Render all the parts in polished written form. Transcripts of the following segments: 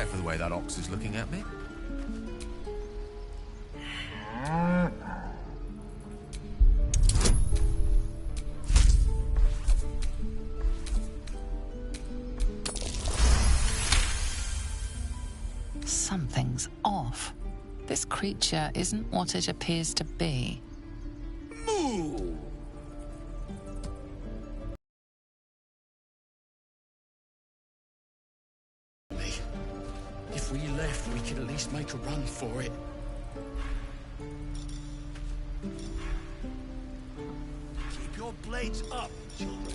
care for the way that ox is looking at me. Something's off. This creature isn't what it appears to be. Moo! If we left, we could at least make a run for it. Keep your blades up, children.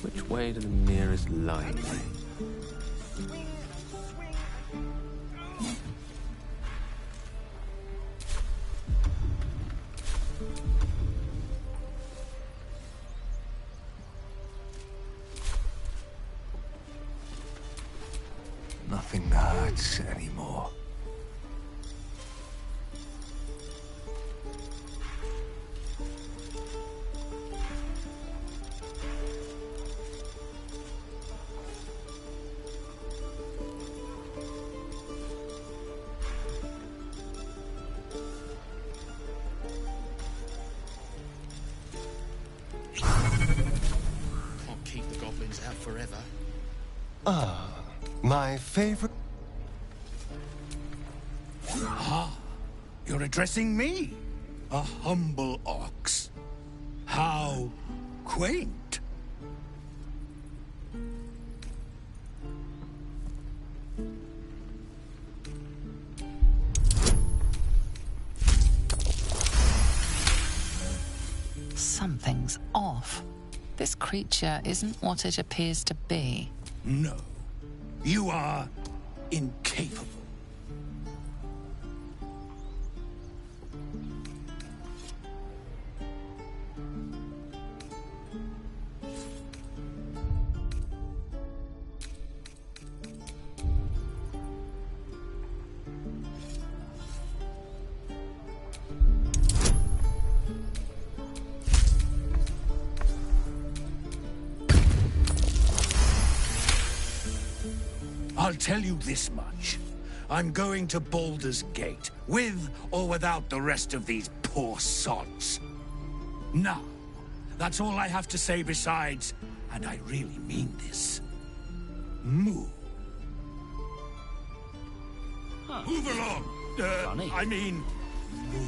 Which way to the nearest library? Nothing hurts anymore. Can't keep the goblins out forever. My favorite... Ah, you're addressing me, a humble ox. How quaint. Something's off. This creature isn't what it appears to be. No, you are incapable. I'll tell you this much. I'm going to Baldur's Gate, with or without the rest of these poor sods. Now, that's all I have to say besides, and I really mean this, moo. Huh. Move along! Funny. I mean, moo.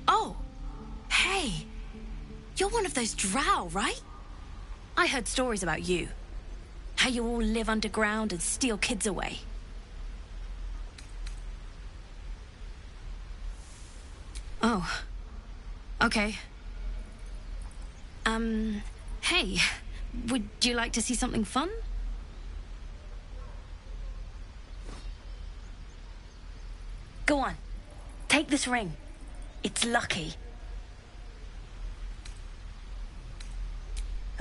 Oh, hey, you're one of those drow, right? I heard stories about you. How you all live underground and steal kids away. Oh, okay. Hey, would you like to see something fun? Go on, take this ring. It's lucky.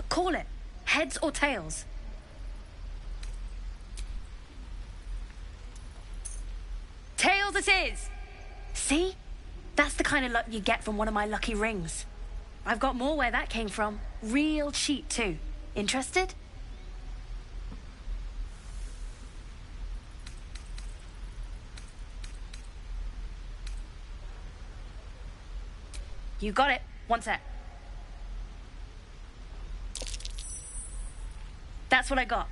Call it. Heads or tails? Tails it is! See? That's the kind of luck you get from one of my lucky rings. I've got more where that came from. Real cheap, too. Interested? You got it. One sec. That's what I got.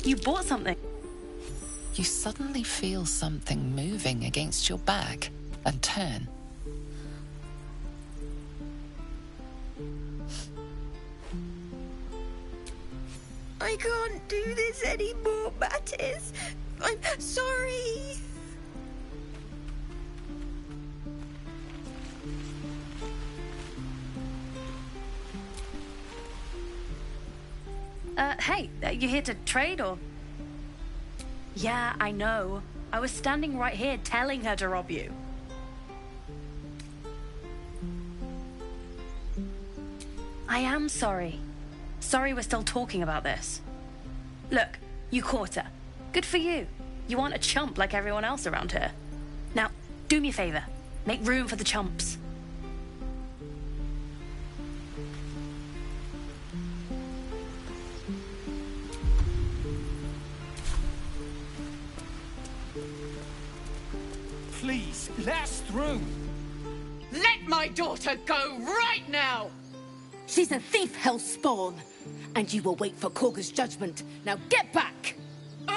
You bought something. You suddenly feel something moving against your back and turn. I can't do this anymore, Mattis. I'm sorry. Hey, you here to trade or? Yeah, I know. I was standing right here telling her to rob you. I am sorry. Sorry we're still talking about this. Look, you caught her. Good for you. You aren't a chump like everyone else around here. Now, do me a favor. Make room for the chumps. Please, let us through. Let my daughter go right now! She's a thief, hellspawn, and you will wait for Korga's judgment. Now get back! Do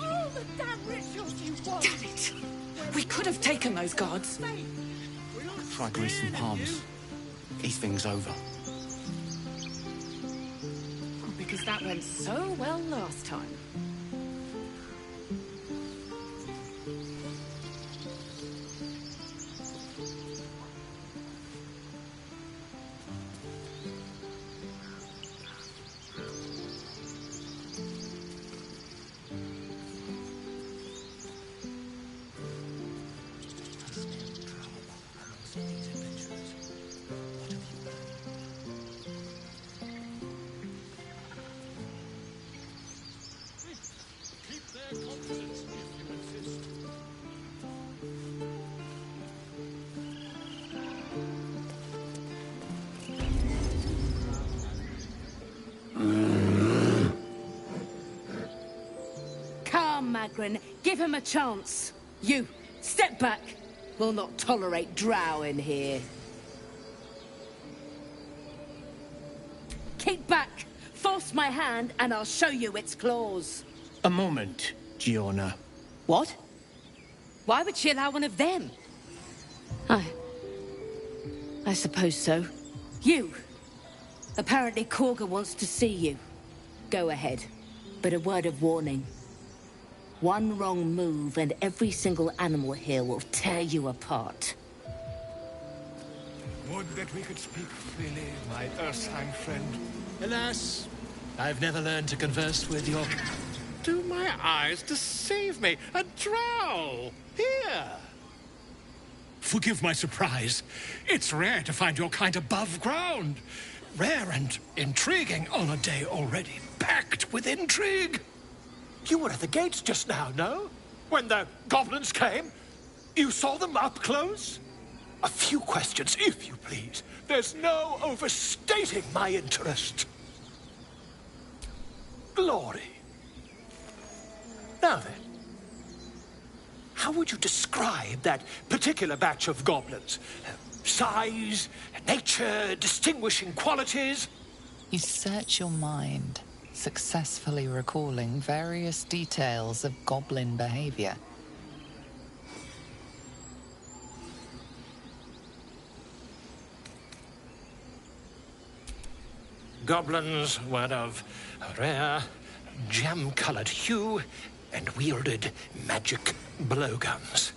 all the damn rituals you want. Damn it! We could have taken those guards. Try greasing palms. Ease things over. Because that went so well last time. Magrin, give him a chance. You, step back. We'll not tolerate drow in here. Keep back. Force my hand and I'll show you its claws. A moment, Giona. What? Why would she allow one of them? I suppose so. You. Apparently Korga wants to see you. Go ahead. But a word of warning. One wrong move and every single animal here will tear you apart. Would that we could speak freely, my Ursine friend. Alas, I've never learned to converse with your... Do my eyes deceive me? A drow! Here! Forgive my surprise. It's rare to find your kind above ground. Rare and intriguing on a day already packed with intrigue. You were at the gates just now, no? When the goblins came? You saw them up close? A few questions, if you please. There's no overstating my interest. Glory. Now then, how would you describe that particular batch of goblins? Size, nature, distinguishing qualities? You search your mind, successfully recalling various details of goblin behavior. Goblins were of a rare, jam-colored hue and wielded magic blowguns.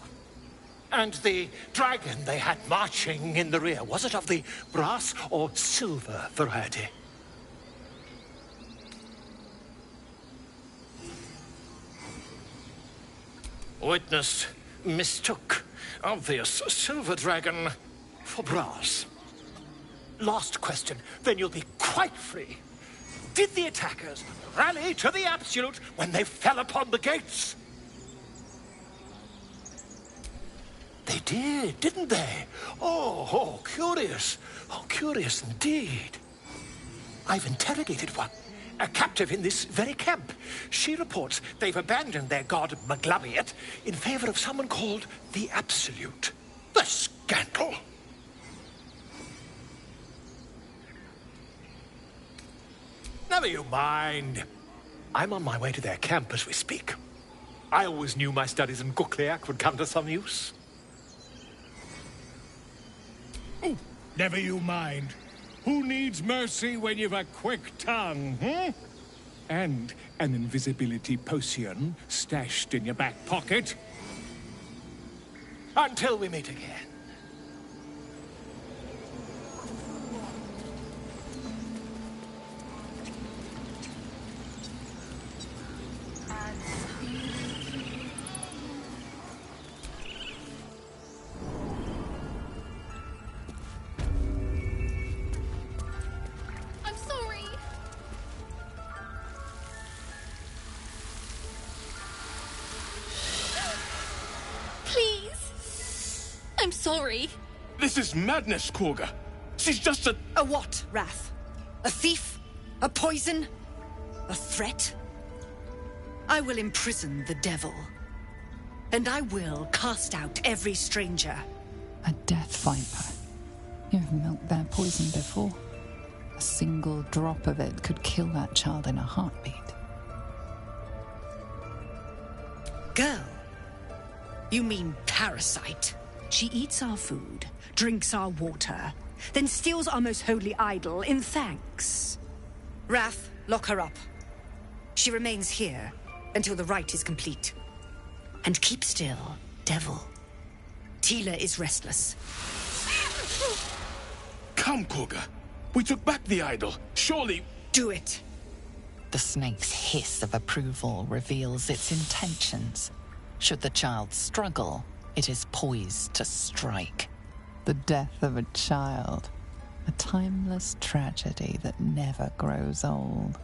And the dragon they had marching in the rear, was it of the brass or silver variety? Witness mistook obvious silver dragon for brass. Last question, then you'll be quite free. Did the attackers rally to the absolute when they fell upon the gates? They did, didn't they? Oh, curious. Oh, curious indeed. I've interrogated one, a captive in this very camp. She reports they've abandoned their god Maglabiet in favor of someone called the Absolute. The scandal! Never you mind. I'm on my way to their camp as we speak. I always knew my studies in Gukliak would come to some use. Oh, never you mind. Who needs mercy when you've a quick tongue, hmm? And an invisibility potion stashed in your back pocket? Until we meet again. I'm sorry. Please. I'm sorry. This is madness, Korga. She's just a... A what, Wrath? A thief? A poison? A threat? I will imprison the devil. And I will cast out every stranger. A death viper. You've milked their poison before. A single drop of it could kill that child in a heartbeat. Girl? You mean parasite? She eats our food, drinks our water, then steals our most holy idol in thanks. Wrath, lock her up. She remains here until the rite is complete. And keep still, devil. Tila is restless. Come, Korga. We took back the idol. Surely... Do it. The snake's hiss of approval reveals its intentions. Should the child struggle, it is poised to strike. The death of a child. A timeless tragedy that never grows old.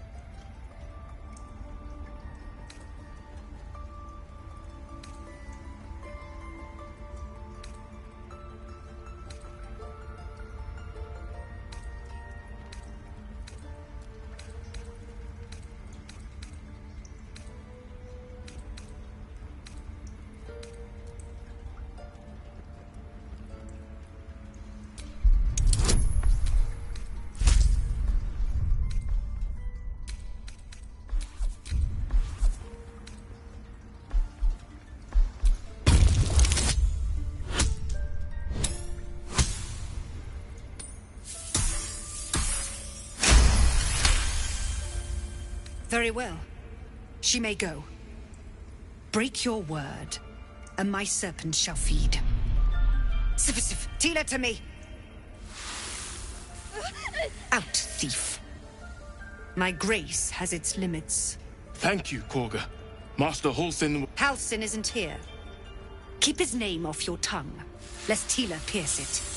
Very well. She may go. Break your word, and my serpent shall feed. Sif, Tila to me! Out, thief. My grace has its limits. Thank you, Korga. Master Halsin... Halsin isn't here. Keep his name off your tongue, lest Tila pierce it.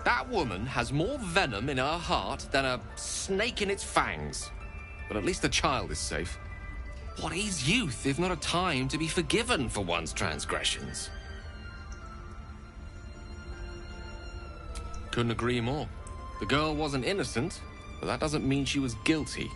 That woman has more venom in her heart than a snake in its fangs. But at least the child is safe. What is youth if not a time to be forgiven for one's transgressions? Couldn't agree more. The girl wasn't innocent, but that doesn't mean she was guilty.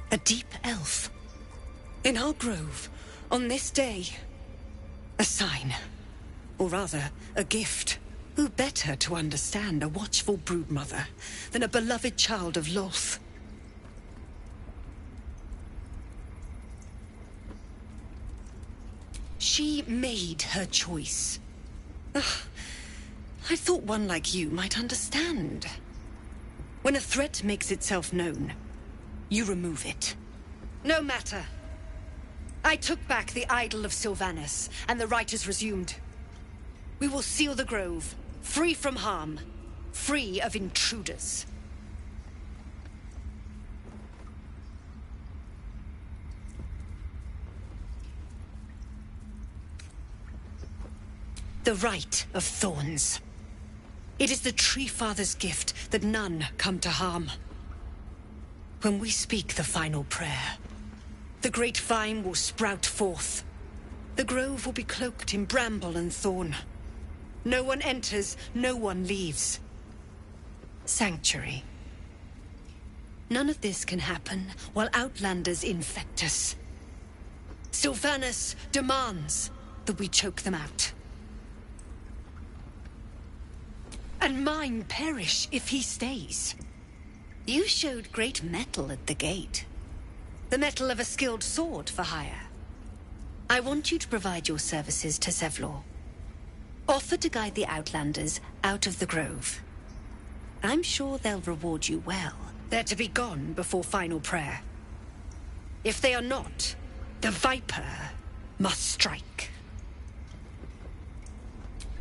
A deep elf. In our grove, on this day. A sign. Or rather, a gift. Who better to understand a watchful broodmother than a beloved child of Loth? She made her choice. Ugh, I thought one like you might understand. When a threat makes itself known, you remove it. No matter. I took back the idol of Sylvanus, and the rite is resumed. We will seal the grove, free from harm, free of intruders. The rite of thorns. It is the Tree Father's gift that none come to harm. When we speak the final prayer, the great vine will sprout forth. The grove will be cloaked in bramble and thorn. No one enters, no one leaves. Sanctuary. None of this can happen while Outlanders infect us. Sylvanus demands that we choke them out. And mine perish if he stays. You showed great mettle at the gate. The mettle of a skilled sword for hire. I want you to provide your services to Sevlor. Offer to guide the Outlanders out of the Grove. I'm sure they'll reward you well. They're to be gone before final prayer. If they are not, the Viper must strike.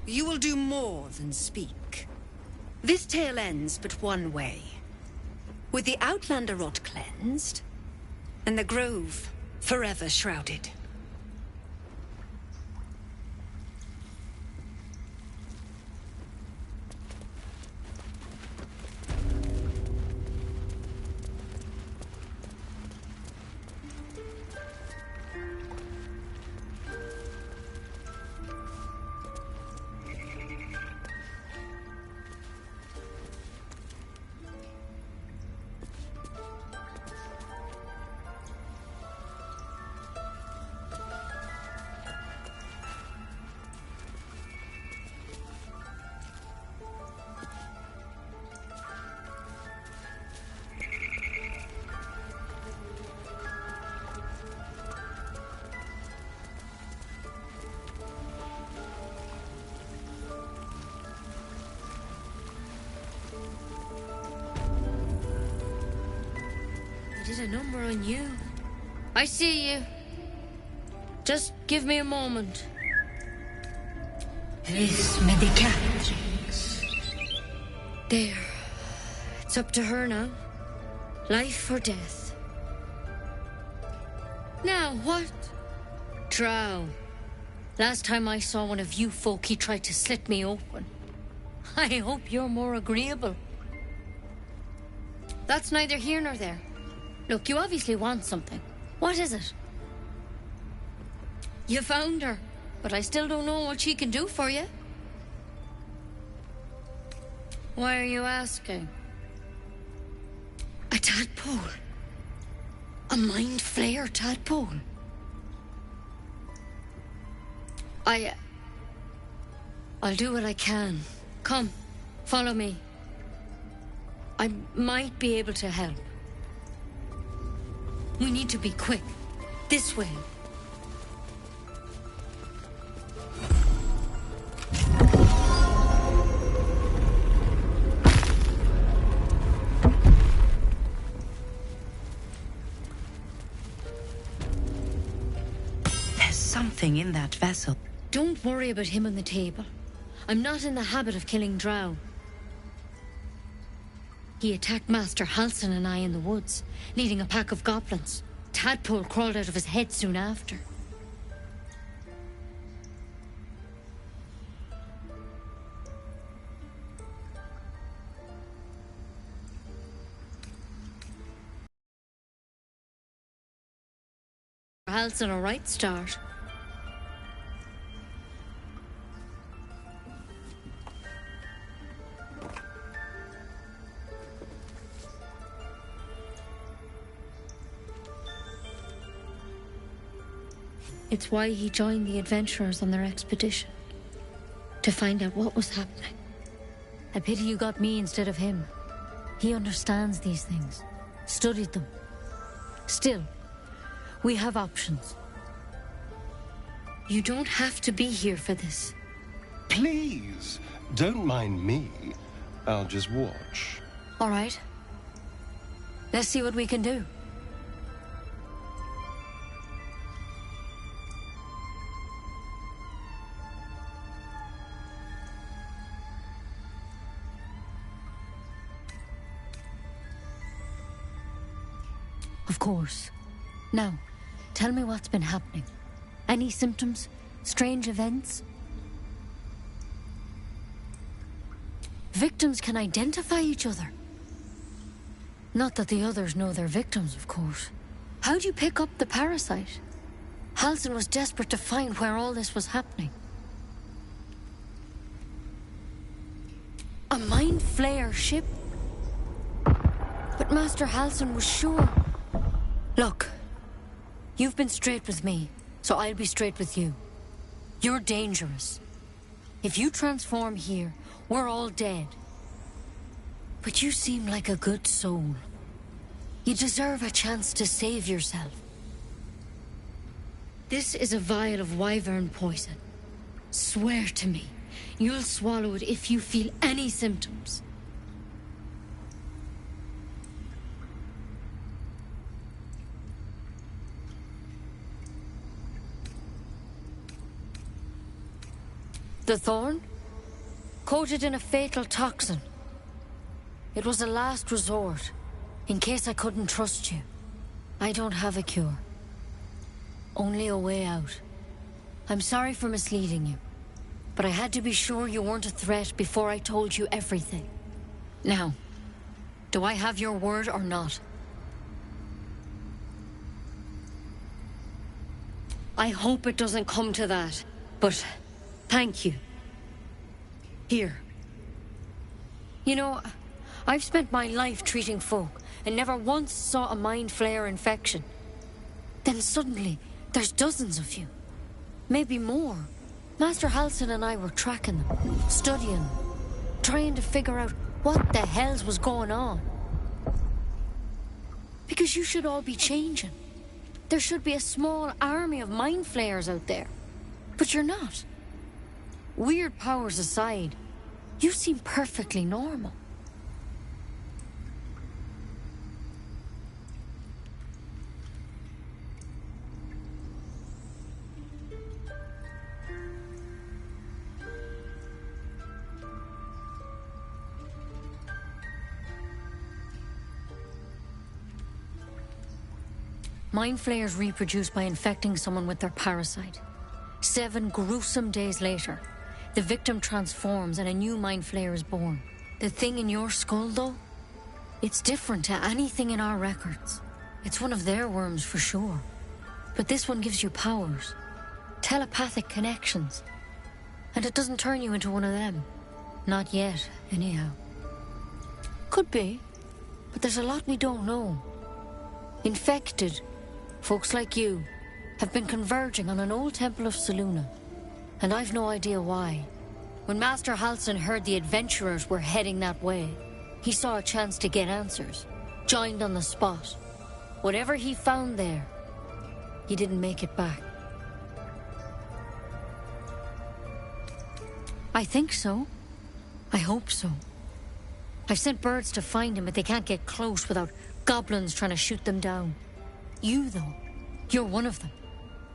You will do more than speak. This tale ends but one way. With the Outlander rot cleansed, and the Grove forever shrouded. Did a number on you. I see you. Just give me a moment. This medicatrix. There. It's up to her now. Life or death. Now, what? Drow. Last time I saw one of you folk, he tried to slit me open. I hope you're more agreeable. That's neither here nor there. Look, you obviously want something. What is it? You found her, but I still don't know what she can do for you. Why are you asking? A tadpole. A mind flayer tadpole. I'll do what I can. Come, follow me. I might be able to help. We need to be quick. This way. There's something in that vessel. Don't worry about him on the table. I'm not in the habit of killing drow. He attacked Master Halsin and I in the woods, leading a pack of goblins. Tadpole crawled out of his head soon after. Halsin a right start. It's why he joined the adventurers on their expedition. To find out what was happening. I pity you got me instead of him. He understands these things. Studied them. Still, we have options. You don't have to be here for this. Please, don't mind me. I'll just watch. All right. Let's see what we can do. Of course. Now, tell me what's been happening. Any symptoms? Strange events? Victims can identify each other. Not that the others know they're victims, of course. How'd you pick up the parasite? Halsin was desperate to find where all this was happening. A Mind Flayer ship? But Master Halsin was sure. Look, you've been straight with me, so I'll be straight with you. You're dangerous. If you transform here, we're all dead. But you seem like a good soul. You deserve a chance to save yourself. This is a vial of wyvern poison. Swear to me, you'll swallow it if you feel any symptoms. The thorn? Coated in a fatal toxin. It was a last resort, in case I couldn't trust you. I don't have a cure. Only a way out. I'm sorry for misleading you, but I had to be sure you weren't a threat before I told you everything. Now, do I have your word or not? I hope it doesn't come to that, but thank you. Here. You know, I've spent my life treating folk and never once saw a Mind Flayer infection. Then suddenly, there's dozens of you. Maybe more. Master Halsin and I were tracking them, studying them, trying to figure out what the hells was going on. Because you should all be changing. There should be a small army of Mind Flayers out there. But you're not. Weird powers aside, you seem perfectly normal. Mind Flayers reproduce by infecting someone with their parasite. 7 gruesome days later, the victim transforms and a new Mind Flayer is born. The thing in your skull, though? It's different to anything in our records. It's one of their worms for sure. But this one gives you powers. Telepathic connections. And it doesn't turn you into one of them. Not yet, anyhow. Could be. But there's a lot we don't know. Infected, folks like you, have been converging on an old temple of Selûne. And I've no idea why. When Master Halsin heard the adventurers were heading that way, he saw a chance to get answers. Joined on the spot. Whatever he found there, he didn't make it back. I think so. I hope so. I've sent birds to find him, but they can't get close without goblins trying to shoot them down. You, though, you're one of them.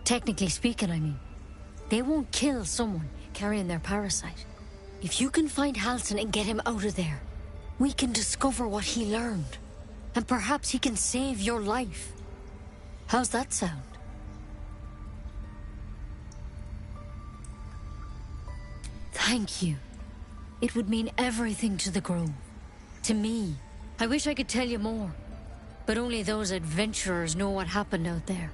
Technically speaking, I mean. They won't kill someone carrying their parasite. If you can find Halsin and get him out of there, we can discover what he learned. And perhaps he can save your life. How's that sound? Thank you. It would mean everything to the Grove. To me. I wish I could tell you more. But only those adventurers know what happened out there.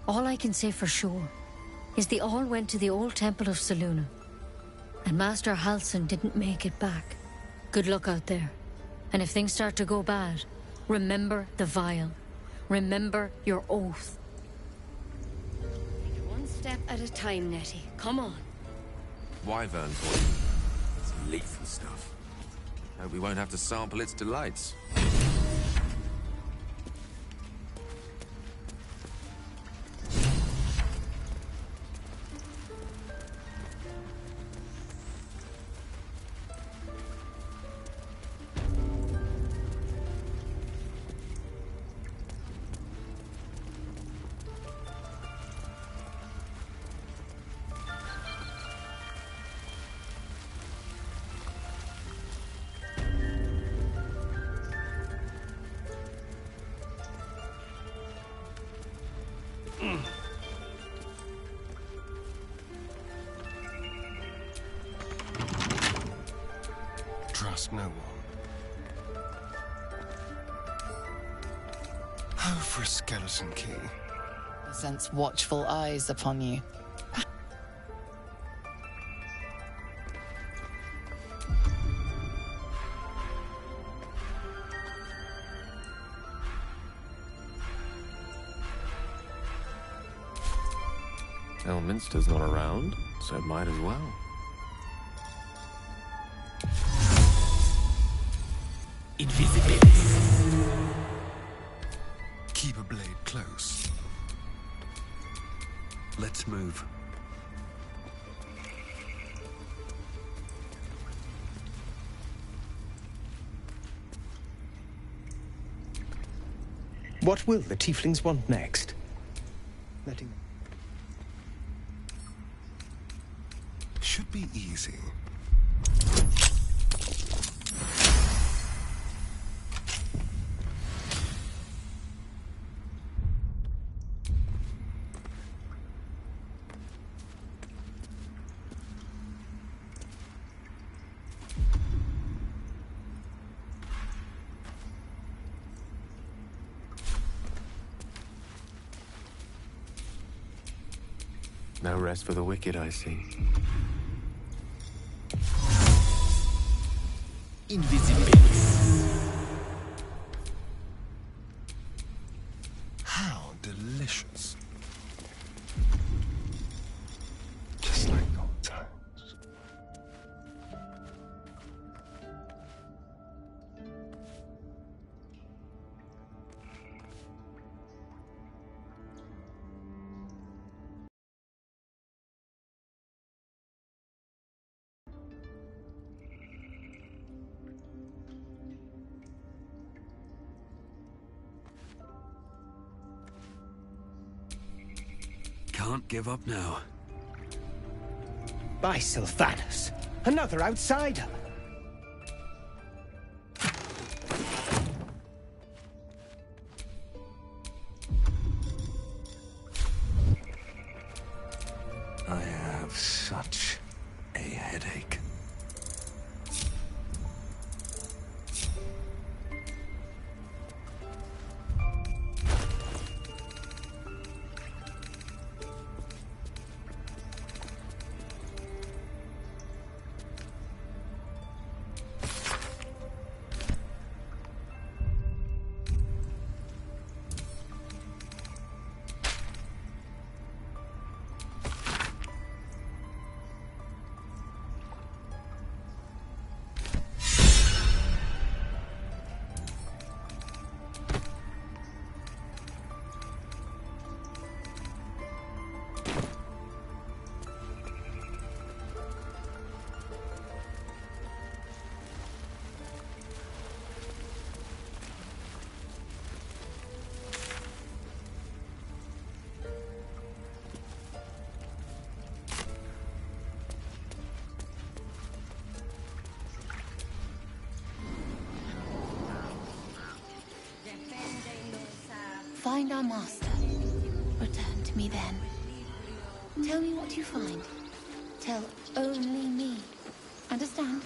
All I can say for sure is they all went to the old temple of Selûne. And Master Halsin didn't make it back. Good luck out there. And if things start to go bad, remember the vial. Remember your oath. One step at a time, Nettie. Come on. Wyvern poison. It's lethal stuff. Hope we won't have to sample its delights. Trust no one. Oh, for a skeleton key. He sense watchful eyes upon you. Elminster's not around, so it might as well. Invisibility. Keep a blade close. Let's move. What will the tieflings want next? Letting... Should be easy. No rest for the wicked, I see. Invisibility. How delicious. Just like old times. Can't give up now. By Sylvanus, another outsider. I have such a headache. Find our master. Return to me then. Tell me what you find. Tell only me. Understand?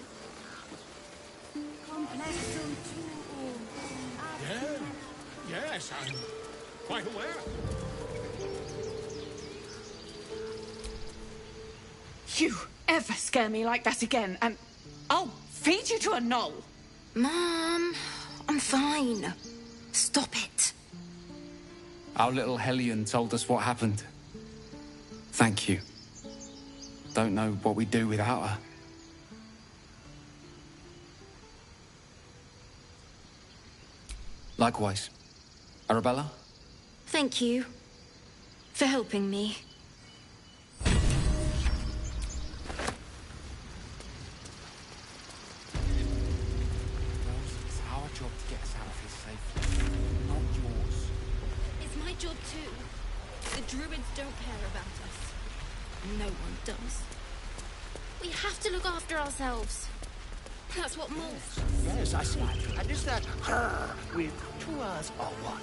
Yes, I'm quite aware. You ever scare me like that again, and I'll feed you to a knoll. Mom, I'm fine. Stop it. Our little Hellion told us what happened. Thank you. Don't know what we'd do without her. Likewise. Arabella? Thank you for helping me. It's our job to get us out of here safely, not yours. It's my job too. The druids don't care about us. No one does. We have to look after ourselves. That's what most. Yes, I see. And is that her with 2 R's or what?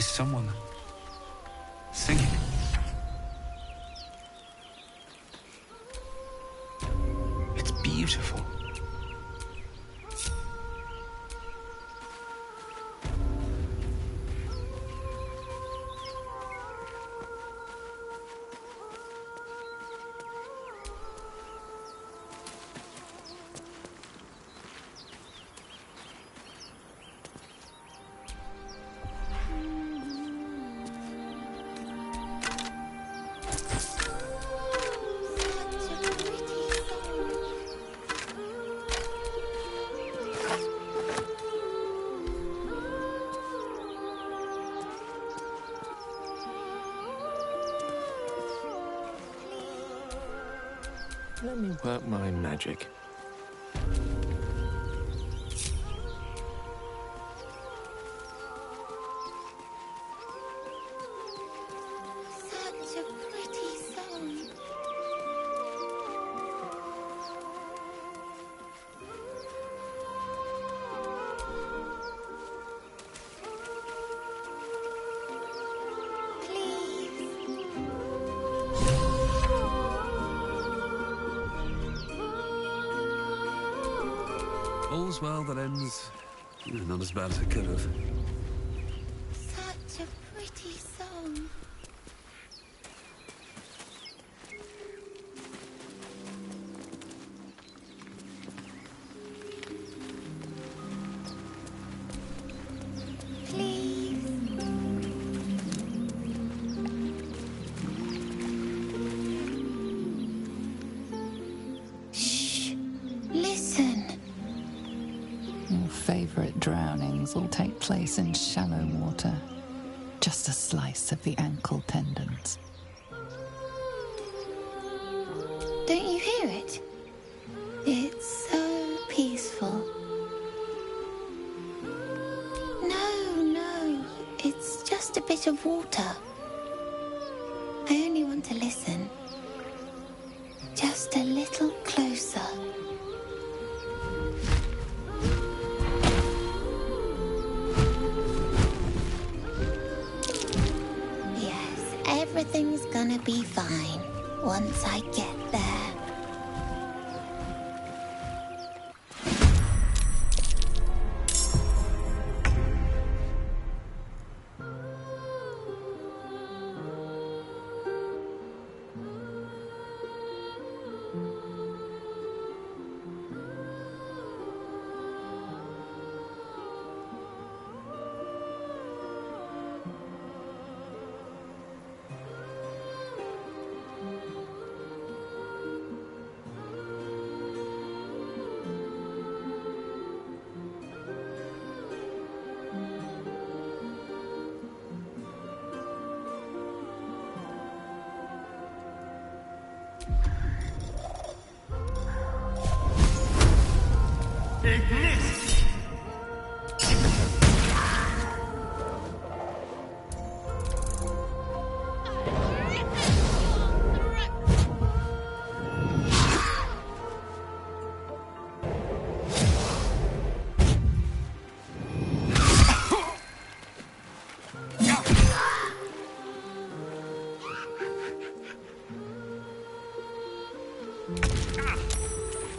There's someone singing. It's beautiful. Let me work my magic. Such a pretty song. All's well that ends. Not as bad as it could have. Such a pretty song. Favourite drownings all take place in shallow water. Just a slice of the ankle tendons. Don't you hear it? It's so peaceful. No, it's just a bit of water. I only want to listen. Just a little closer. Everything's gonna be fine once I get there.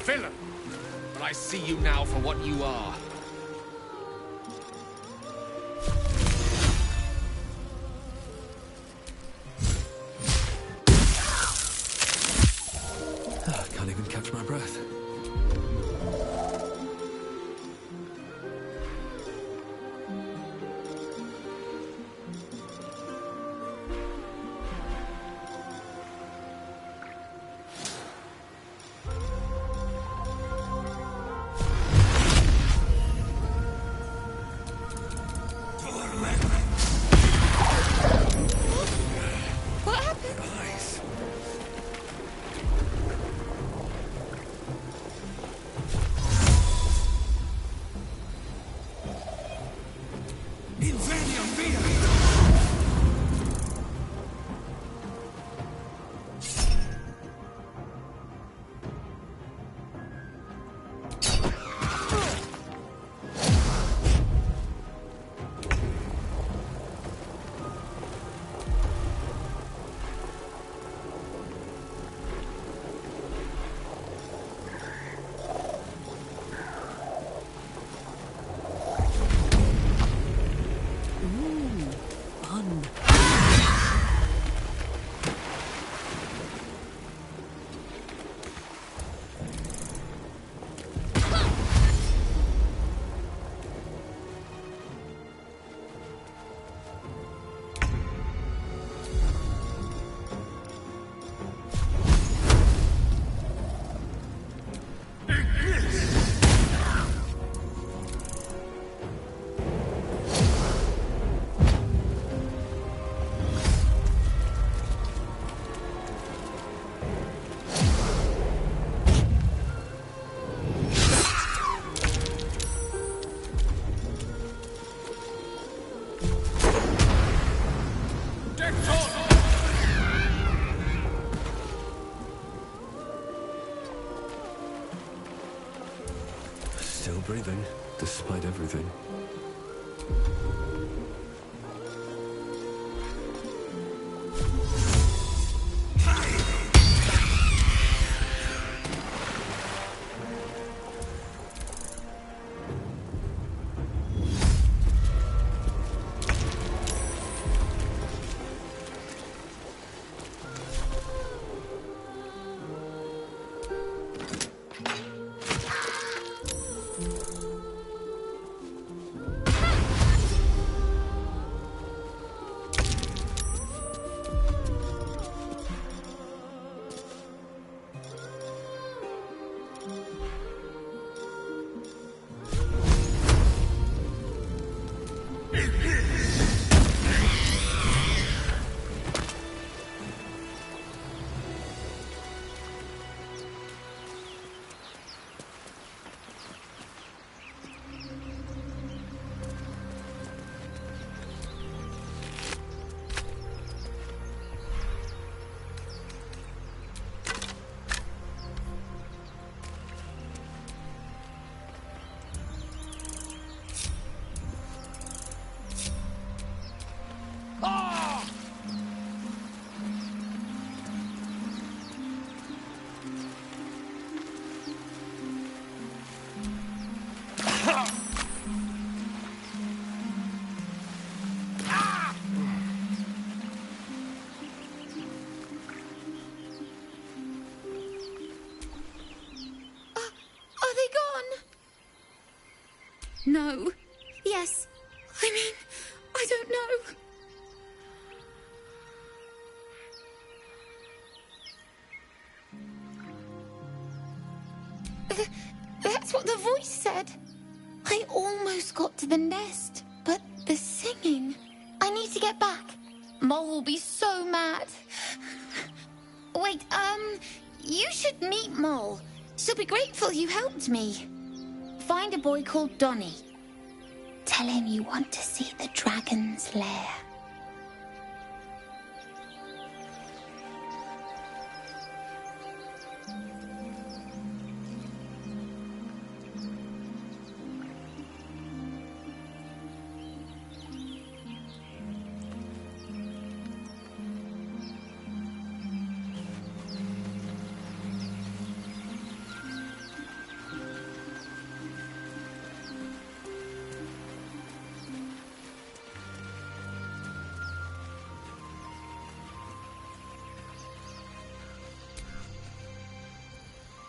Villain! But I see you now for what you are. Can't even catch my breath. Still breathing, despite everything. No. Yes. I mean, I don't know. That's what the voice said. I almost got to the nest, but the singing... I need to get back. Mole will be so mad. Wait, you should meet Mole. She'll be grateful you helped me. Find a boy called Donny. Tell him you want to see the dragon's lair.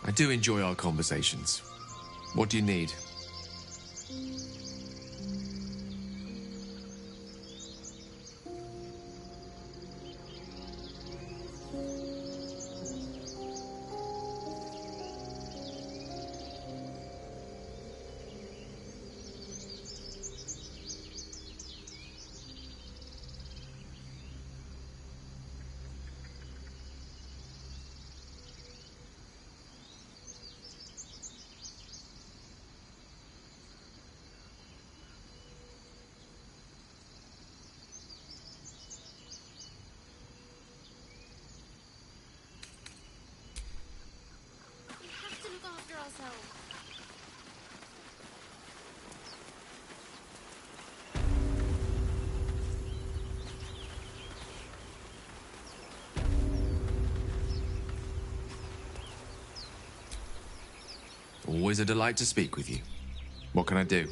I do enjoy our conversations. What do you need? Always a delight to speak with you. What can I do?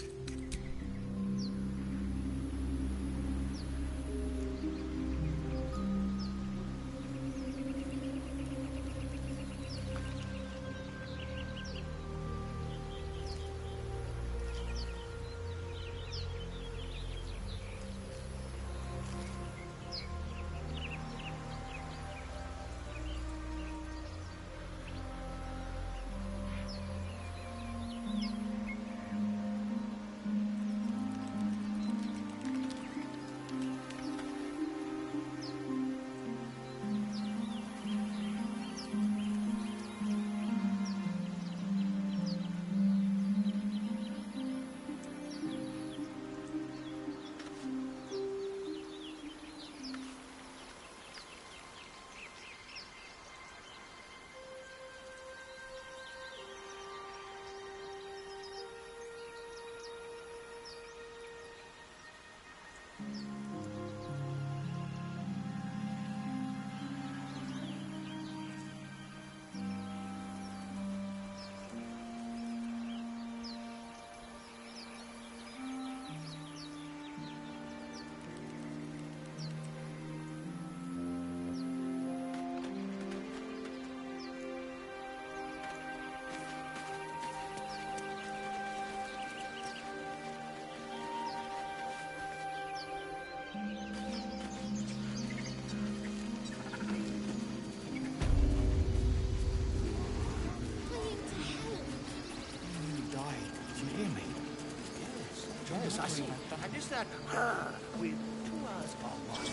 see. And is that her with two R's or one?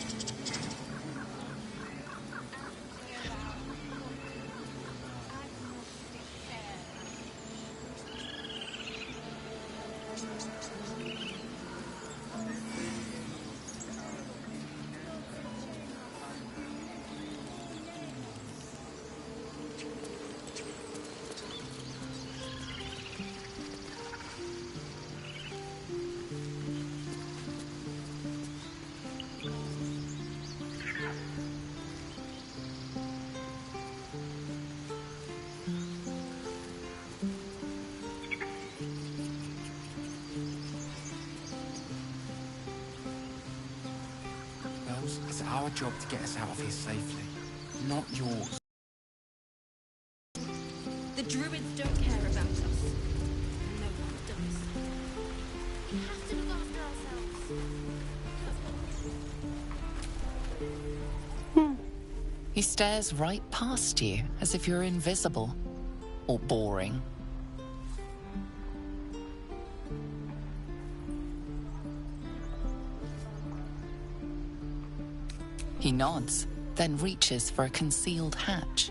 Bells, it's our job to get us out of here safely, not yours. The druids don't care about us. No one does. We have to look after ourselves. That's what... He stares right past you as if you're invisible or boring. He nods, then reaches for a concealed hatch.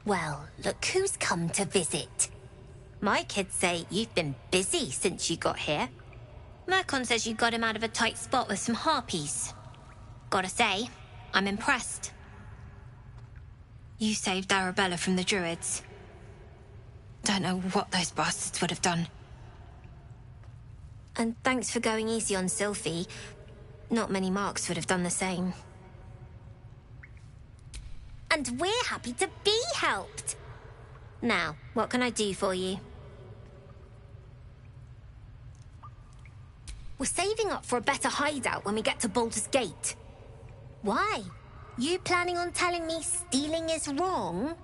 Well, look who's come to visit. My kids say you've been busy since you got here. Mercon says you got him out of a tight spot with some harpies. Gotta say, I'm impressed. You saved Arabella from the druids. Don't know what those bastards would have done. And thanks for going easy on Sylphie. Not many marks would have done the same. And we're happy to be helped. Now, what can I do for you? We're saving up for a better hideout when we get to Baldur's Gate. Why? You planning on telling me stealing is wrong?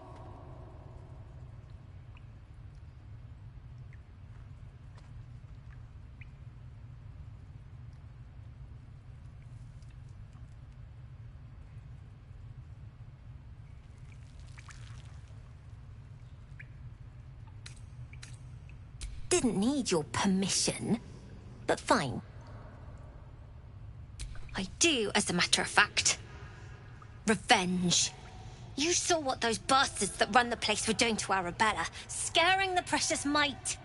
Didn't need your permission. But fine. I do, as a matter of fact. Revenge. You saw what those bastards that run the place were doing to Arabella, scaring the precious mite.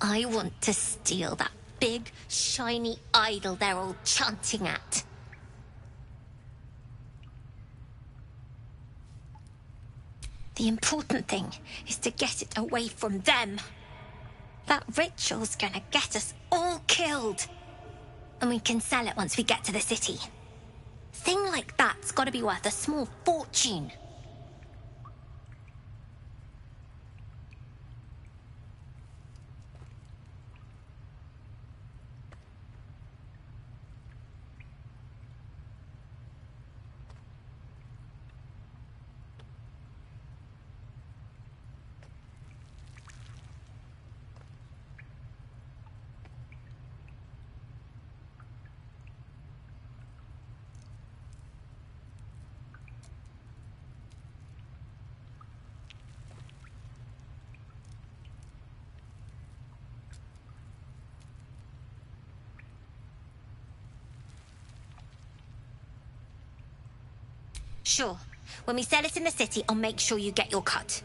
I want to steal that big, shiny idol they're all chanting at. The important thing is to get it away from them. That ritual's gonna get us all killed. And we can sell it once we get to the city. Thing like that's gotta be worth a small fortune. Sure. When we sell it in the city, I'll make sure you get your cut.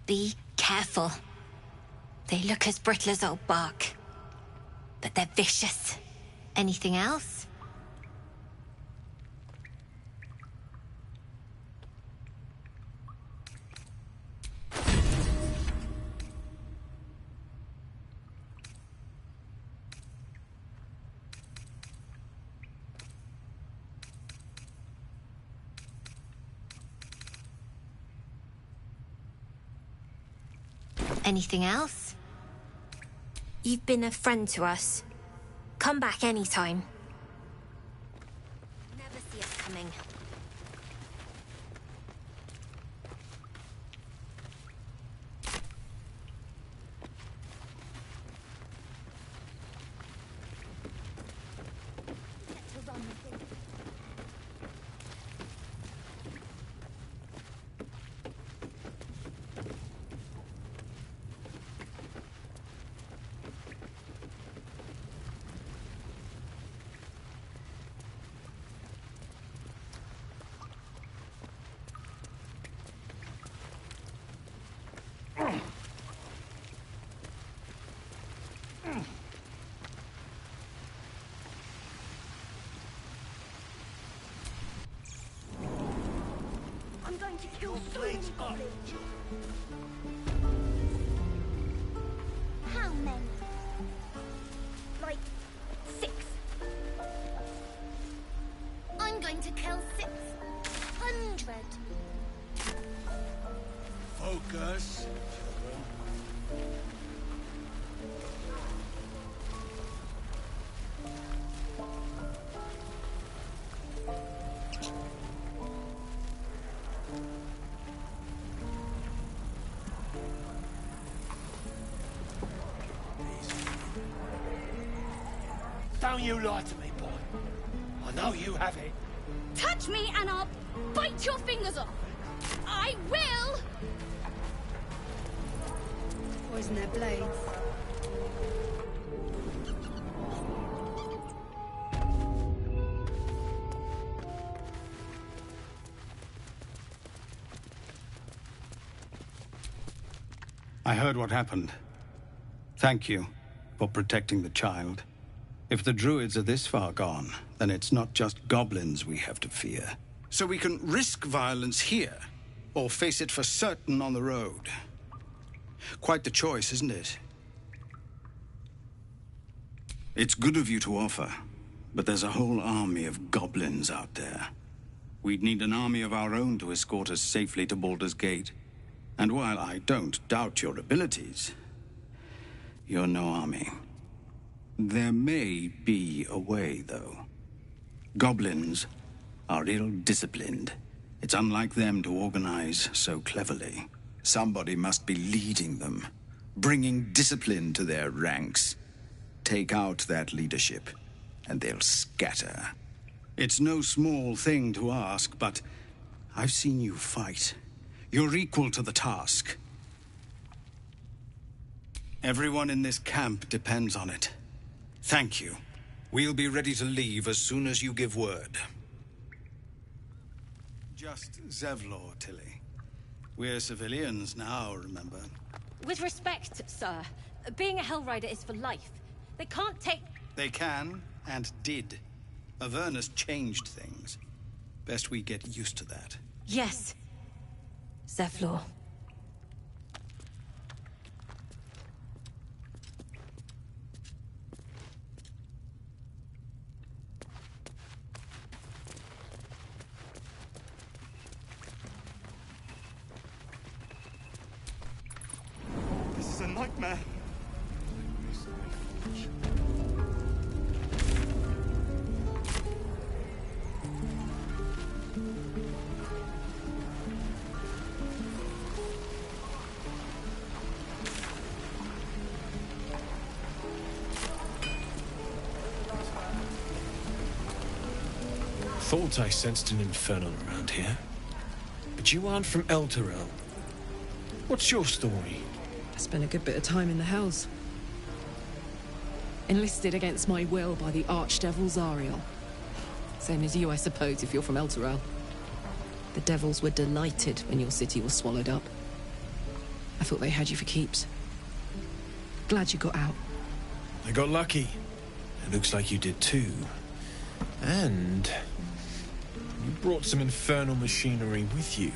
Be careful. They look as brittle as old bark. But they're vicious. Anything else? Anything else? You've been a friend to us. Come back anytime. Never see us coming. your blades up. How many? Like 6. I'm going to kill 600. Focus. Don't you lie to me, boy. I know you have it. Touch me and I'll bite your fingers off. I will! Poison their blades. I heard what happened. Thank you for protecting the child. If the druids are this far gone, then it's not just goblins we have to fear. So we can risk violence here, or face it for certain on the road. Quite the choice, isn't it? It's good of you to offer, but there's a whole army of goblins out there. We'd need an army of our own to escort us safely to Baldur's Gate. And while I don't doubt your abilities, you're no army. There may be a way, though. Goblins are ill-disciplined. It's unlike them to organize so cleverly. Somebody must be leading them, bringing discipline to their ranks. Take out that leadership, and they'll scatter. It's no small thing to ask, but I've seen you fight. You're equal to the task. Everyone in this camp depends on it. Thank you. We'll be ready to leave as soon as you give word. Just Zevlor, Tilly. We're civilians now, remember? With respect, sir, being a Hellrider is for life. They can't take... They can, and did. Avernus changed things. Best we get used to that. Yes. Zevlor. This is a nightmare. Thought I sensed an infernal around here. But you aren't from Elturel. What's your story? I spent a good bit of time in the Hells. Enlisted against my will by the Archdevil Zariel. Same as you, I suppose, if you're from Elturel. The devils were delighted when your city was swallowed up. I thought they had you for keeps. Glad you got out. I got lucky. It looks like you did too. And you brought some infernal machinery with you.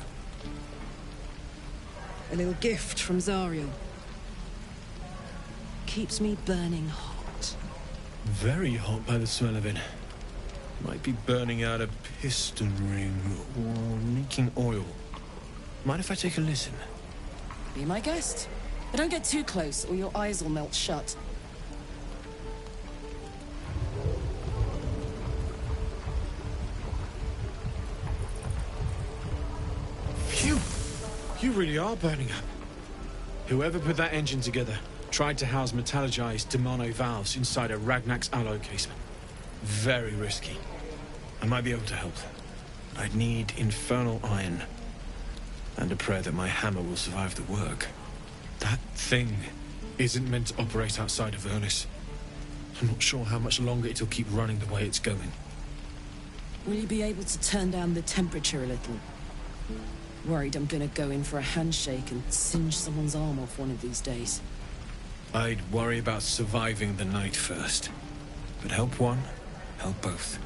A little gift from Zariel. Keeps me burning hot. Very hot by the smell of it. Might be burning out a piston ring or leaking oil. Mind if I take a listen? Be my guest. But don't get too close or your eyes will melt shut. Phew! You really are burning up. Whoever put that engine together tried to house metallogized Demano valves inside a Ragnak's alloy casement. Very risky. I might be able to help. I'd need infernal iron. And a prayer that my hammer will survive the work. That thing isn't meant to operate outside of Avernus. I'm not sure how much longer it'll keep running the way it's going. Will you be able to turn down the temperature a little? Worried I'm gonna go in for a handshake and singe someone's arm off one of these days. I'd worry about surviving the night first. But help one, help both.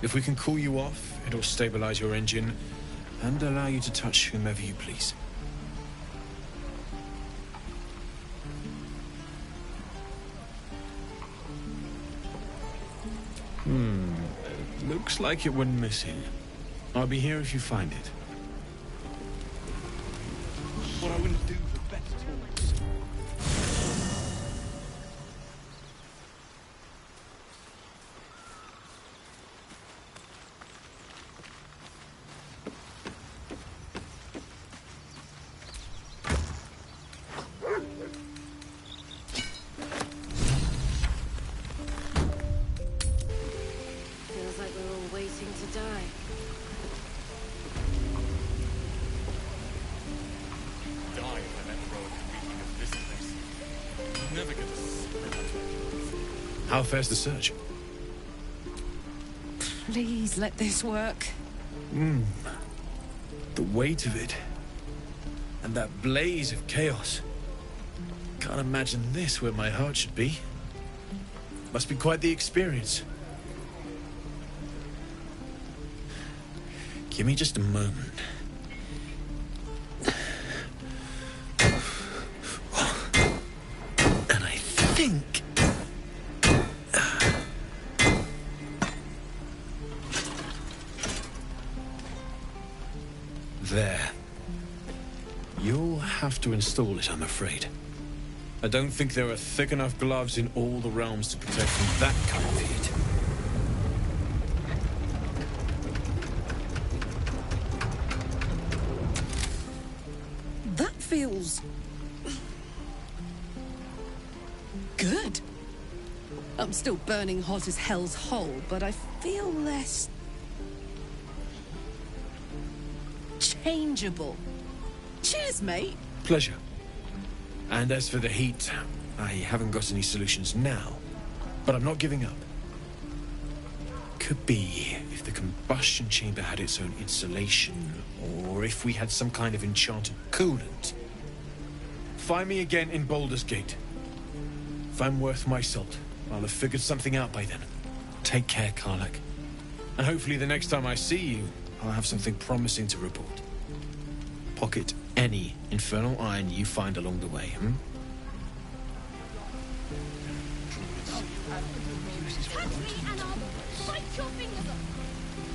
If we can cool you off, it'll stabilize your engine, and allow you to touch whomever you please. Looks like it went missing. I'll be here if you find it. What I wouldn't do for better tools. Feels like we're all waiting to die. Die if I let the road reeking of this place. I'm never gonna smell it. How fares the search? Please let this work. The weight of it. And that blaze of chaos. Can't imagine this where my heart should be. Must be quite the experience. Give me just a moment. And I think... There. You'll have to install it, I'm afraid. I don't think there are thick enough gloves in all the realms to protect from that kind of heat. That feels... good. I'm still burning hot as hell's hole, but I feel less... changeable. Cheers, mate. Pleasure. And as for the heat, I haven't got any solutions now, but I'm not giving up. Could be if the combustion chamber had its own insulation, or if we had some kind of enchanted coolant. Find me again in Baldur's Gate. If I'm worth my salt, I'll have figured something out by then. Take care, Karlach. And hopefully the next time I see you, I'll have something promising to report. Pocket any infernal iron you find along the way, Touch me and I'll bite your fingers off.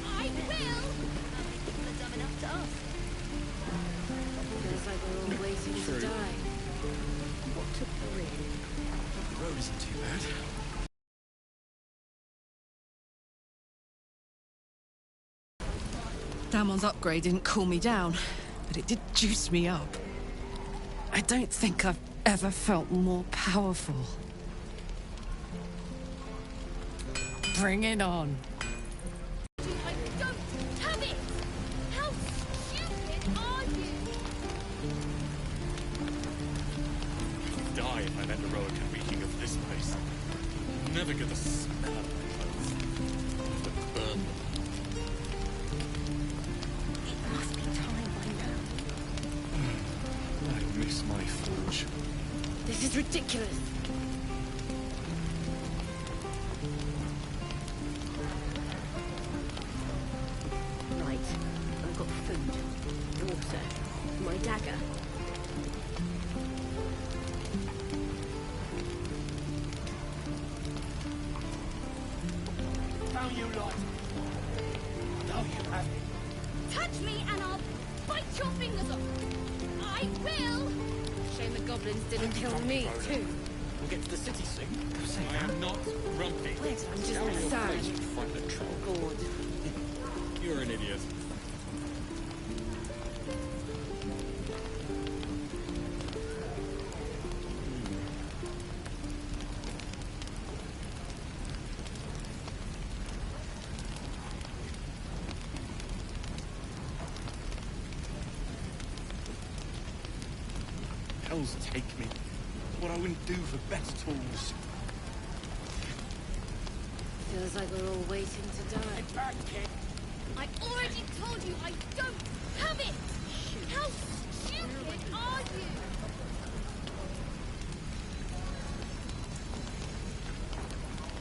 I will! How many people are dumb enough to ask? Feels like we're all waiting to die. What took the ring? The road isn't too bad. Damon's upgrade didn't cool me down, but it did juice me up. I don't think I've ever felt more powerful. Bring it on. I don't have it! How stupid are you? Die if I let the road reeking of this place. I'm never gonna smell it. But burn them. It must be time by now. I miss my forge. This is ridiculous. Right. I've got food, water, my dagger. Now you like it. Now you have it. Touch me and I'll bite your fingers off. I will! Shame the goblins didn't kill me, too. We'll get to the city soon. I am not grumpy. Wait, I'm just Tell your sad. face you find the troll. God. You're an idiot. Hells take me. What I wouldn't do for better tools. Feels like we're all waiting to die. Back, kid. I already told you I don't have it! How stupid are you?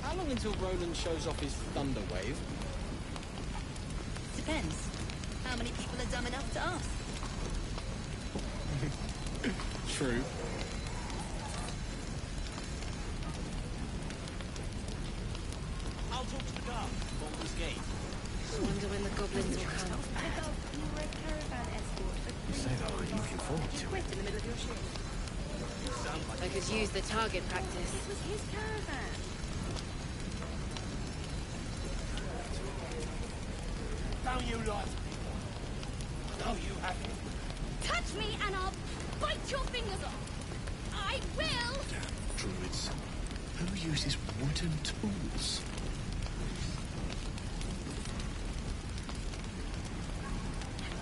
How long until Roland shows off his thunder wave? Depends. How how many people are dumb enough to ask. True. I'll talk to the guard. Baldur's Gate. I wonder when the goblins will come. You say that like you're looking forward to it. In the middle of your shift. I could use the target practice. It was his caravan. Don't you lie to me. I know you have it. Touch me and I'll bite your fingers off. I will. Damn druids. Who uses wooden tools?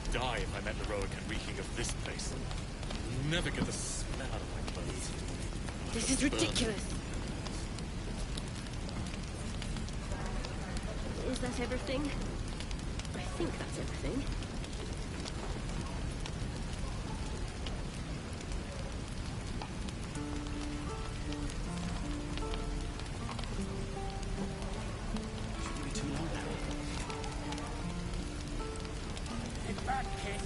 I'd die if I met Leroic and reeking of this place. I'll never get the smell out of my clothes. This is ridiculous. Is that everything? I think that's everything. Shouldn't be too long now. Get back, kid.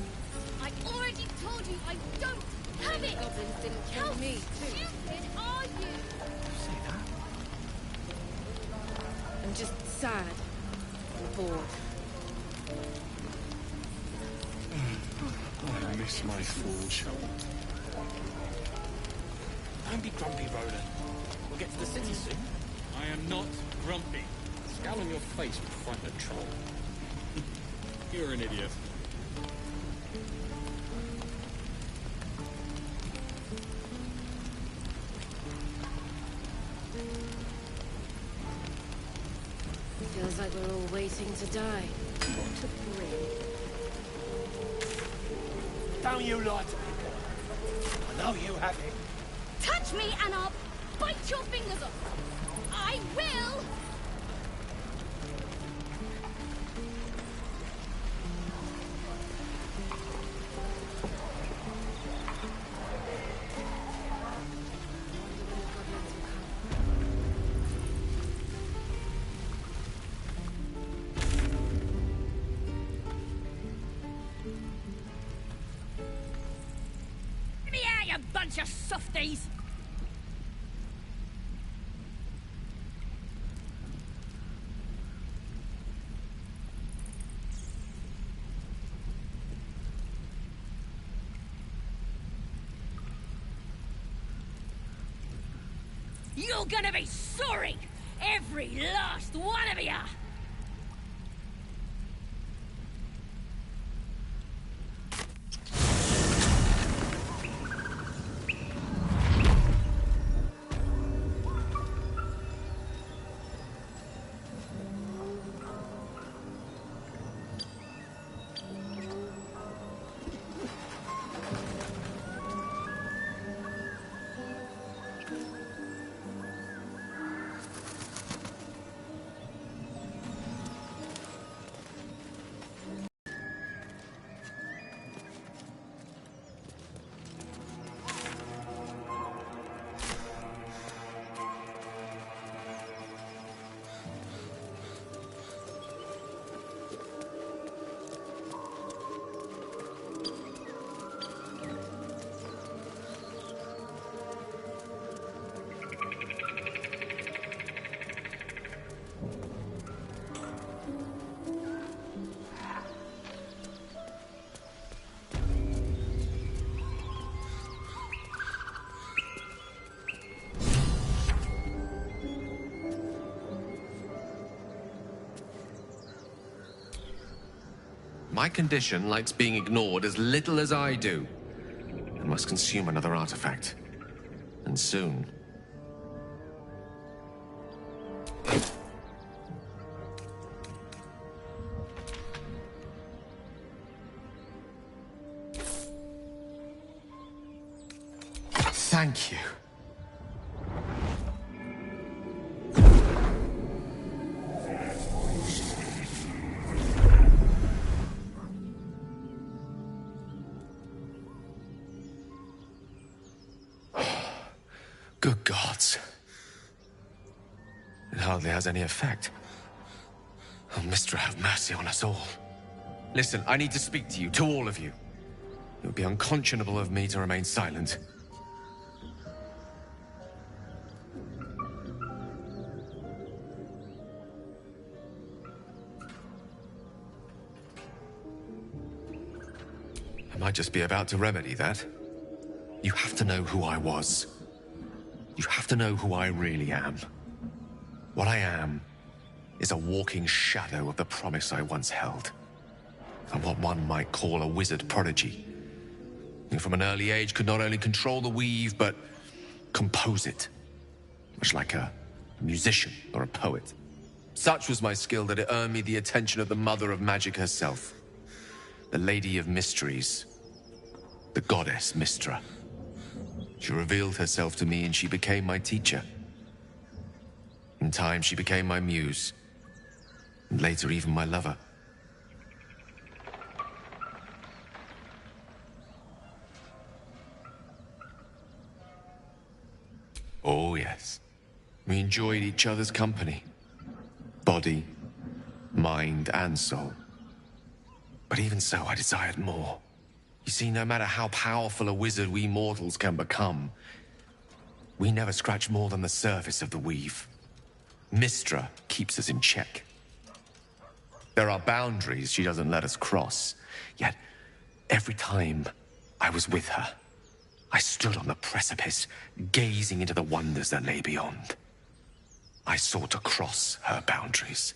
I already told you I don't have it. Goblins didn't kill How me, too. stupid are you? Say that? I'm just sad and bored. I miss my forge. Don't be grumpy, Roland. We'll get to the city soon. I am not grumpy. The scowl on your face would frighten a troll. You're an idiot. Feels like we're all waiting to die. What a brim. Don't you lie to me, boy. I know you have it. Touch me and I'll bite your fingers off. I will. Get me out, you bunch of softies. You're gonna be sorry! Every last one of ya! My condition likes being ignored as little as I do. I must consume another artifact. And soon. Thank you. Good gods. It hardly has any effect. Oh, Mistra, have mercy on us all. Listen, I need to speak to you, to all of you. It would be unconscionable of me to remain silent. I might just be about to remedy that. You have to know who I was. You have to know who I really am. What I am is a walking shadow of the promise I once held. I'm what one might call a wizard prodigy. Who from an early age could not only control the weave, but compose it. Much like a musician or a poet. Such was my skill that it earned me the attention of the mother of magic herself. The Lady of Mysteries. The goddess Mystra. She revealed herself to me and she became my teacher. In time, she became my muse. And later, even my lover. Oh, yes. We enjoyed each other's company. Body, mind, and soul. But even so, I desired more. You see, no matter how powerful a wizard we mortals can become, we never scratch more than the surface of the weave. Mystra keeps us in check. There are boundaries she doesn't let us cross. Yet, every time I was with her, I stood on the precipice, gazing into the wonders that lay beyond. I sought to cross her boundaries.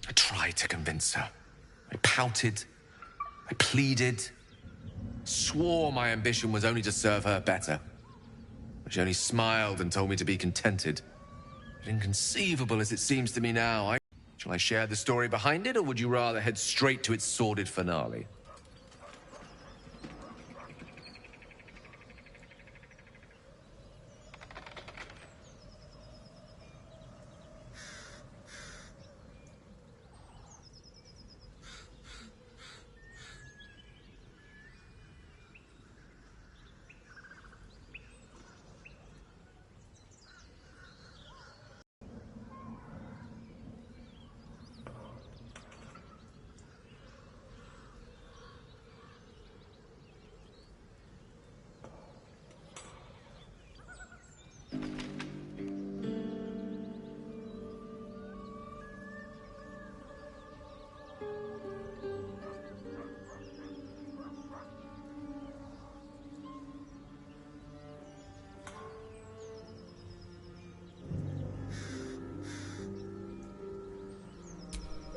I tried to convince her. I pouted. I pleaded. Swore my ambition was only to serve her better. But she only smiled and told me to be contented. But inconceivable as it seems to me now, shall I share the story behind it, or would you rather head straight to its sordid finale?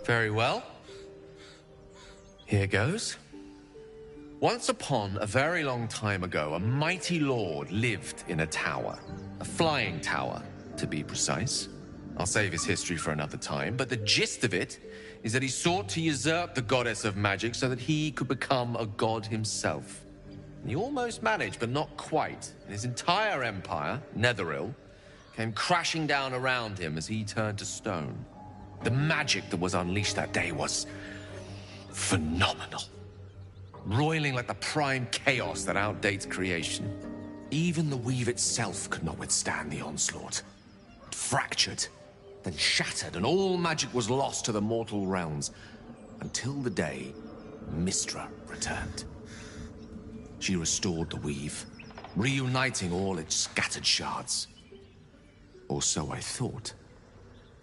Very well. Here goes. Once upon a very long time ago, a mighty lord lived in a tower. A flying tower, to be precise. I'll save his history for another time, but the gist of it is that he sought to usurp the goddess of magic so that he could become a god himself. And he almost managed, but not quite. And his entire empire, Netheril, came crashing down around him as he turned to stone. The magic that was unleashed that day was phenomenal. Roiling like the prime chaos that outdates creation. Even the weave itself could not withstand the onslaught. It fractured, then shattered, and all magic was lost to the mortal realms. Until the day Mystra returned. She restored the weave, reuniting all its scattered shards. Or so I thought.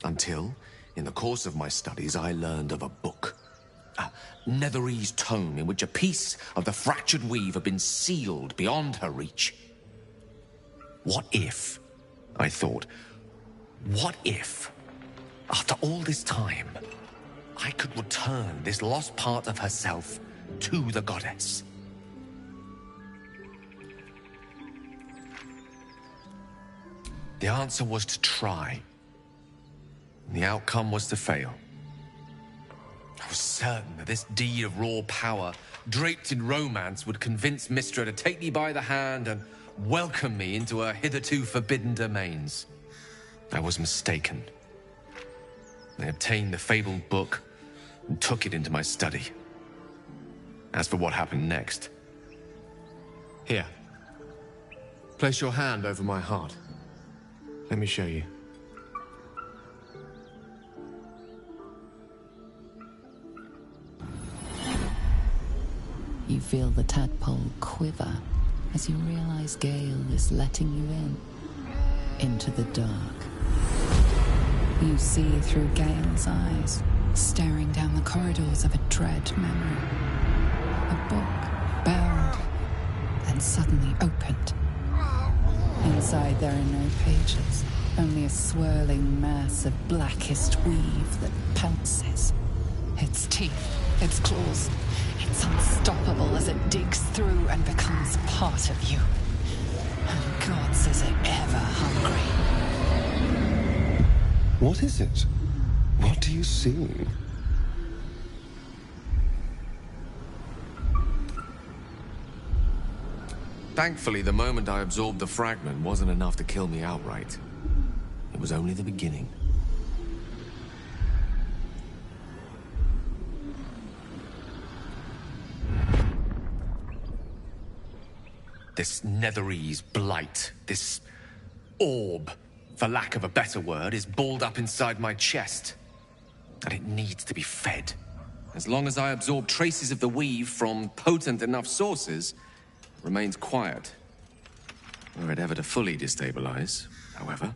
Until, in the course of my studies, I learned of a book. A Netherese tome in which a piece of the fractured weave had been sealed beyond her reach. What if, I thought, what if, after all this time, I could return this lost part of herself to the goddess? The answer was to try. The outcome was to fail. I was certain that this deed of raw power, draped in romance, would convince Mystra to take me by the hand and welcome me into her hitherto forbidden domains. I was mistaken. I obtained the fabled book and took it into my study. As for what happened next... Here. Place your hand over my heart. Let me show you. You feel the tadpole quiver as you realize Gale is letting you into the dark. You see through Gale's eyes, staring down the corridors of a dread memory. A book, bound, and suddenly opened. Inside there are no pages, only a swirling mass of blackest weave that pounces. Its teeth, its claws, it's unstoppable as it digs through and becomes part of you. And gods, is it ever hungry. What is it? What do you see? Thankfully, the moment I absorbed the fragment wasn't enough to kill me outright. It was only the beginning. This Netherese blight, this orb, for lack of a better word, is balled up inside my chest. And it needs to be fed. As long as I absorb traces of the weave from potent enough sources, it remains quiet. Were it ever to fully destabilize, however.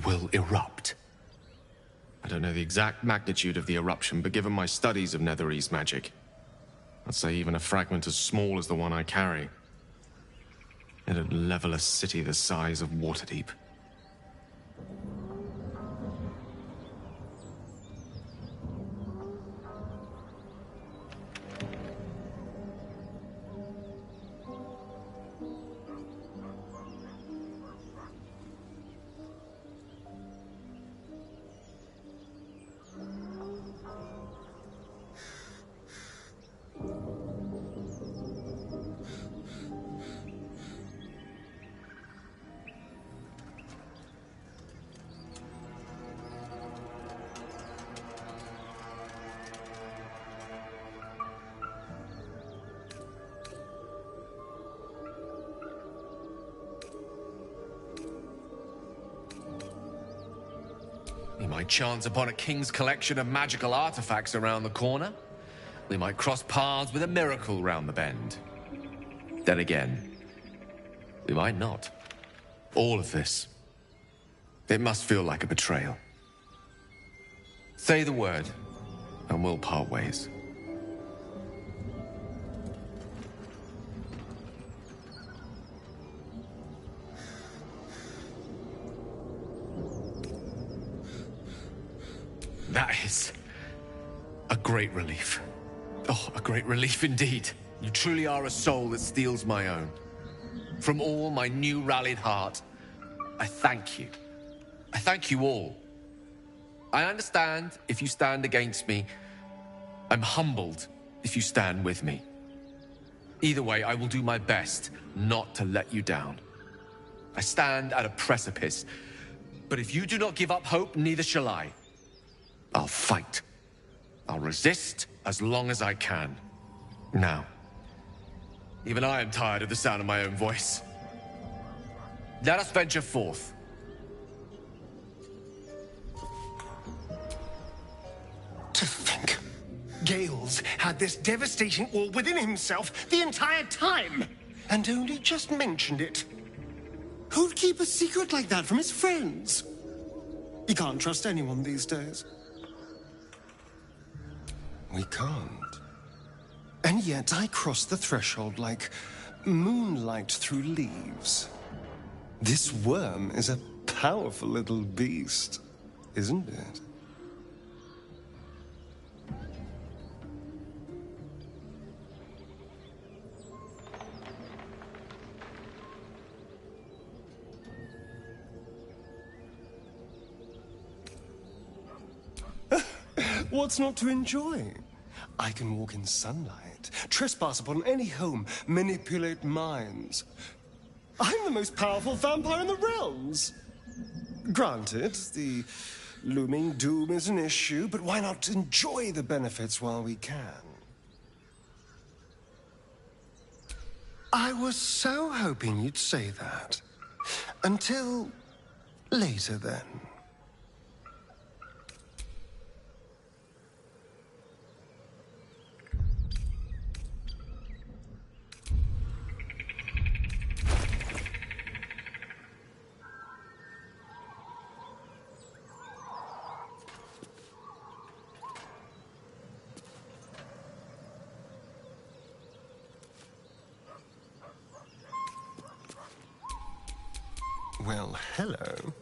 Will erupt. I don't know the exact magnitude of the eruption, but given my studies of Netherese magic, I'd say even a fragment as small as the one I carry, it'd level a city the size of Waterdeep. We might chance upon a king's collection of magical artifacts around the corner. We might cross paths with a miracle round the bend. Then again, we might not. All of this, it must feel like a betrayal. Say the word, and we'll part ways. That is a great relief. Oh, a great relief indeed. You truly are a soul that steals my own. From all my new rallied heart, I thank you. I thank you all. I understand if you stand against me. I'm humbled if you stand with me. Either way, I will do my best not to let you down. I stand at a precipice, but if you do not give up hope, neither shall I. I'll fight. I'll resist as long as I can. Now, even I am tired of the sound of my own voice. Let us venture forth. To think Gales had this devastating all within himself the entire time, and only just mentioned it. Who'd keep a secret like that from his friends? You can't trust anyone these days. We can't. And yet I crossed the threshold like moonlight through leaves. This worm is a powerful little beast, isn't it? What's not to enjoy? I can walk in sunlight, trespass upon any home, manipulate minds. I'm the most powerful vampire in the realms. Granted, the looming doom is an issue, but why not enjoy the benefits while we can? I was so hoping you'd say that. Until later, then. Well, hello.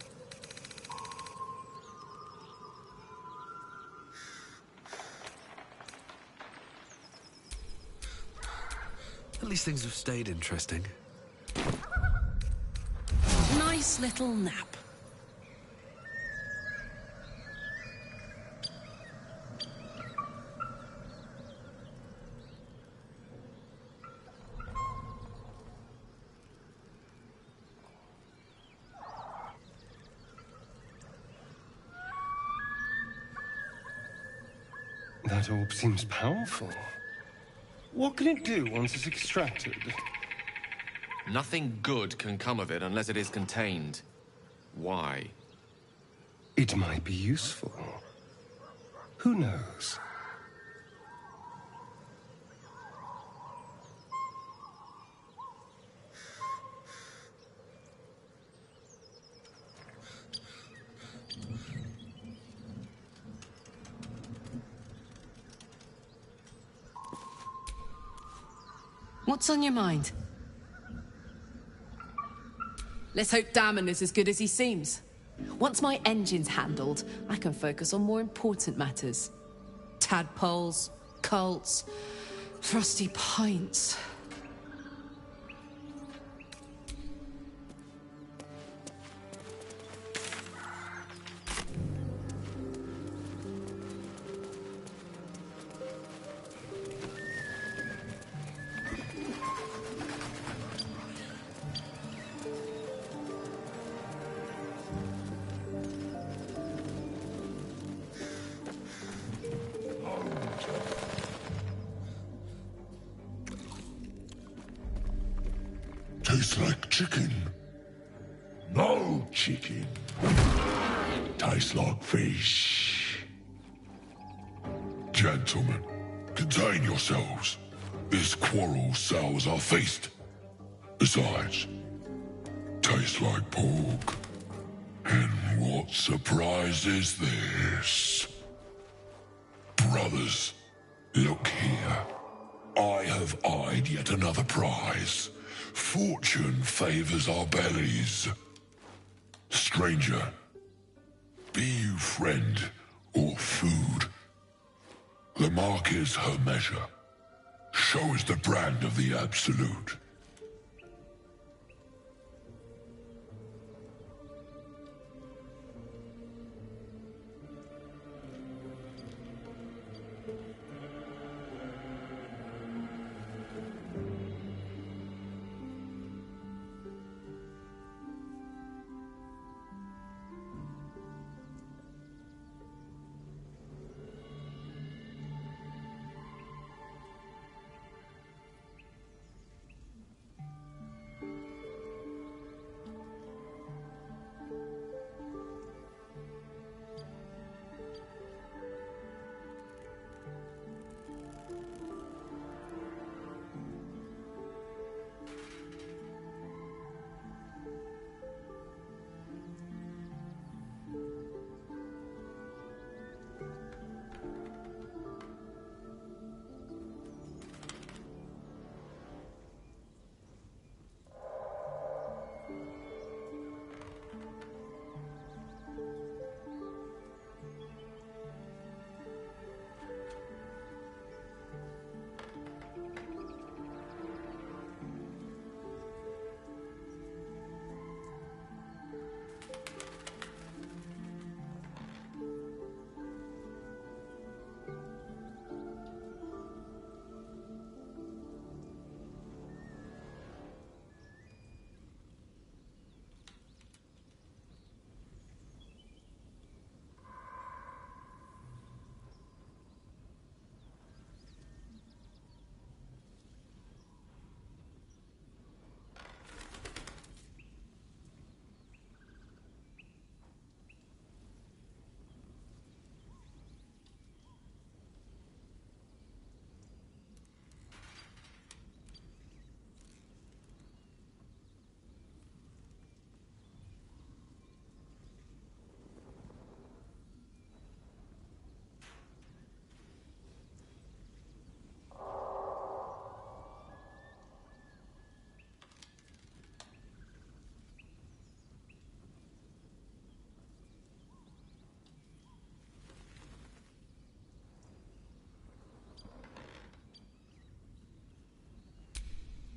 At least things have stayed interesting. Nice little nap. That orb seems powerful. What can it do once it's extracted? Nothing good can come of it unless it is contained. Why? It might be useful. Who knows? What's on your mind? Let's hope Damon is as good as he seems. Once my engine's handled, I can focus on more important matters. Tadpoles, cults, frosty pints. Tastes like chicken. No chicken. Tastes like fish. Gentlemen, contain yourselves. This quarrel sours our feast. Besides, tastes like pork. And what surprise is this? Brothers, look here. I have eyed yet another prize. Fortune favors our bellies. Stranger, be you friend or food. The mark is her measure. Show is the brand of the absolute.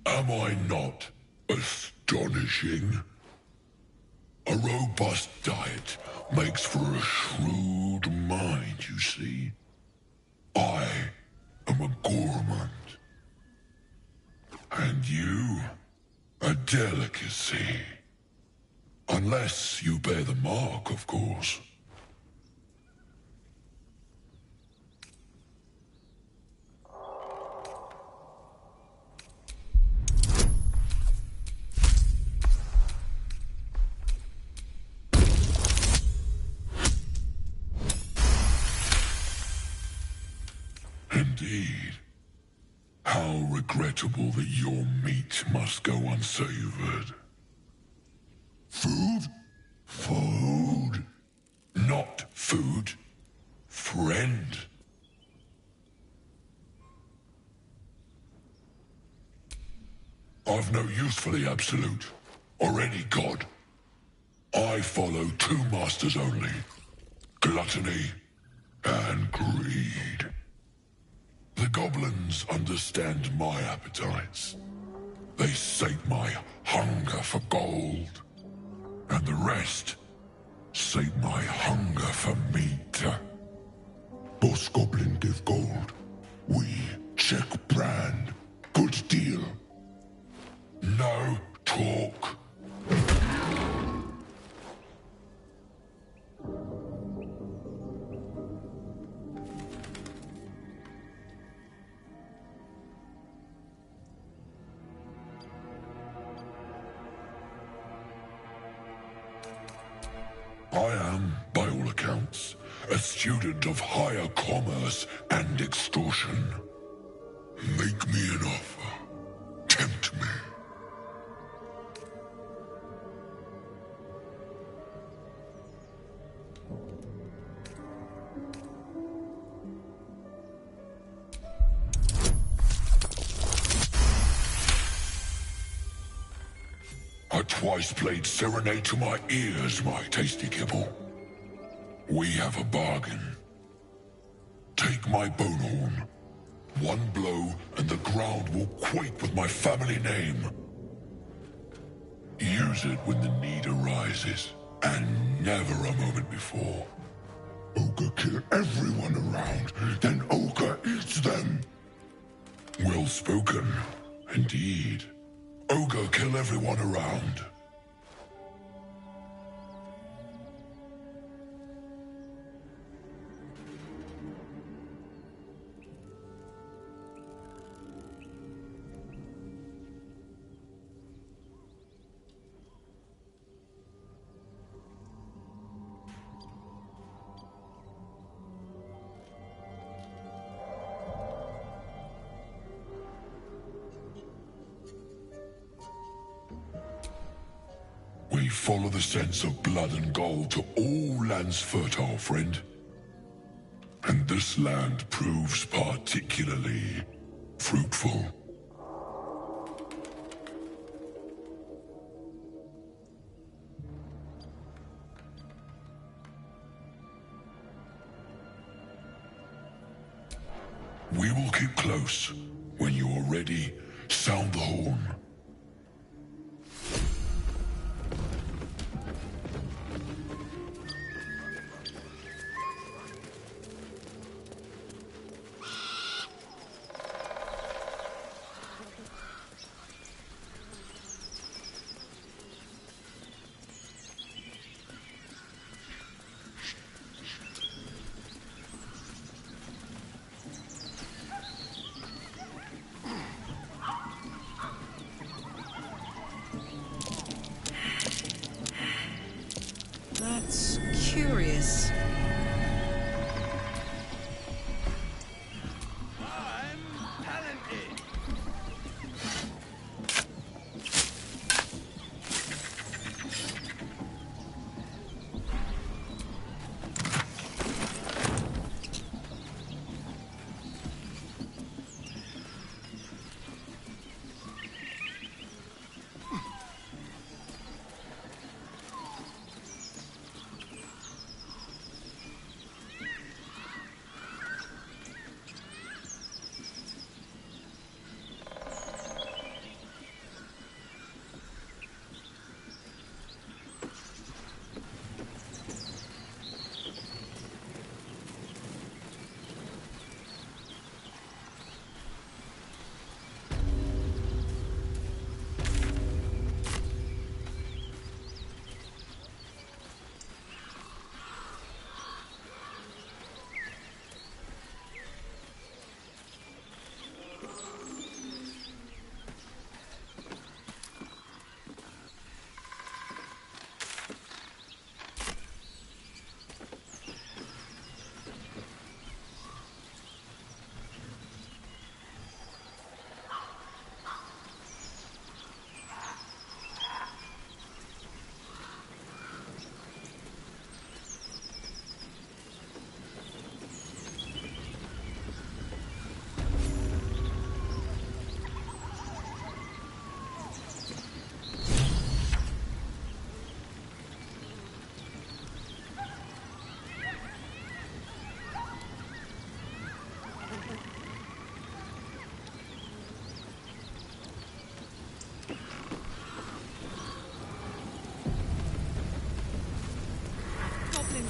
Am I not astonishing? A robust diet makes for a shrewd mind, you see. I am a gourmand. And you, a delicacy. Unless you bear the mark, of course. Indeed. How regrettable that your meat must go unsavored. Food? Food. Not food. Friend. I've no use for the Absolute, or any god. I follow two masters only. Gluttony and greed. The goblins understand my appetites. They sate my hunger for gold. And the rest sate my hunger for meat. Boss goblin give gold. We check brand. Good deal. No talk. I am, by all accounts, a student of higher commerce and extortion. Make me an offer. Tempt me. A twice-played serenade to my ears, my tasty kibble. We have a bargain. Take my bone horn. One blow, and the ground will quake with my family name. Use it when the need arises, and never a moment before. Ogre kill everyone around, then Ogre eats them. Well spoken, indeed. Ogre kill everyone around. We follow the sense of blood and gold to all lands fertile, friend. And this land proves particularly fruitful. We will keep close. When you are ready, sound the horn. That's curious.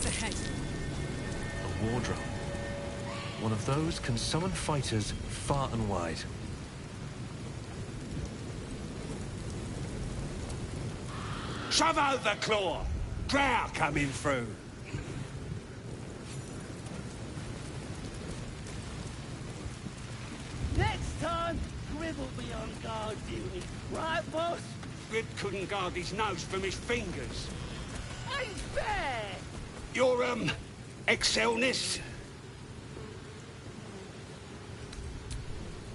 Ahead. A war drum. One of those can summon fighters far and wide. Shove over, Claw! Drow coming through. Next time, Grib will be on guard duty. Right, boss? Grib couldn't guard his nose from his fingers. Ain't fair! Your, excelness?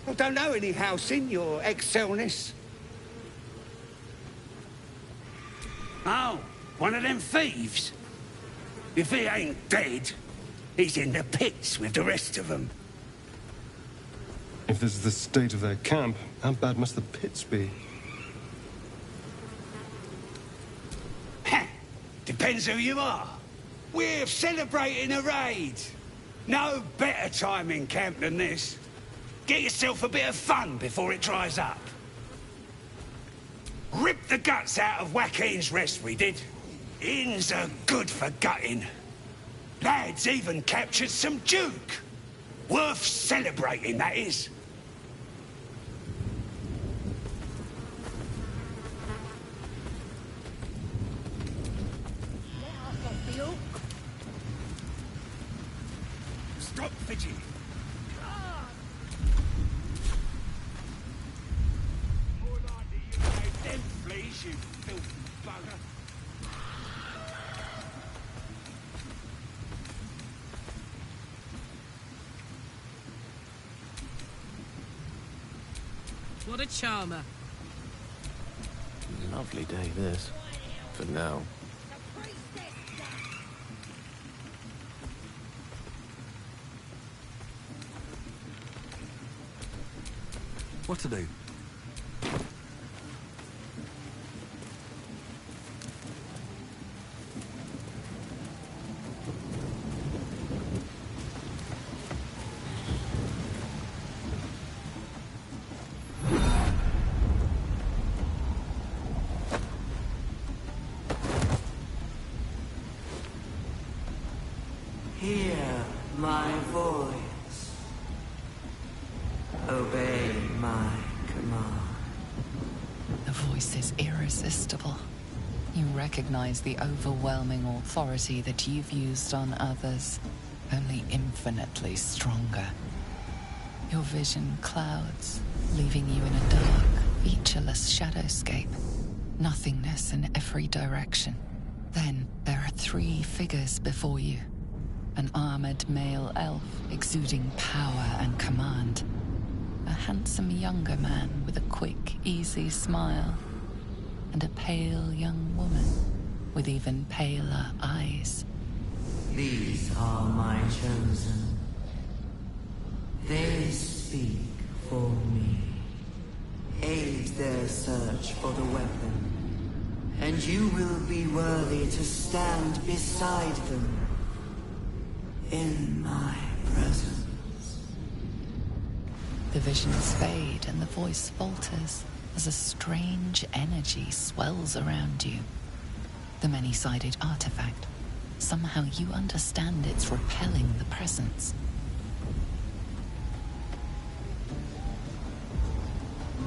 I don't know any house in your excelness. Oh, one of them thieves? If he ain't dead, he's in the pits with the rest of them. If this is the state of their camp, how bad must the pits be? Depends who you are. We're celebrating a raid. No better time in camp than this. Get yourself a bit of fun before it dries up. Rip the guts out of Joaquin's rest, we did. Inns are good for gutting. Lads even captured some Duke. Worth celebrating, that is. Stop fidgeting. More likely you made them fleas, you filthy bugger. What a charmer. Lovely day, this. For now. What to do? Hear my voice. Obey my command. The voice is irresistible. You recognize the overwhelming authority that you've used on others, only infinitely stronger. Your vision clouds, leaving you in a dark, featureless shadowscape. Nothingness in every direction. Then there are 3 figures before you. An armored male elf exuding power and command. A handsome younger man with a quick, easy smile. And a pale young woman with even paler eyes. These are my chosen. They speak for me. Aid their search for the weapon. And you will be worthy to stand beside them. In my presence. The visions fade and the voice falters as a strange energy swells around you. The many-sided artifact. Somehow you understand it's repelling the presence.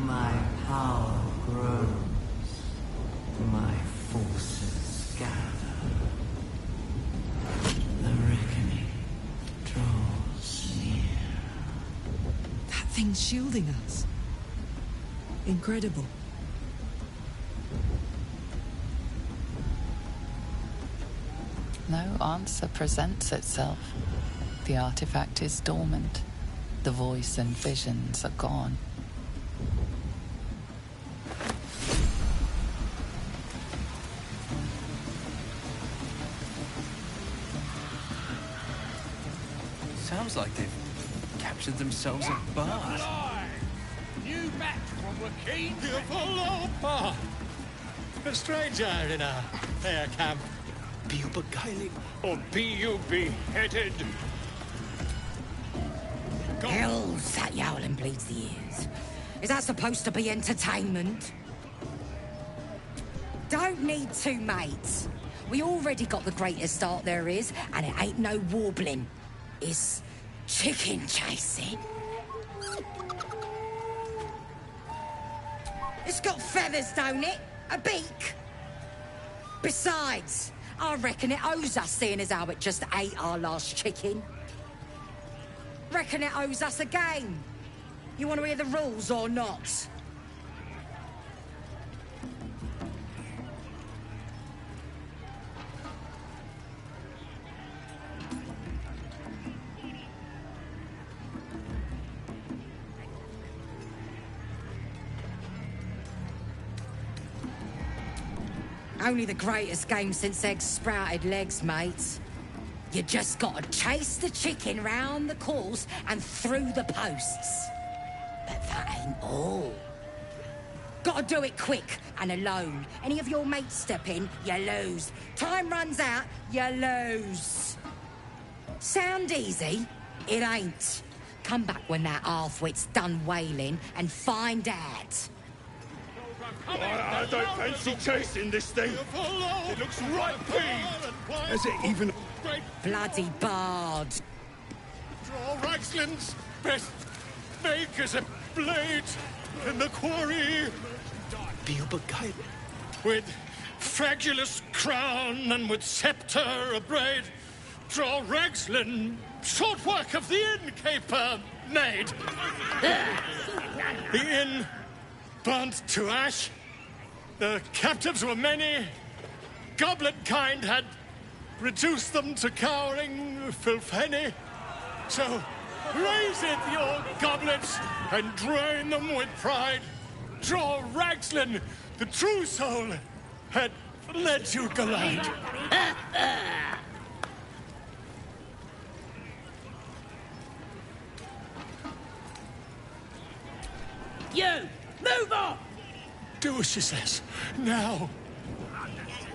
My power grows. My forces gather. The reckoning draws near. That thing's shielding us. Incredible. No answer presents itself. The artifact is dormant. The voice and visions are gone. Sounds like they've captured themselves a bard. New batch from Wakeen. Ah, a stranger in a fair camp. Be you beguiling? Or be you beheaded? Hell's that yowling bleeds the ears. Is that supposed to be entertainment? Don't need 2 mates. We already got the greatest art there is, and it ain't no warbling. It's chicken chasing. It's got feathers, don't it? A beak. Besides, I reckon it owes us, seeing as how it just ate our last chicken. Reckon it owes us a game. You want to hear the rules or not? Only the greatest game since eggs sprouted legs, mate. You just gotta chase the chicken round the course and through the posts. But that ain't all. Gotta do it quick and alone. Any of your mates step in, you lose. Time runs out, you lose. Sound easy? It ain't. Come back when that half-wit's done wailing and find out. I don't fancy chasing this thing. It looks right peeved. Has it even... Bloody bard. Draw Ragsland's best makers a blade in the quarry. Be you beguiling? With fragulous crown and with sceptre abraid, draw Ragsland, short work of the innkeeper made. The inn burnt to ash. The captives were many. Goblet kind had reduced them to cowering filfhenny. So raise it, your goblets, and drain them with pride. Draw Ragsland, the true soul, had led you gallant. You! Move on! Do as she says. Now.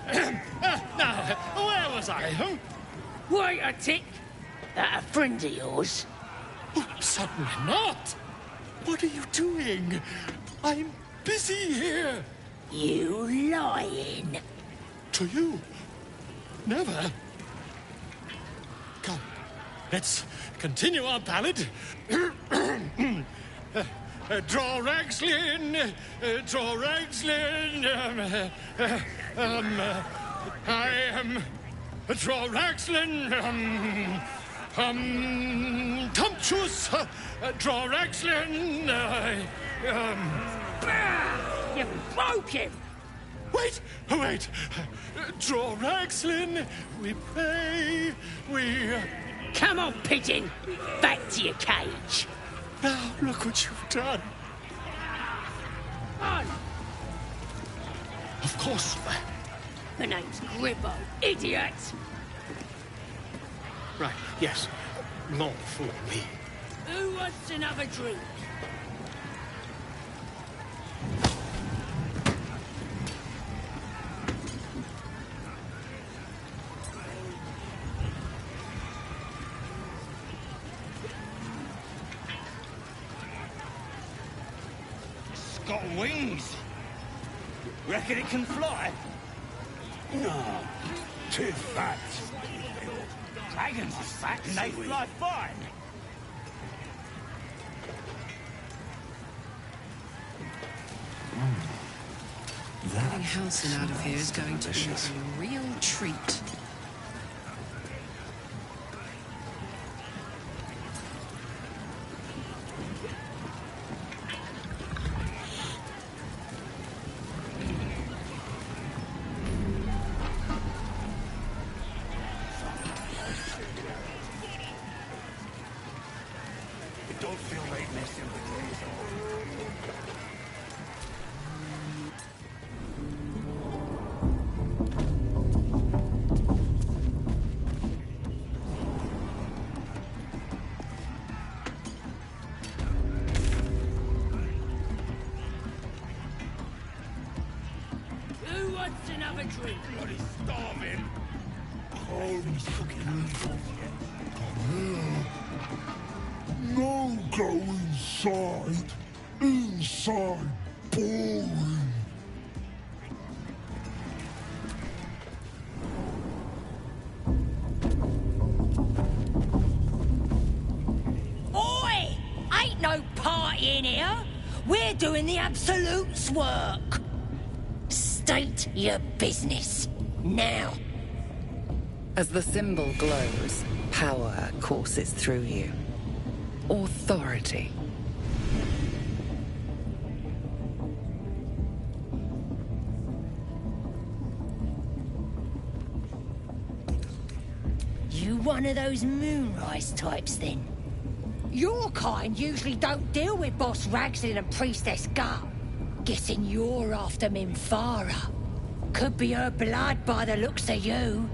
Now, where was I, huh? Wait a tick. That a friend of yours? Oh, certainly not. What are you doing? I'm busy here. You lying. To you? Never. Come, let's continue our ballad. Draw Ragslin, draw Ragslin. I am draw Ragslin. Tumptuous, draw Ragslin. You broke him. Wait, wait. Draw Ragslin. We pray. We. Come on, pigeon. Back to your cage. Now, look what you've done. On. Of course. The name's Gribbo, idiot. Right, yes. Not for me. Who wants another drink? Got wings. Reckon it can fly? No, too fat. Dragons are fat and they fly fine. Getting Halcyon out of here is going to be a real treat. Don't feel like messing with these. Who wants another drink? Bloody starving. Holy fucking No, go inside. Inside. Boring. Oi! Ain't no party in here. We're doing the Absolute's work. State your business. Now. As the symbol glows, power courses through you. Authority. You one of those moonrise types, then? Your kind usually don't deal with Boss Ragslin and Priestess Gut. Guessing you're after Minfara. Could be her blood by the looks of you.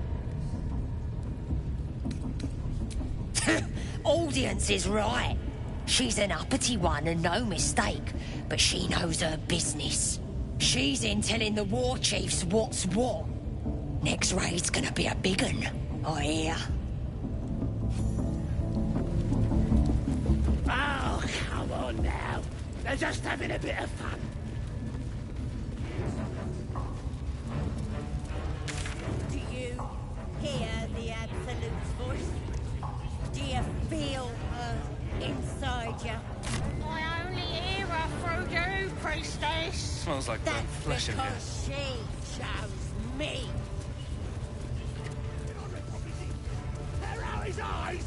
Audience is right. She's an uppity one and no mistake, but she knows her business. She's in telling the war chiefs what's what. Next raid's gonna be a big un, I hear. Oh, come on now. They're just having a bit of fun. Do you hear the Absolute's voice? Do you feel her inside you? I only hear her through you, priestess. Smells like burnt That's flesh in here. because she chose me. They're out his eyes.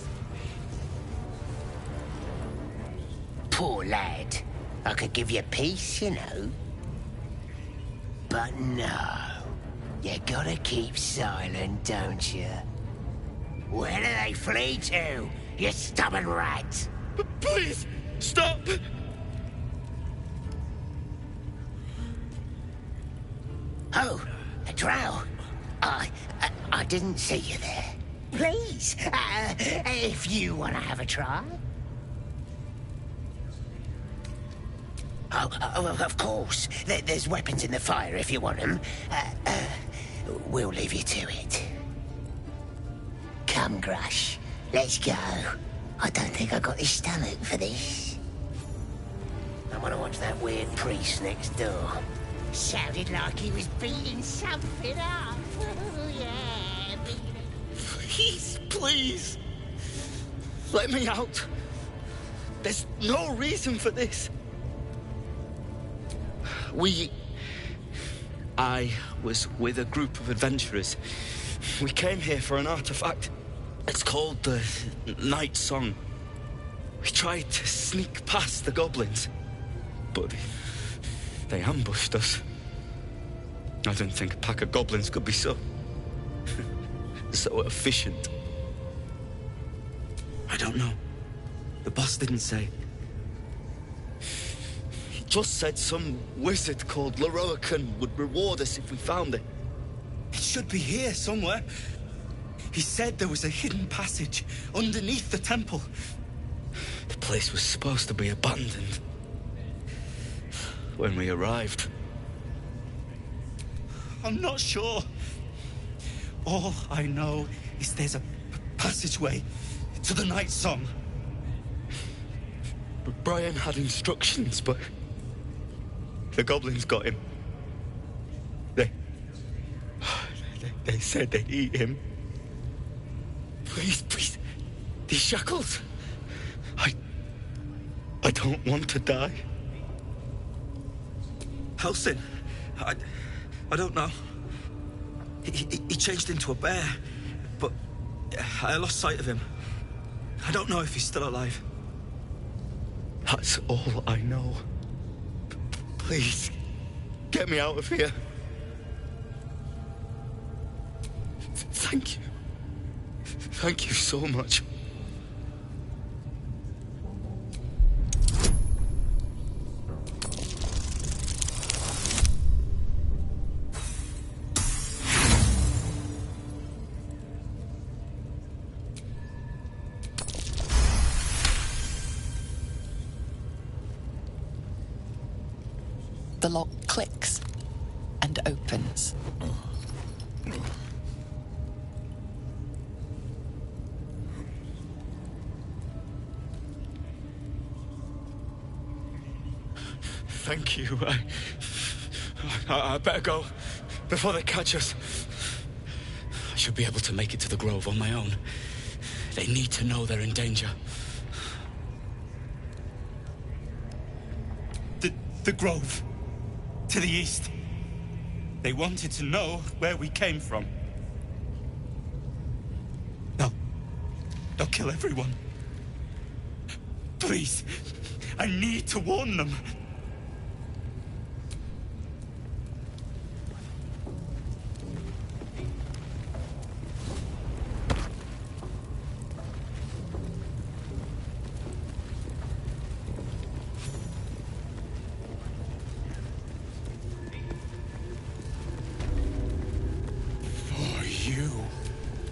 Poor lad. I could give you peace, you know. But no. You gotta keep silent, don't you? Where do they flee to, you stubborn rat? Please, stop! Oh, a drow. I didn't see you there. Please, if you want to have a try. Oh, of course. There's weapons in the fire if you want them. We'll leave you to it. Come, Grush. Let's go. I don't think I got the stomach for this. I want to watch that weird priest next door. Sounded like he was beating something up. Yeah, Please, please. Let me out. There's no reason for this. I was with a group of adventurers. We came here for an artifact. It's called the Night Song. We tried to sneak past the goblins, but they ambushed us. I didn't think a pack of goblins could be so efficient. I don't know. The boss didn't say. He just said some wizard called Leroican would reward us if we found it. It should be here somewhere. He said there was a hidden passage underneath the temple. The place was supposed to be abandoned when we arrived. I'm not sure. All I know is there's a passageway to the Night Song. Brian had instructions, but the goblins got him. They said they'd eat him. Please, these shackles. I don't want to die. Halsin, I don't know. He changed into a bear, but I lost sight of him. I don't know if he's still alive. That's all I know. Please, get me out of here. Thank you. Thank you so much. The lock clicks and opens. Thank you. I better go before they catch us. I should be able to make it to the Grove on my own. They need to know they're in danger. The Grove. To the east. They wanted to know where we came from. They'll kill everyone. Please, I need to warn them.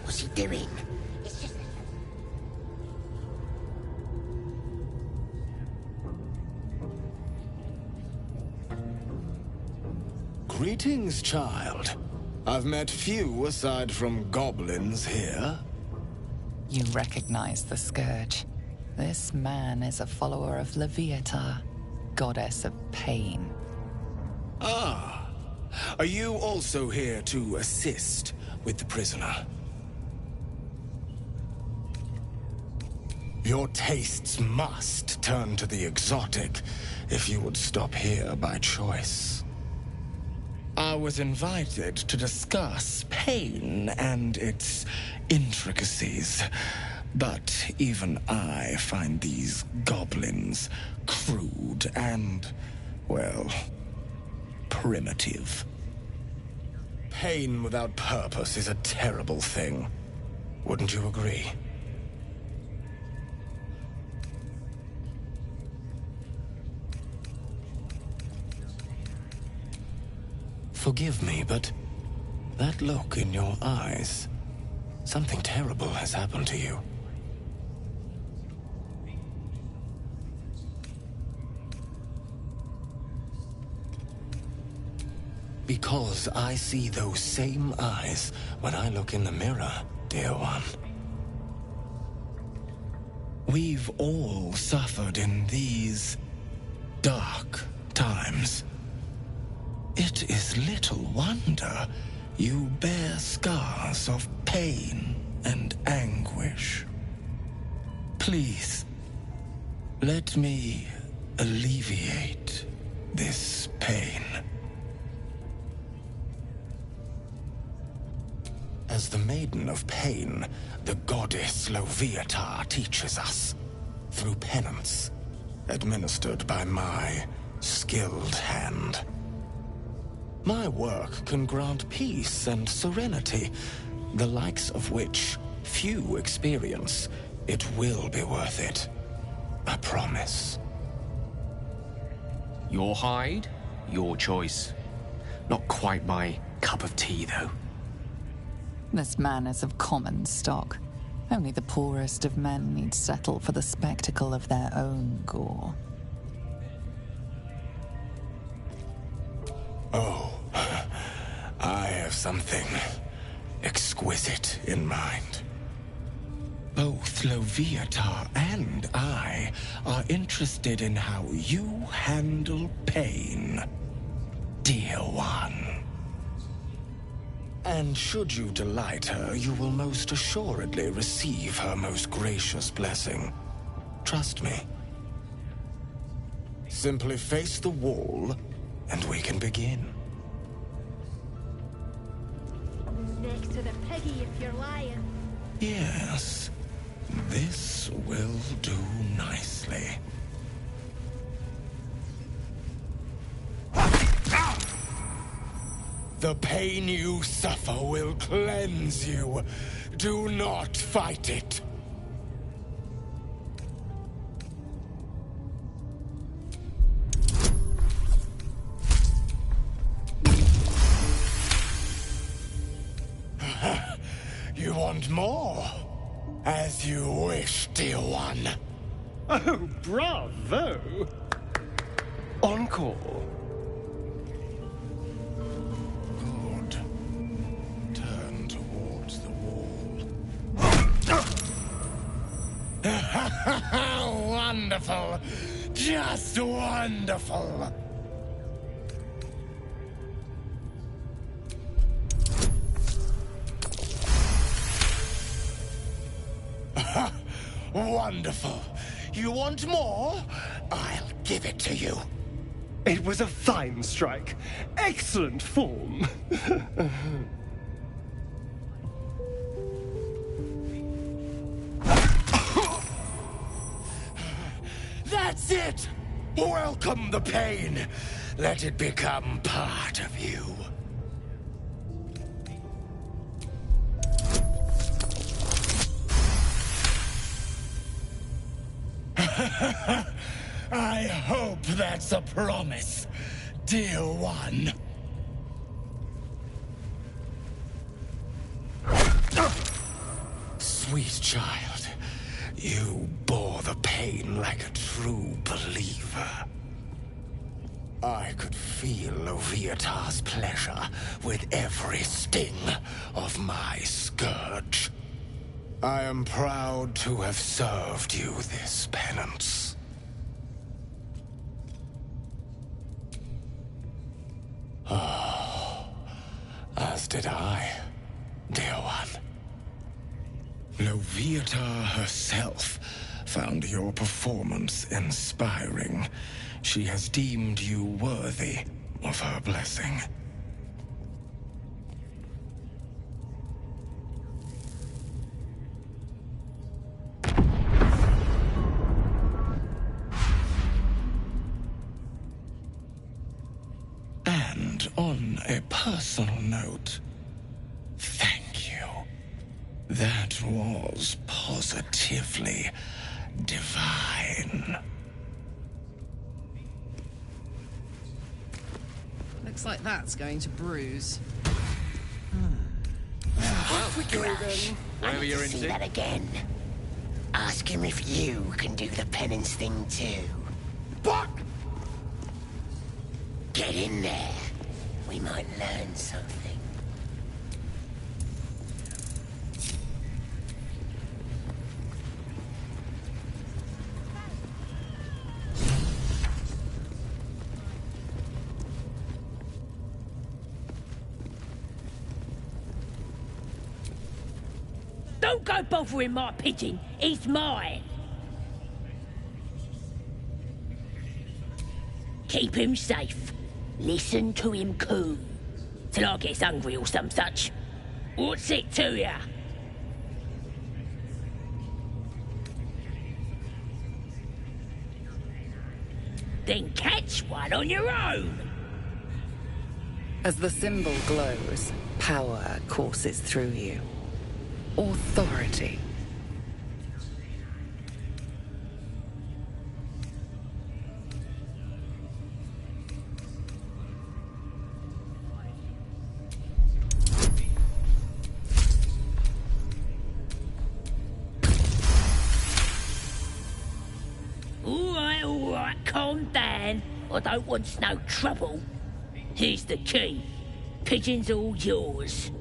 What's he doing? Greetings, child. I've met few aside from goblins here. You recognize the Scourge. This man is a follower of Leviata, goddess of pain. Ah. Are you also here to assist with the prisoner? Your tastes must turn to the exotic if you would stop here by choice. I was invited to discuss pain and its intricacies, but even I find these goblins crude and, well, primitive. Pain without purpose is a terrible thing. Wouldn't you agree? Forgive me, but that look in your eyes, something terrible has happened to you. because I see those same eyes when I look in the mirror, dear one. We've all suffered in these dark times. It is little wonder you bear scars of pain and anguish. Please, let me alleviate this pain. As the Maiden of Pain, the goddess Loviatar teaches us, through penance, administered by my skilled hand. My work can grant peace and serenity, the likes of which few experience. It will be worth it. I promise. Your hide, your choice. Not quite my cup of tea, though. This man is of common stock. Only the poorest of men need settle for the spectacle of their own gore. Oh, I have something exquisite in mind. Both Loviatar and I are interested in how you handle pain, dear one. And should you delight her, you will most assuredly receive her most gracious blessing. Trust me. Simply face the wall, and we can begin. Next to the piggy if you're lying. Yes, this will do nicely. The pain you suffer will cleanse you. Do not fight it. You want more? As you wish, dear one. Oh, bravo! Encore. Good. Turn towards the wall. Wonderful! Just wonderful! Wonderful. You want more? I'll give it to you. It was a fine strike. Excellent form. That's it! Welcome the pain. Let it become part of you. I hope that's a promise, dear one. Sweet child, you bore the pain like a true believer. I could feel Loviatar's pleasure with every sting of my scourge. I am proud to have served you this penance. Oh, as did I, dear one. Loviatar herself found your performance inspiring. She has deemed you worthy of her blessing. And on a personal note, thank you. That was positively divine. Looks like that's going to bruise. Off we go then. Whatever you're See into. that again. Ask him if you can do the penance thing too. What? Get in there. We might learn something. Don't go bothering my pigeon. It's mine. Keep him safe. Listen to him coo. Till I gets hungry or some such. What's it to ya? Then catch one on your own. As the symbol glows, power courses through you. Authority. All right, calm down. I don't want no trouble. Here's the key. Pigeon's all yours.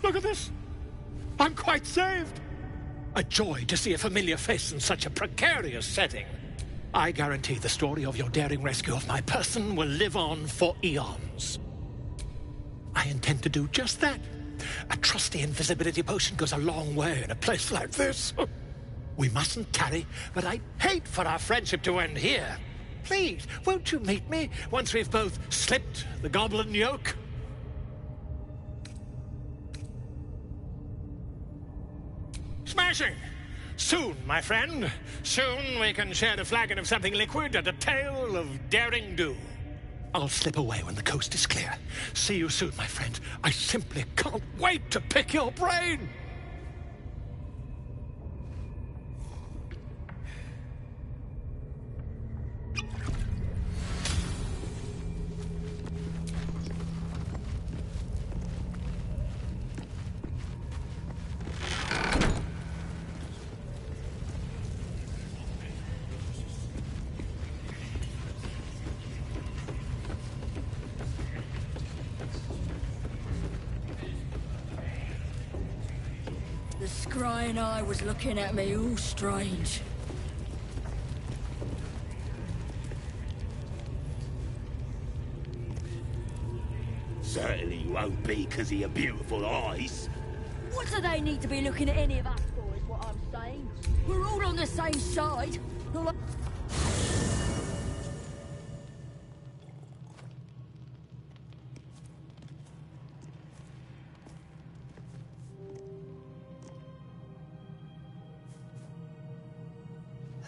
Look at this! I'm quite saved! A joy to see a familiar face in such a precarious setting. I guarantee the story of your daring rescue of my person will live on for eons. I intend to do just that. A trusty invisibility potion goes a long way in a place like this. We mustn't tarry, but I'd hate for our friendship to end here. Please, won't you meet me once we've both slipped the goblin yoke? Smashing! Soon, my friend. Soon we can share a flagon of something liquid and a tale of daring do. I'll slip away when the coast is clear. See you soon, my friend. I simply can't wait to pick your brain! The scrying eye was looking at me all strange. Certainly you won't be because of your beautiful eyes. What do they need to be looking at any of us for, is what I'm saying? We're all on the same side. Not like...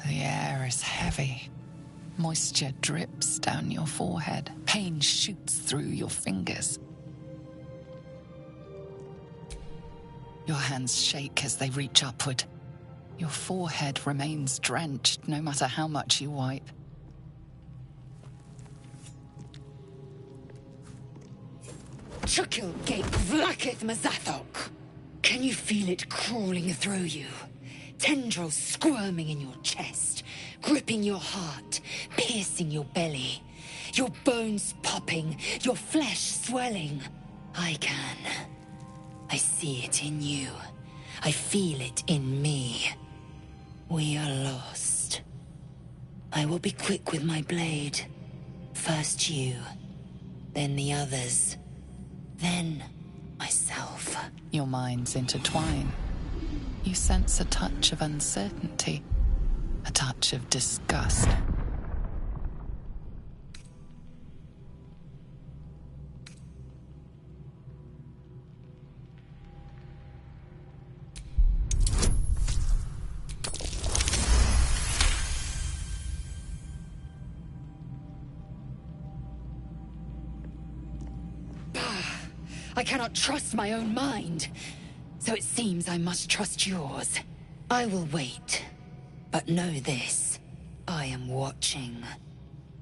The air is heavy. Moisture drips down your forehead. Pain shoots through your fingers. Your hands shake as they reach upward. Your forehead remains drenched no matter how much you wipe. Chukil Gate Vlakith Mazathok. Can you feel it crawling through you? Tendrils squirming in your chest, gripping your heart, piercing your belly. Your bones popping, your flesh swelling. I can. I see it in you. I feel it in me. We are lost. I will be quick with my blade. First you, then the others, then myself. Your minds intertwine. You sense a touch of uncertainty, a touch of disgust. I cannot trust my own mind. So it seems I must trust yours. I will wait. But know this. I am watching.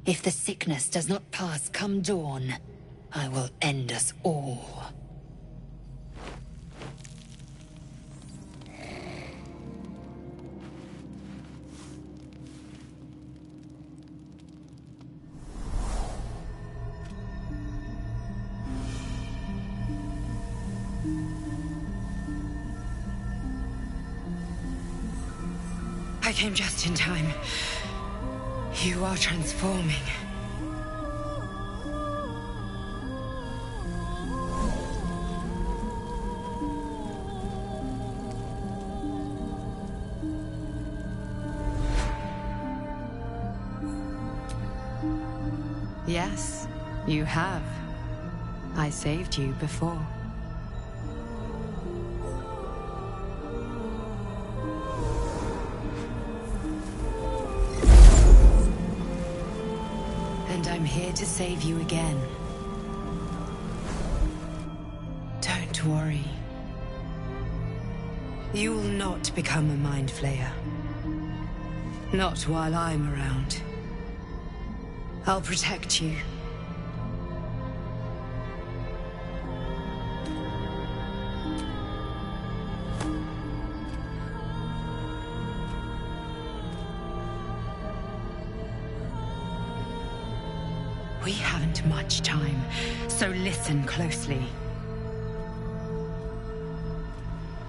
If the sickness does not pass come dawn, I will end us all. I came just in time. You are transforming. Yes, you have. I saved you before. And I'm here to save you again. Don't worry. You will not become a Mind Flayer. Not while I'm around. I'll protect you. We haven't much time, so listen closely.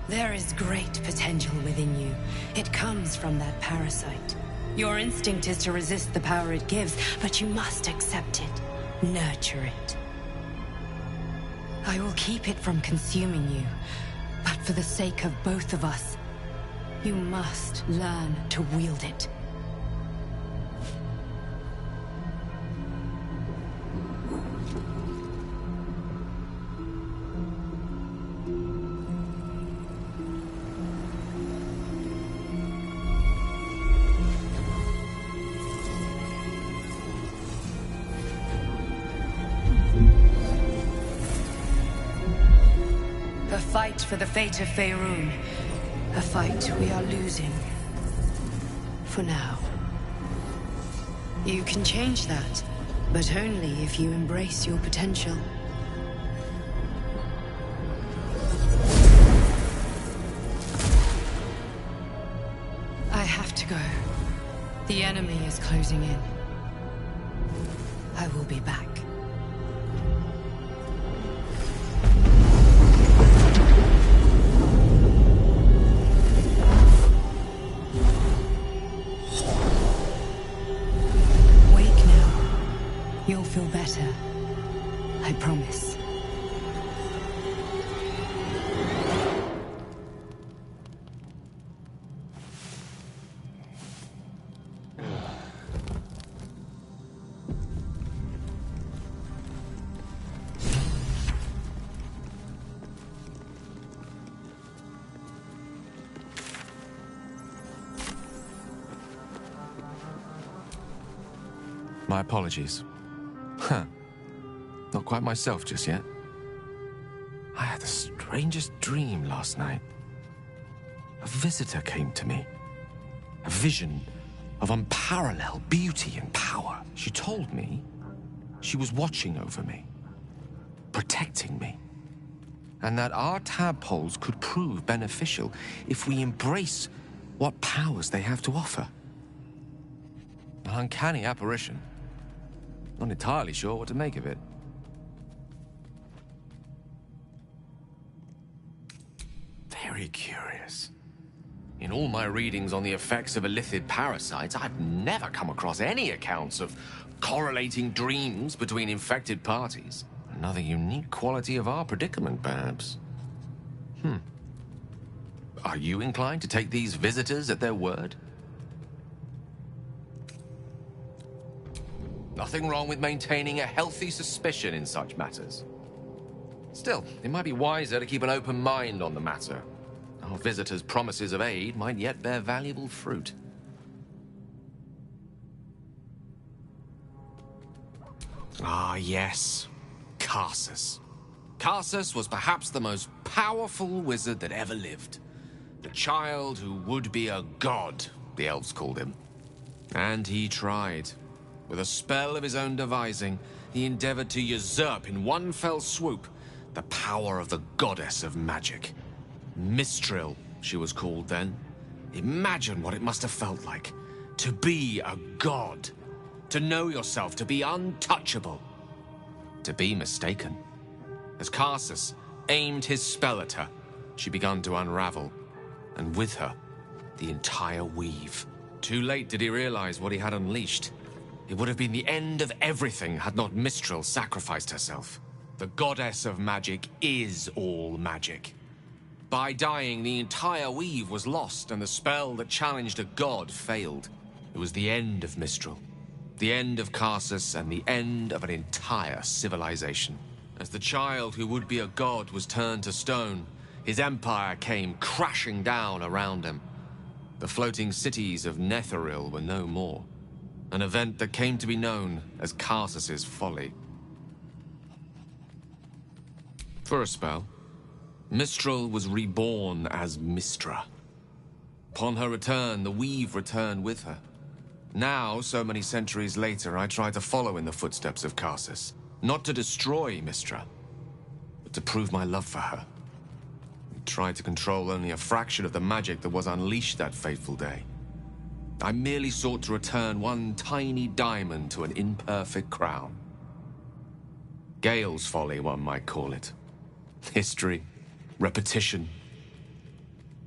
There is great potential within you. It comes from that parasite. Your instinct is to resist the power it gives, but you must accept it, nurture it. I will keep it from consuming you, but for the sake of both of us, you must learn to wield it. A fight for the fate of Faerun. A fight we are losing. For now. You can change that, but only if you embrace your potential. I have to go. The enemy is closing in. I will be back. You'll feel better. I promise. My apologies. Huh. Not quite myself just yet. I had the strangest dream last night. A visitor came to me. A vision of unparalleled beauty and power. She told me she was watching over me, protecting me, and that our tadpoles could prove beneficial if we embrace what powers they have to offer. An uncanny apparition. Not entirely sure what to make of it. Very curious. In all my readings on the effects of illithid parasites, I've never come across any accounts of correlating dreams between infected parties. Another unique quality of our predicament, perhaps. Are you inclined to take these visitors at their word? Nothing wrong with maintaining a healthy suspicion in such matters. Still, it might be wiser to keep an open mind on the matter. Our visitors' promises of aid might yet bear valuable fruit. Ah, yes. Karsus. Karsus was perhaps the most powerful wizard that ever lived. The child who would be a god, the elves called him. And he tried. With a spell of his own devising, he endeavored to usurp in one fell swoop the power of the goddess of magic. Mistral, she was called then. Imagine what it must have felt like to be a god, to know yourself, to be untouchable, to be mistaken. As Karsus aimed his spell at her, she began to unravel, and with her, the entire weave. Too late did he realize what he had unleashed. It would have been the end of everything had not Mistral sacrificed herself. The goddess of magic is all magic. By dying, the entire weave was lost, and the spell that challenged a god failed. It was the end of Mistral, the end of Karsus, and the end of an entire civilization. As the child who would be a god was turned to stone, his empire came crashing down around him. The floating cities of Netheril were no more. An event that came to be known as Karsus's folly. For a spell, Mistral was reborn as Mistra. Upon her return, the weave returned with her. Now, so many centuries later, I try to follow in the footsteps of Karsus. Not to destroy Mistra, but to prove my love for her. I tried to control only a fraction of the magic that was unleashed that fateful day. I merely sought to return one tiny diamond to an imperfect crown. Gale's folly, one might call it. History, repetition.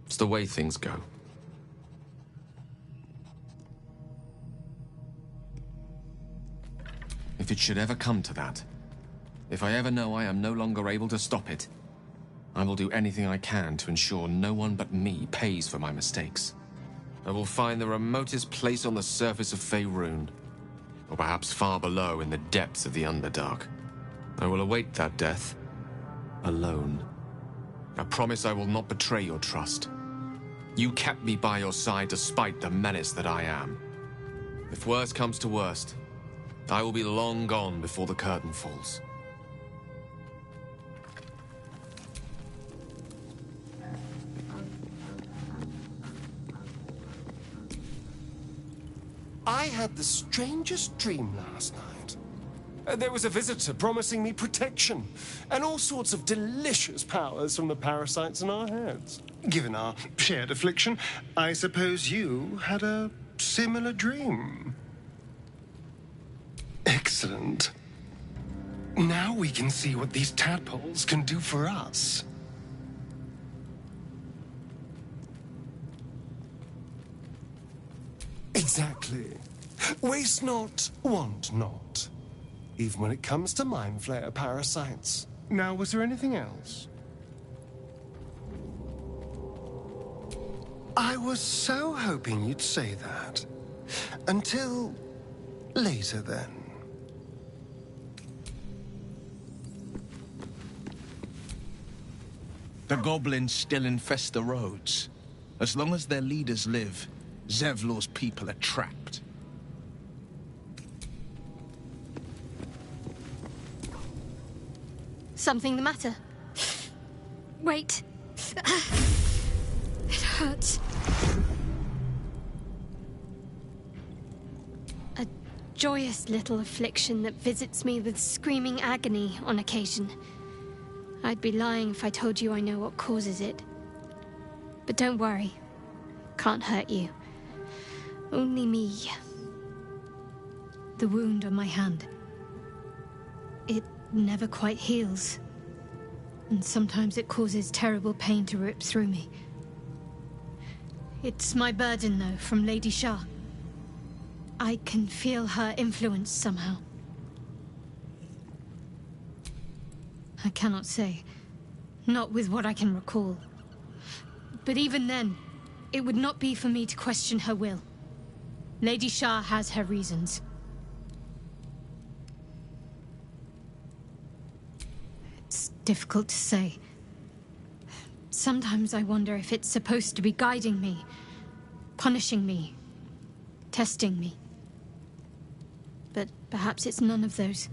It's the way things go. If it should ever come to that, if I ever know I am no longer able to stop it, I will do anything I can to ensure no one but me pays for my mistakes. I will find the remotest place on the surface of Faerun, or perhaps far below in the depths of the Underdark. I will await that death, alone. I promise I will not betray your trust. You kept me by your side despite the menace that I am. If worst comes to worst, I will be long gone before the curtain falls. I had the strangest dream last night. There was a visitor promising me protection and all sorts of delicious powers from the parasites in our heads. Given our shared affliction, I suppose you had a similar dream. Excellent. Now we can see what these tadpoles can do for us. Exactly. Waste not, want not. Even when it comes to mind flayer parasites. Now, was there anything else? I was so hoping you'd say that. Until later, then. The goblins still infest the roads. As long as their leaders live, Zevlor's people are trapped. Something the matter? Wait. It hurts. A joyous little affliction that visits me with screaming agony on occasion. I'd be lying if I told you I know what causes it. But don't worry. Can't hurt you. Only me. The wound on my hand. It never quite heals. And sometimes it causes terrible pain to rip through me. It's my burden, though, from Lady Shah. I can feel her influence somehow. I cannot say. Not with what I can recall. But even then, it would not be for me to question her will. Lady Shah has her reasons. It's difficult to say. Sometimes I wonder if it's supposed to be guiding me, punishing me, testing me. But perhaps it's none of those.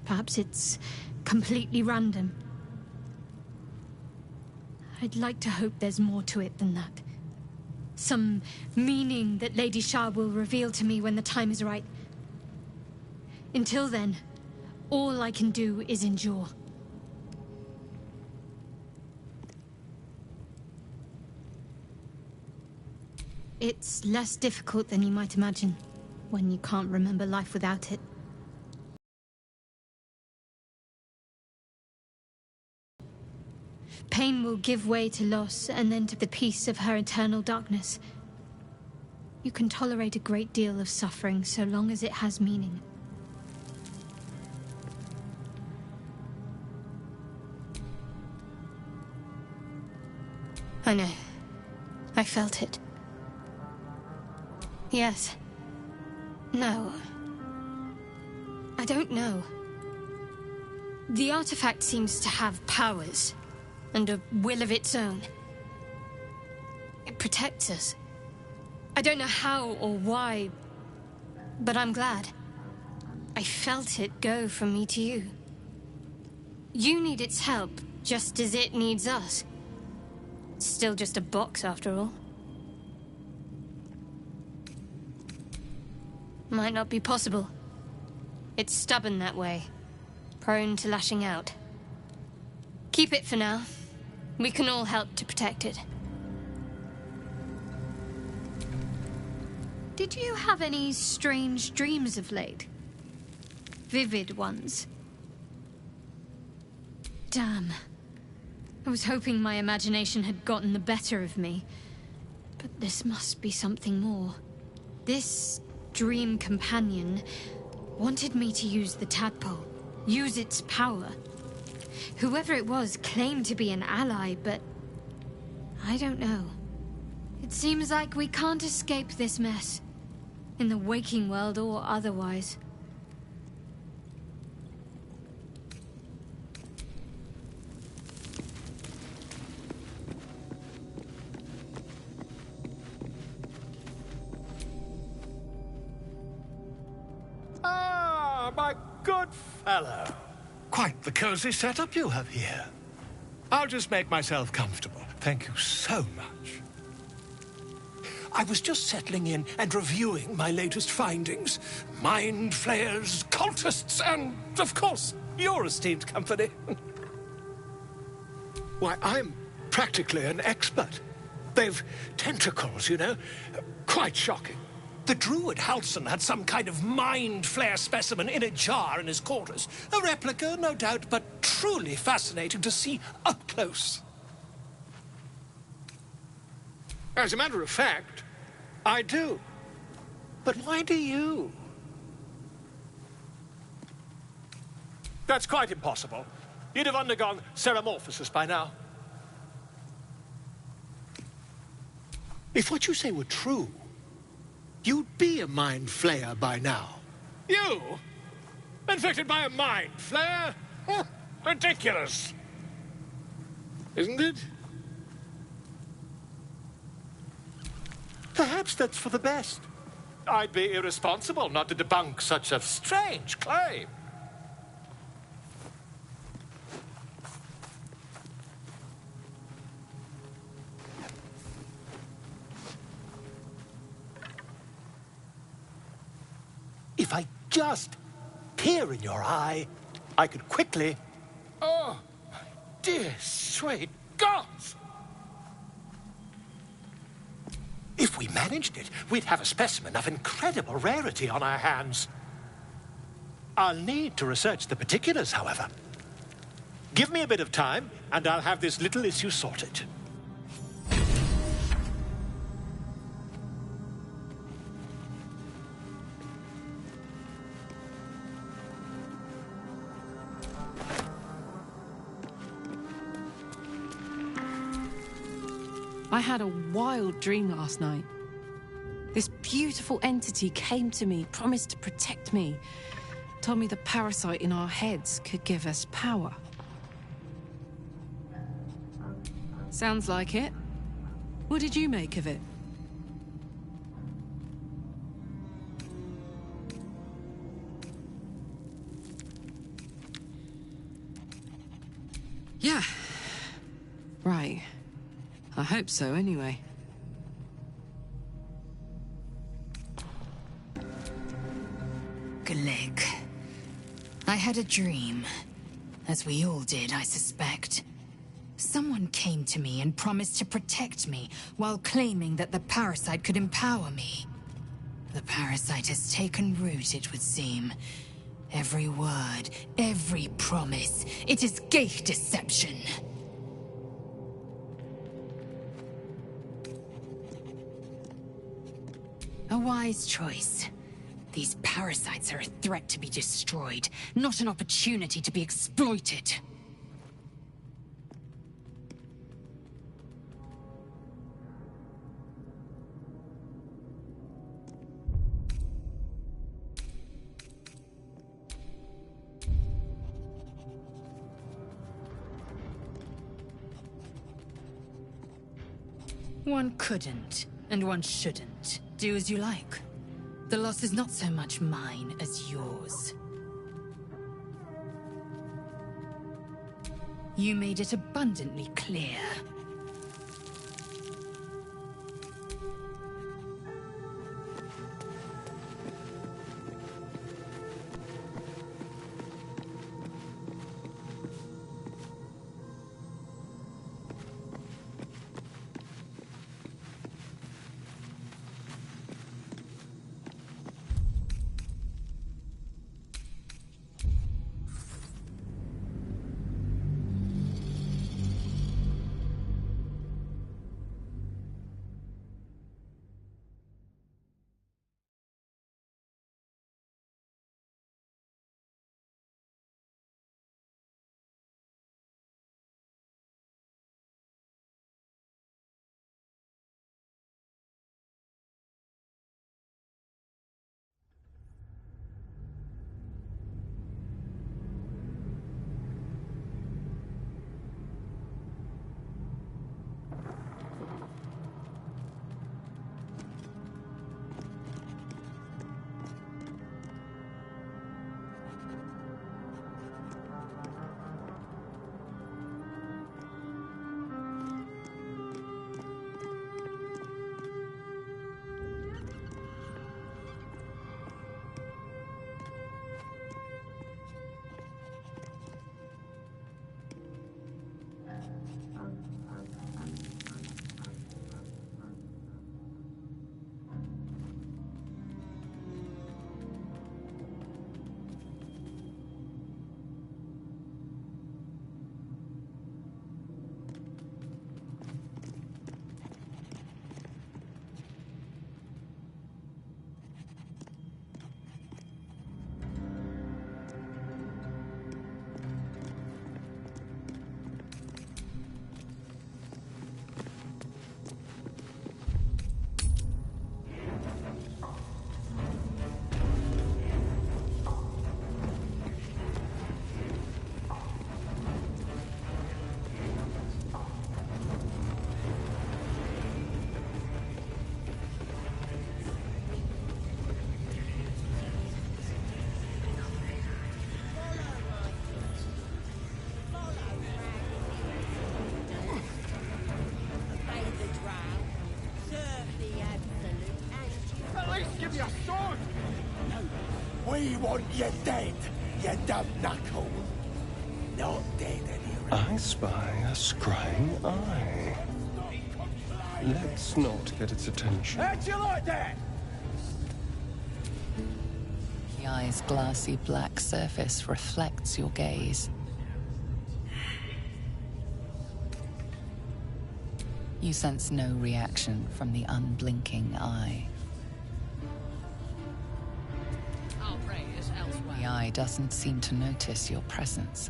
Perhaps it's completely random. I'd like to hope there's more to it than that. Some meaning that Lady Shah will reveal to me when the time is right. Until then, all I can do is endure. It's less difficult than you might imagine, when you can't remember life without it. Pain will give way to loss, and then to the peace of her eternal darkness. You can tolerate a great deal of suffering so long as it has meaning. I know. I felt it. Yes. No. I don't know. The artifact seems to have powers, and a will of its own. It protects us. I don't know how or why, but I'm glad. I felt it go from me to you. You need its help, just as it needs us. It's still just a box, after all. Might not be possible. It's stubborn that way, prone to lashing out. Keep it for now. We can all help to protect it. Did you have any strange dreams of late? Vivid ones? Damn. I was hoping my imagination had gotten the better of me. But this must be something more. This dream companion wanted me to use the tadpole, use its power. Whoever it was claimed to be an ally, but I don't know. It seems like we can't escape this mess, in the waking world or otherwise. Ah, my good fellow. Quite the cozy setup you have here. I'll just make myself comfortable. Thank you so much. I was just settling in and reviewing my latest findings. Mind flayers, cultists, and, of course, your esteemed company. Why, I'm practically an expert. They've tentacles, you know. Quite shocking. The druid Halson had some kind of mind flare specimen in a jar in his quarters. A replica, no doubt, but truly fascinating to see up close. As a matter of fact, I do. But why do you? That's quite impossible. You'd have undergone ceramorphosis by now. If what you say were true, you'd be a mind flayer by now. You? Infected by a mind flare? Ridiculous. Isn't it? Perhaps that's for the best. I'd be irresponsible not to debunk such a strange claim. If I just peer in your eye, I could quickly... Oh, my dear sweet gods! If we managed it, we'd have a specimen of incredible rarity on our hands. I'll need to research the particulars, however. Give me a bit of time, and I'll have this little issue sorted. I had a wild dream last night. This beautiful entity came to me, promised to protect me, told me the parasite in our heads could give us power. Sounds like it. What did you make of it? Yeah. Right. I hope so, anyway. Gleg. I had a dream. As we all did, I suspect. Someone came to me and promised to protect me, while claiming that the parasite could empower me. The parasite has taken root, it would seem. Every word, every promise, it is gay deception. A wise choice. These parasites are a threat to be destroyed, not an opportunity to be exploited. One couldn't, and one shouldn't. Do as you like. The loss is not so much mine as yours. You made it abundantly clear. We want you dead, you dumb knuckle. Not dead anyway. I spy a scrying eye. Let's not get its attention. How'd you like that? The eye's glassy black surface reflects your gaze. You sense no reaction from the unblinking eye. The eye doesn't seem to notice your presence.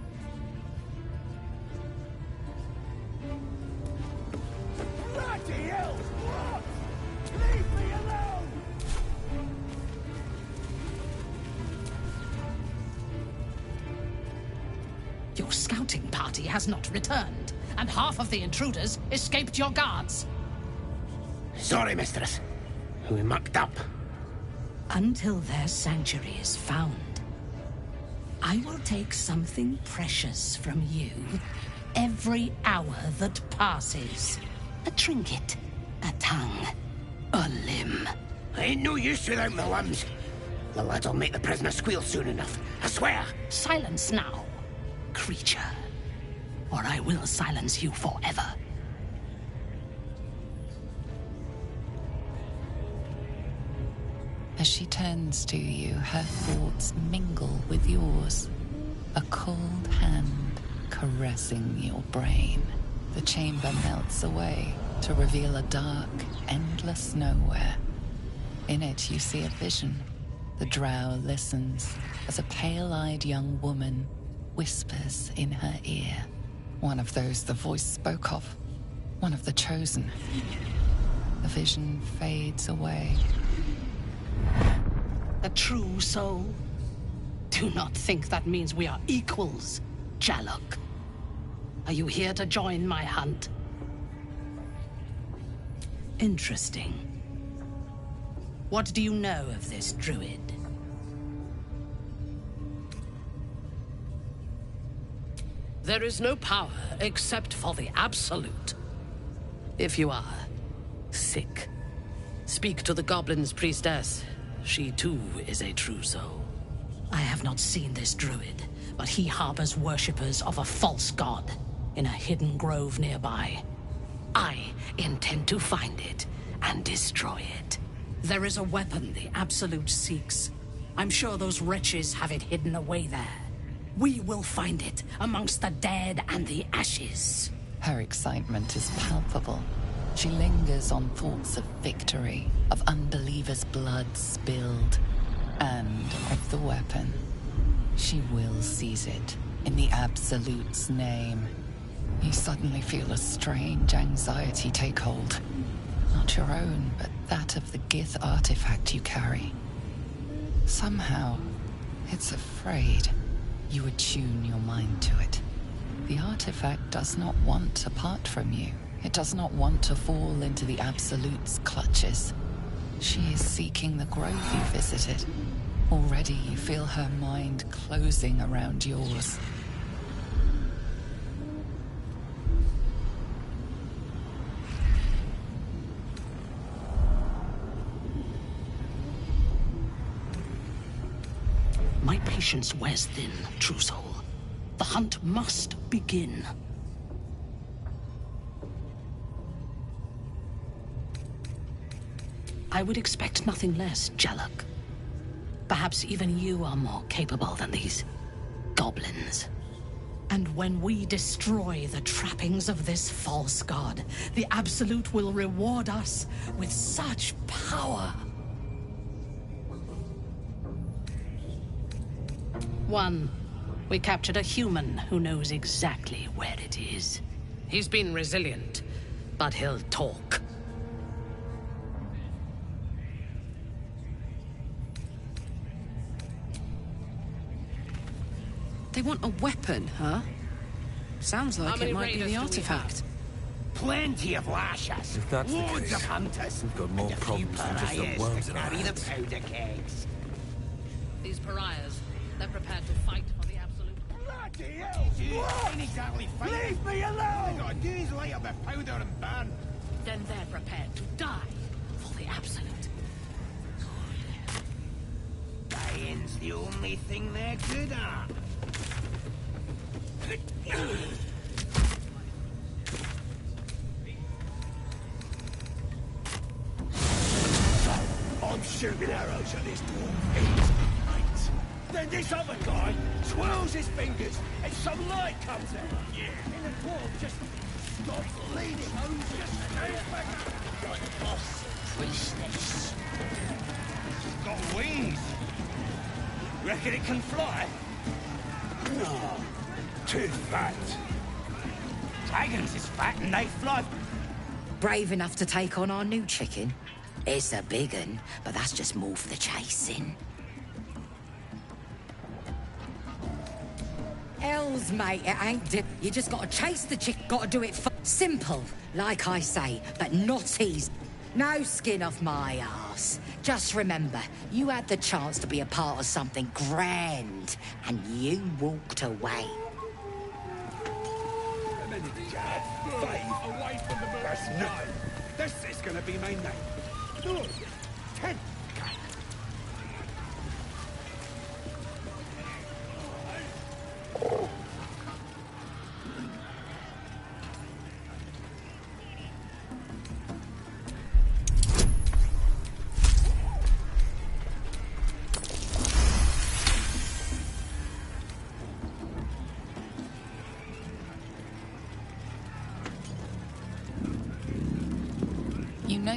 Bloody hell! What? Leave me alone! Your scouting party has not returned, and half of the intruders escaped your guards. Sorry, mistress. We mucked up. Until their sanctuary is found, I will take something precious from you every hour that passes. A trinket, a tongue, a limb. I ain't no use without my limbs. The lads will make the prisoner squeal soon enough. I swear. Silence now, creature, or I will silence you forever. As she turns to you, her thoughts mingle with yours. A cold hand caressing your brain. The chamber melts away to reveal a dark, endless nowhere. In it, you see a vision. The drow listens as a pale-eyed young woman whispers in her ear. One of those the voice spoke of. One of the chosen. The vision fades away. A true soul? Do not think that means we are equals, Jaluk. Are you here to join my hunt? Interesting. What do you know of this druid? There is no power except for the absolute. If you are sick, speak to the goblin's priestess. She too is a true soul. I have not seen this druid, but he harbors worshippers of a false god in a hidden grove nearby. I intend to find it and destroy it. There is a weapon the Absolute seeks. I'm sure those wretches have it hidden away there. We will find it amongst the dead and the ashes. Her excitement is palpable. She lingers on thoughts of victory, of unbelievers' blood spilled, and of the weapon. She will seize it, in the Absolute's name. You suddenly feel a strange anxiety take hold. Not your own, but that of the Gith artifact you carry. Somehow, it's afraid. You attune your mind to it. The artifact does not want to part from you. It does not want to fall into the Absolute's clutches. She is seeking the grove you visited. Already you feel her mind closing around yours. My patience wears thin, true soul. The hunt must begin. I would expect nothing less, Jaluk. Perhaps even you are more capable than these goblins. And when we destroy the trappings of this false god, the Absolute will reward us with such power. One, we captured a human who knows exactly where it is. He's been resilient, but he'll talk. They want a weapon, huh? Sounds like it might be the artifact. Plenty of lashes. If that's the Loads case, of hunters. we've got more and a few problems than just the pariahs worms to in our carry the hands. powder kegs. These pariahs, they're prepared to fight for the Absolute. Bloody hell! What? Ain't exactly fighting. Leave me alone! All I gotta do is light up a powder and burn. Then they're prepared to die for the Absolute. Dying's the only thing they're good at. I'm shooting arrows at this dwarf. Easy, mate. Then this other guy twirls his fingers and some light comes out. Yeah. And the dwarf just stops bleeding. Just stays back up. Like boss priestess. It's got wings. Reckon it can fly? No. Too fat. Dragons is fat and they fly. Brave enough to take on our new chicken? It's a big un, but that's just more for the chasing. Hells, mate, it ain't dip. You just gotta chase the chick, gotta do it simple, like I say, but not easy. No skin off my ass. Just remember, you had the chance to be a part of something grand, and you walked away. Away from the moon. That's no. This is gonna be my name. 10.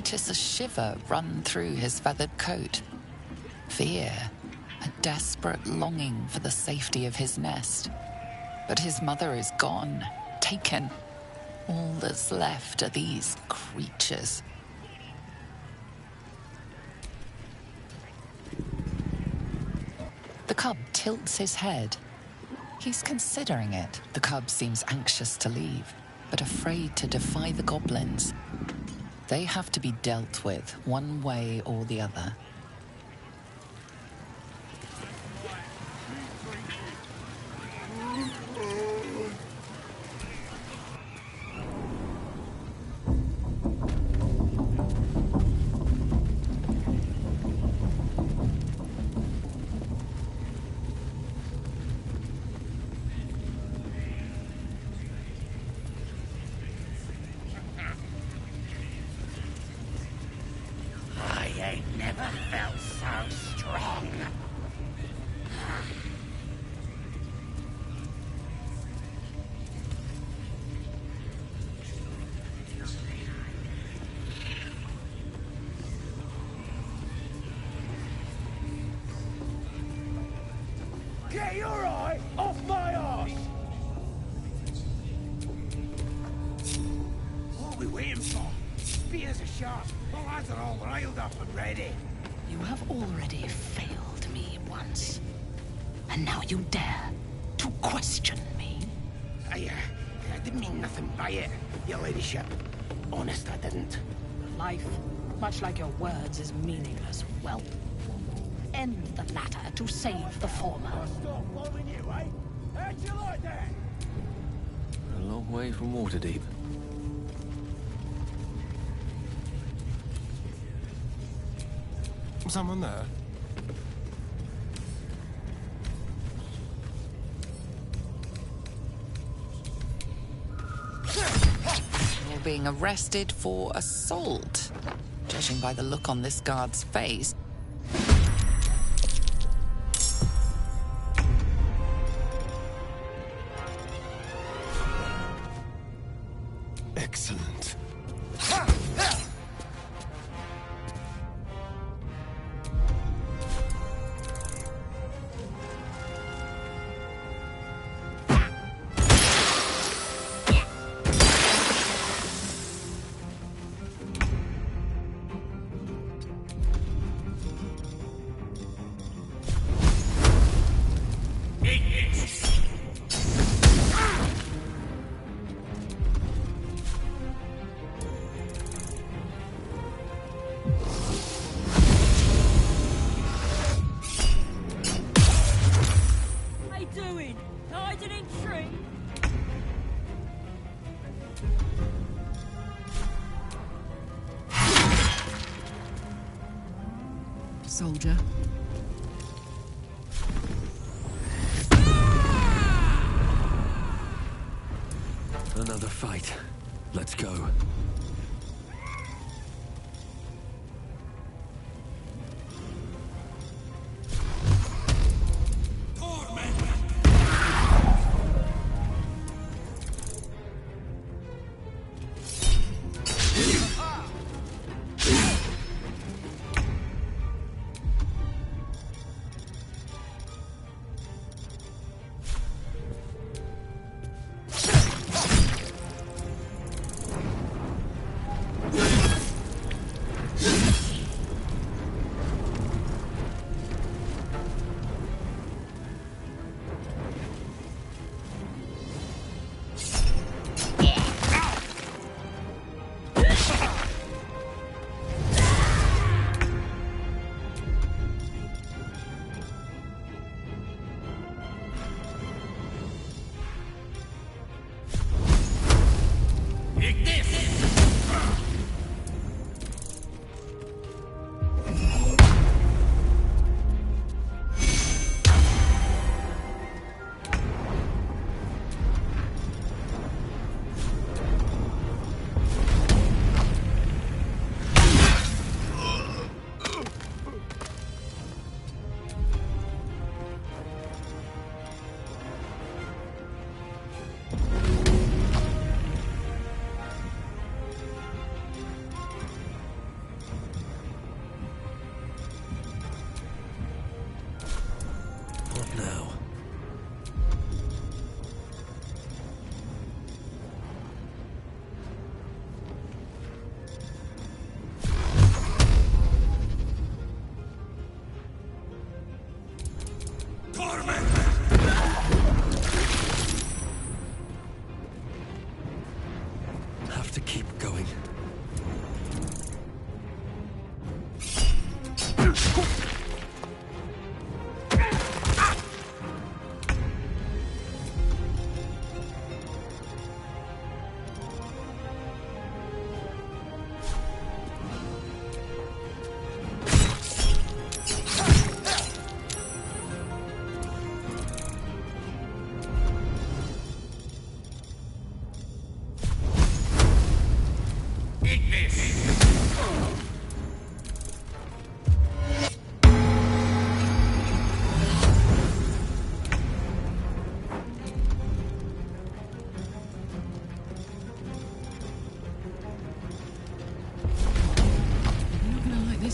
notice a shiver run through his feathered coat. Fear, a desperate longing for the safety of his nest. But his mother is gone, taken. All that's left are these creatures. The cub tilts his head. He's considering it. The cub seems anxious to leave, but afraid to defy the goblins. They have to be dealt with one way or the other. Get your eye off my arse! What are we waiting for? Spears are sharp. The lads are all riled up and ready. You have already failed me once. And now you dare to question me? I didn't mean nothing by it, your ladyship. Honest, I didn't. Life, much like your words, is meaningless. Well, end the latter to save the former. Stop following you, eh? How'd you like that? A long way from Waterdeep. Someone there? You're being arrested for assault. Judging by the look on this guard's face. Excellent. What you doing? Hiding in tree? Soldier. Another fight. Let's go.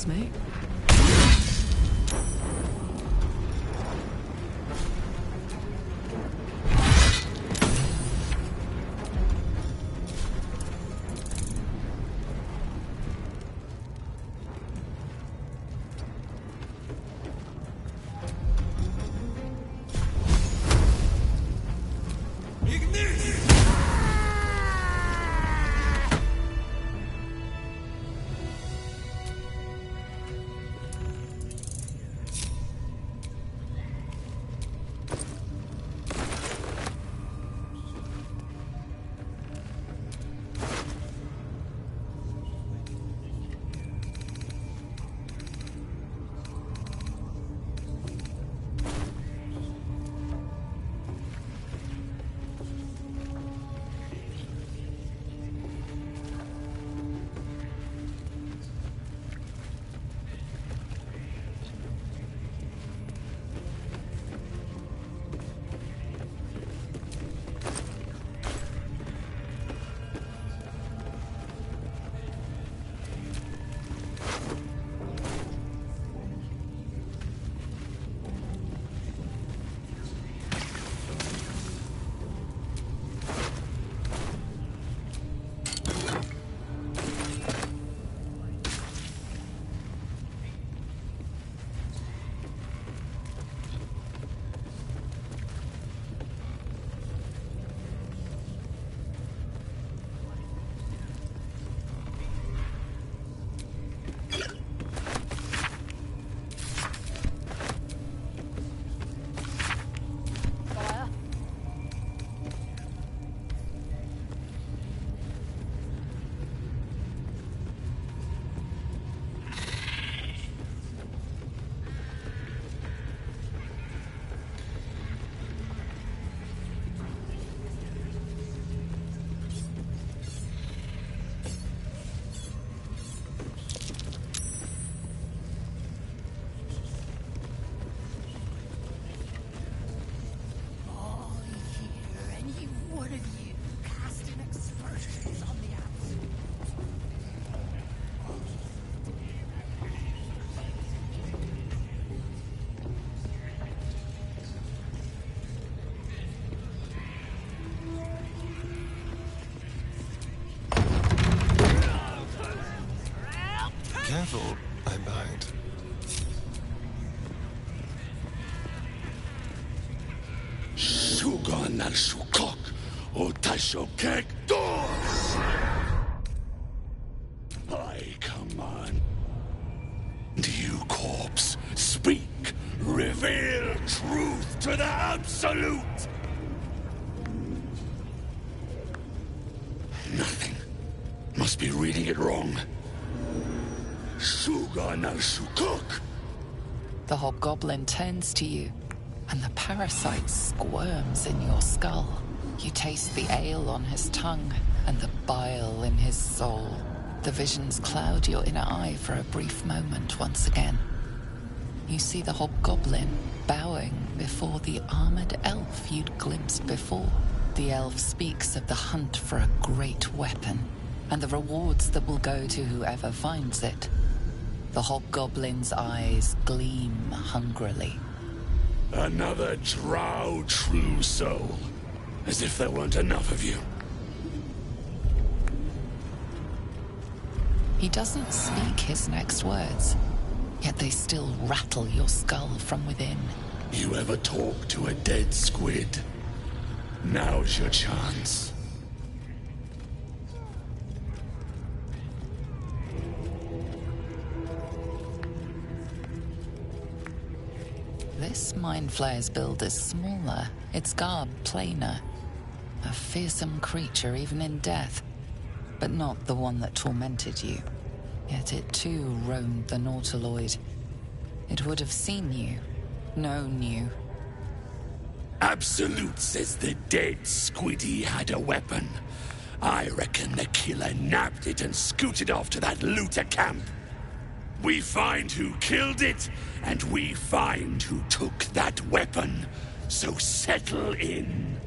Mate. Careful, I bite. Suga na sukok, o taishokek doors! I command you, corpse. Speak! Reveal truth to the Absolute! Nothing. Must be reading it wrong. Suga na sukok. The hobgoblin turns to you, and the parasite squirms in your skull. You taste the ale on his tongue, and the bile in his soul. The visions cloud your inner eye for a brief moment once again. You see the hobgoblin bowing before the armored elf you'd glimpsed before. The elf speaks of the hunt for a great weapon, and the rewards that will go to whoever finds it. The hobgoblin's eyes gleam hungrily. Another drow true soul. As if there weren't enough of you. He doesn't speak his next words, yet they still rattle your skull from within. You ever talk to a dead squid? Now's your chance. This Mind Flayer's build is smaller, its garb plainer. A fearsome creature even in death, but not the one that tormented you. Yet it too roamed the Nautiloid. It would have seen you, known you. Absolute says the dead Squiddy had a weapon. I reckon the killer nabbed it and scooted off to that looter camp. We find who killed it, and we find who took that weapon. So settle in.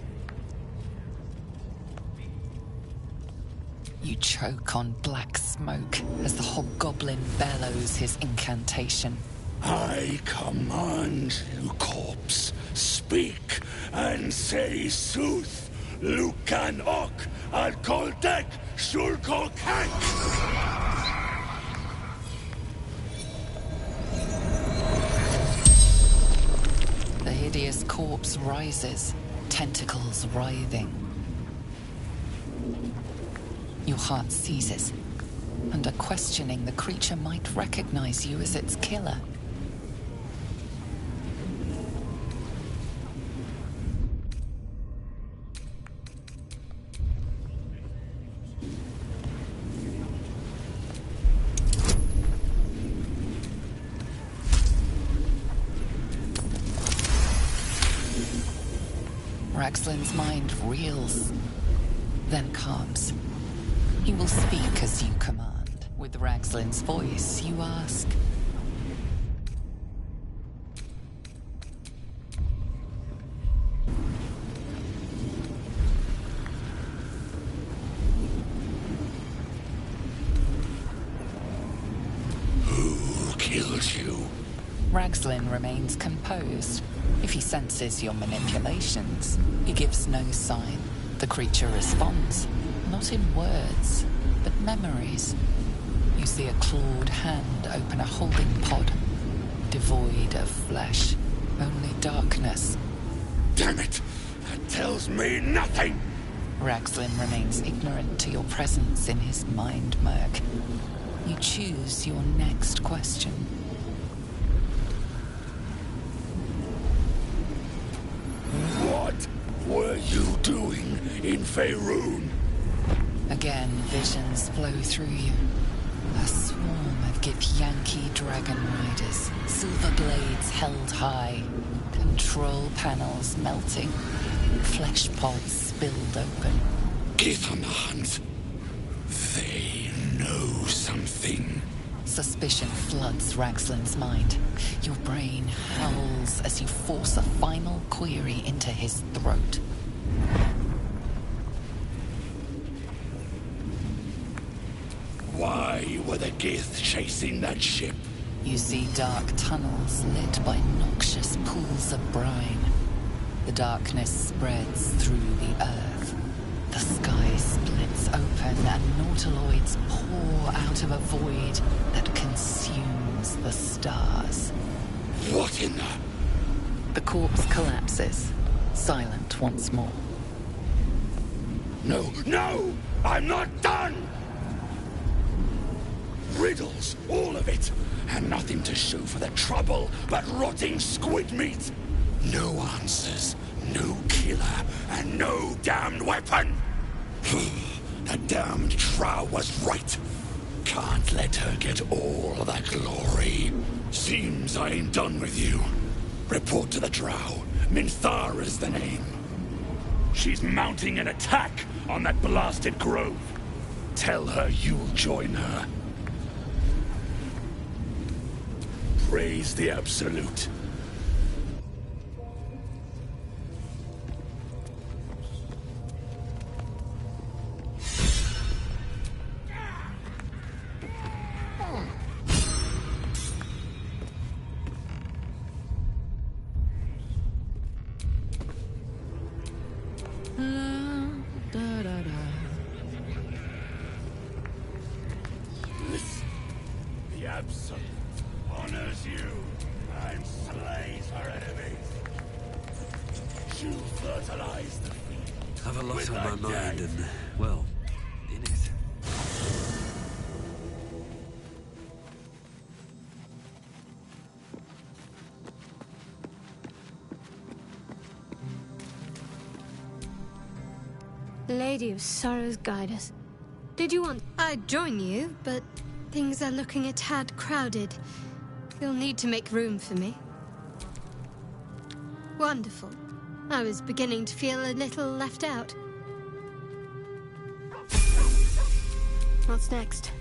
You choke on black smoke as the hobgoblin bellows his incantation. I command you, corpse, speak and say sooth. Lucan ok al koldek shulkol kank. The hideous corpse rises, tentacles writhing. Your heart seizes. Under questioning, the creature might recognize you as its killer. Raxlin's mind reels, then calms. He will speak as you command. With Raxlin's voice, you ask. Who killed you? Raxlin remains composed. If he senses your manipulations, he gives no sign. The creature responds, not in words, but memories. You see a clawed hand open a holding pod, devoid of flesh, only darkness. Damn it! That tells me nothing! Raxlin remains ignorant to your presence in his mind murk. You choose your next question. What were you doing in Faerun? Again, visions flow through you. A swarm of Githyanki dragon riders, silver blades held high, control panels melting, flesh pods spilled open. Githyanki. They know something. Suspicion floods Raxlin's mind. Your brain howls as you force a final query into his throat. Why were the Gith chasing that ship? You see dark tunnels lit by noxious pools of brine. The darkness spreads through the earth. The sky splits open and nautiloids pour out of a void that consumes the stars. What in the... The corpse collapses, silent once more. No, no! I'm not done! Riddles, all of it, and nothing to show for the trouble but rotting squid meat. No answers, no killer, and no damned weapon. That damned Drow was right. Can't let her get all of that glory. Seems I ain't done with you. Report to the Drow. Minthara's the name. She's mounting an attack on that blasted grove. Tell her you'll join her. Praise the Absolute. The Absolute honors you and slays her enemies. You fertilize the field. Have a lot with on my her mind death. and, well, in it. Lady of Sorrows guide us. Did you want... I'd join you, but things are looking a tad crowded. You'll need to make room for me. Wonderful. I was beginning to feel a little left out. What's next?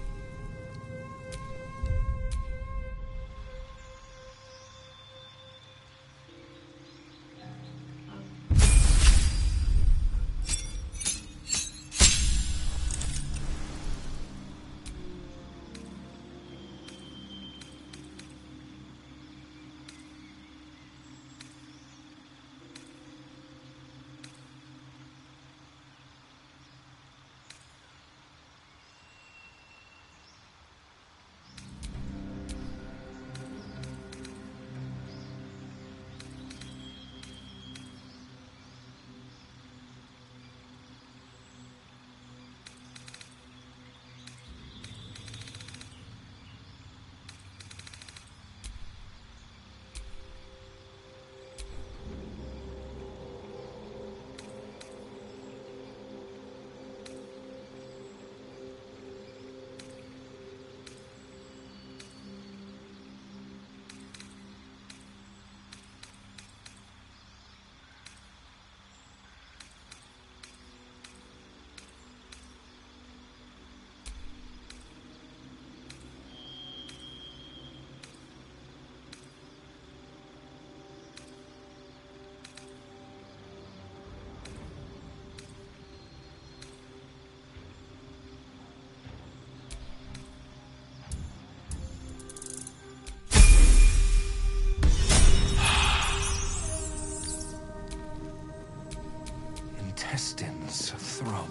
Intestines throb.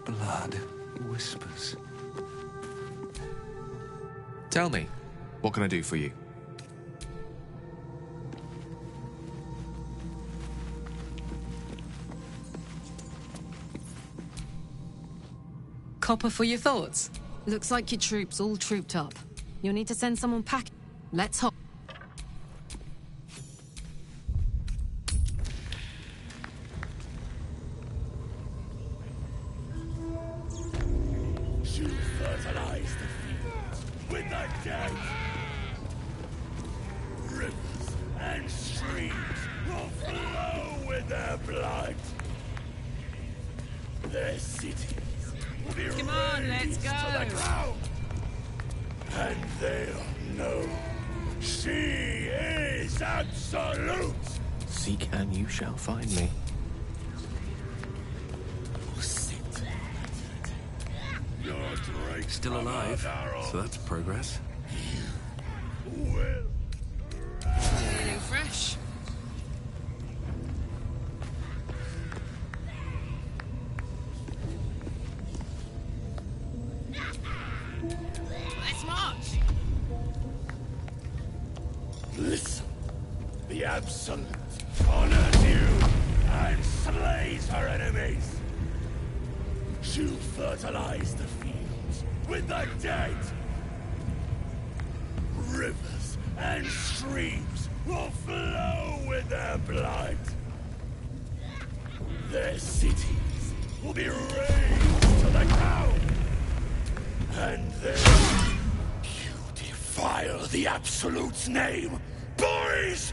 Blood whispers. Tell me, what can I do for you? Copper for your thoughts? Looks like your troops all trooped up. You'll need to send someone pack. Let's hop. You fertilize the fields with the dead. Rivers and streams will flow with their blood. Their cities will be Come on, let's razed go. to the ground. And they'll know she is absolute. Seek and you shall find me. Still alive, so that's progress. Feeling fresh. Let's march. Listen, the Absolute honors you and slays her enemies. You fertilize the fields with the dead. Rivers and streams will flow with their blood. Their cities will be razed to the ground. And then you defile the Absolute's name, boys!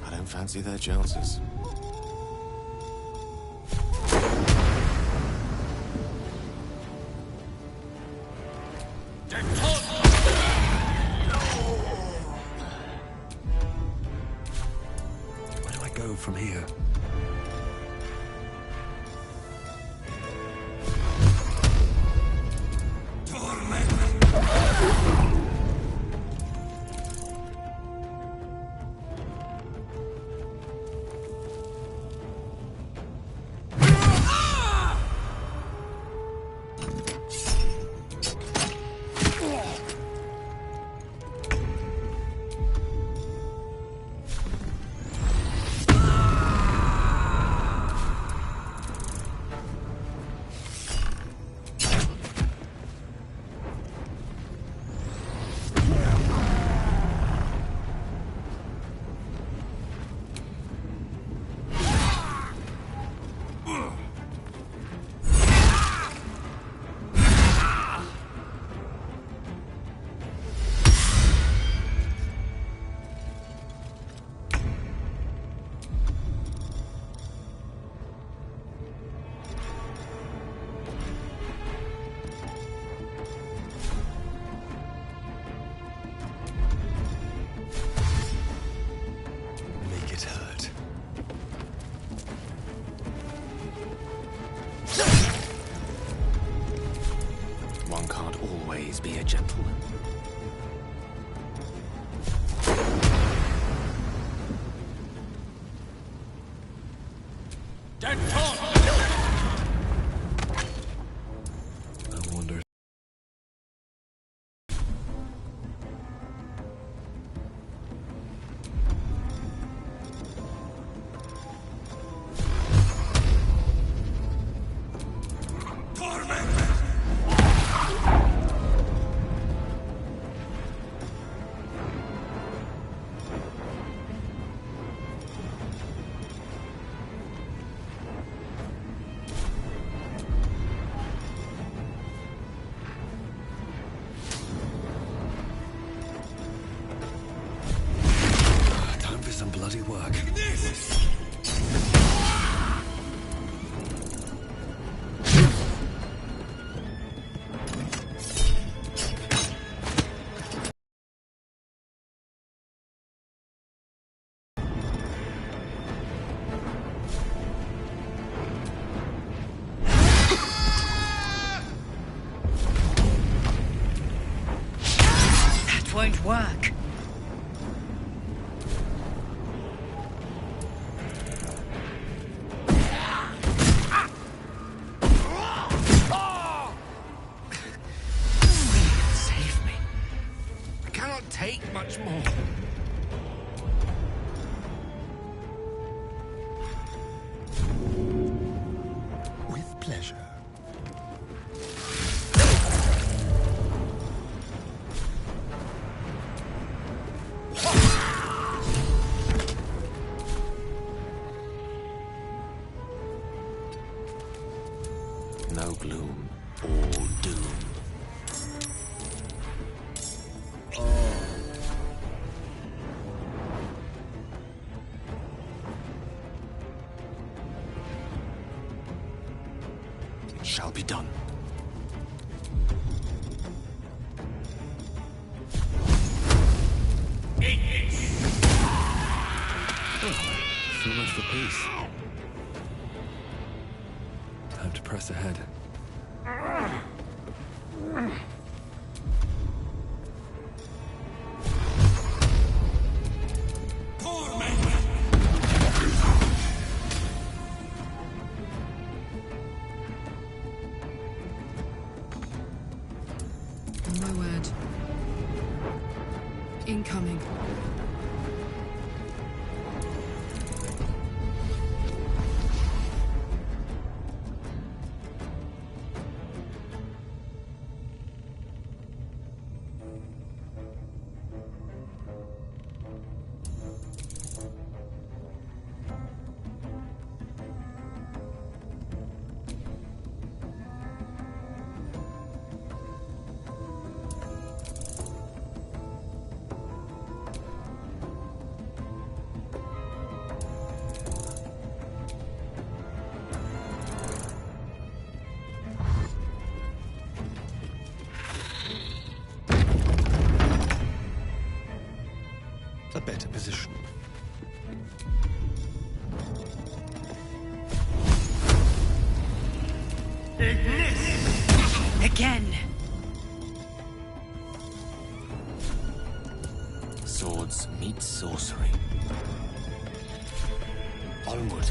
I don't fancy their chances. Where do I go from here? a gentleman. I wonder. Time for some bloody work. That won't work. Save me. I cannot take much more. With pleasure. No gloom, all doom. It shall be done. So much for peace. Time to press ahead. On my word. Incoming. A better position. Again. Swords meet sorcery. Onward.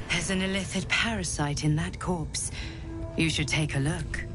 There's an illithid parasite in that corpse. You should take a look.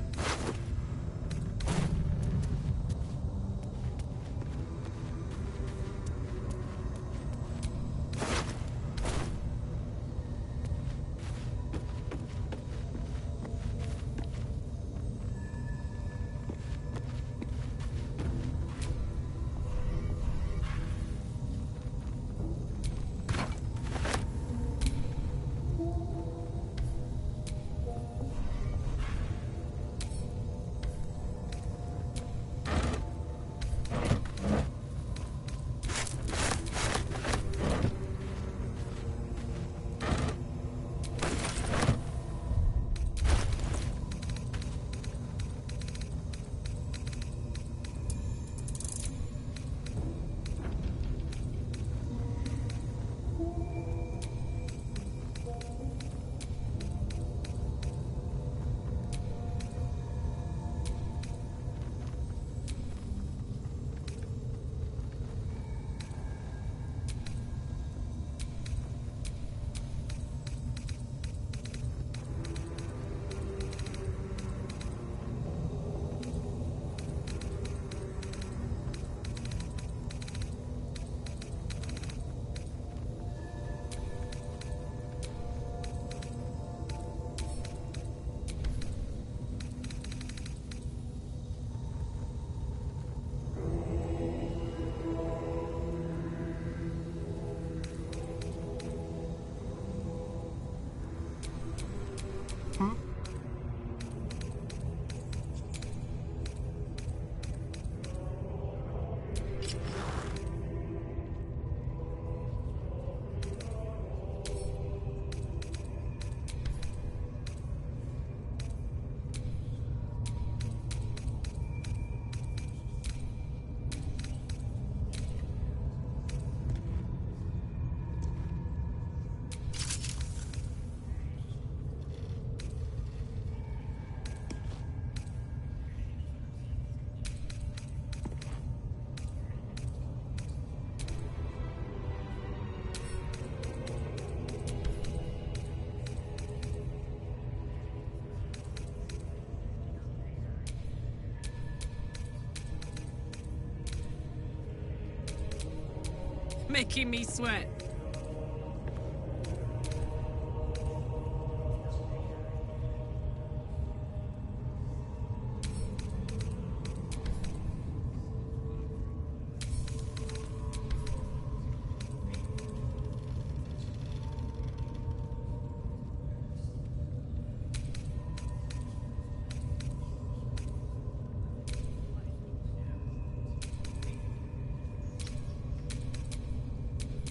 Making me sweat.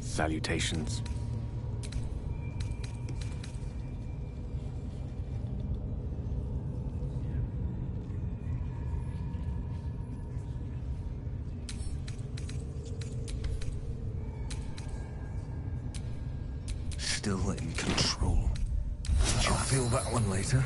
Salutations. Still in control. I'll feel that one later.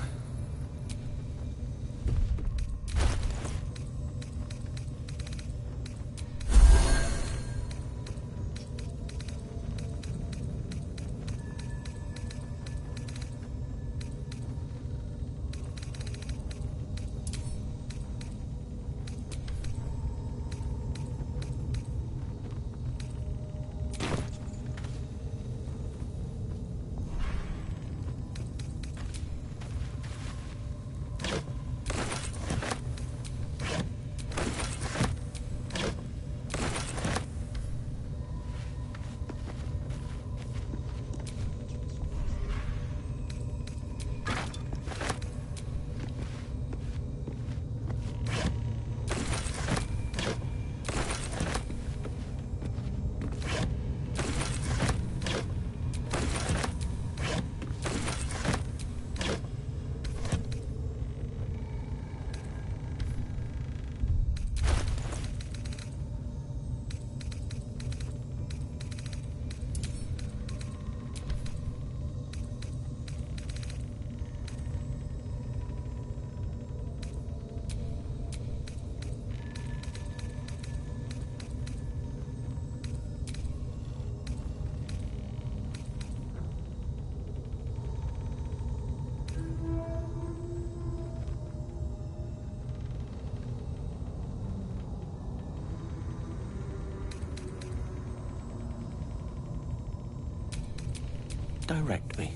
Direct me.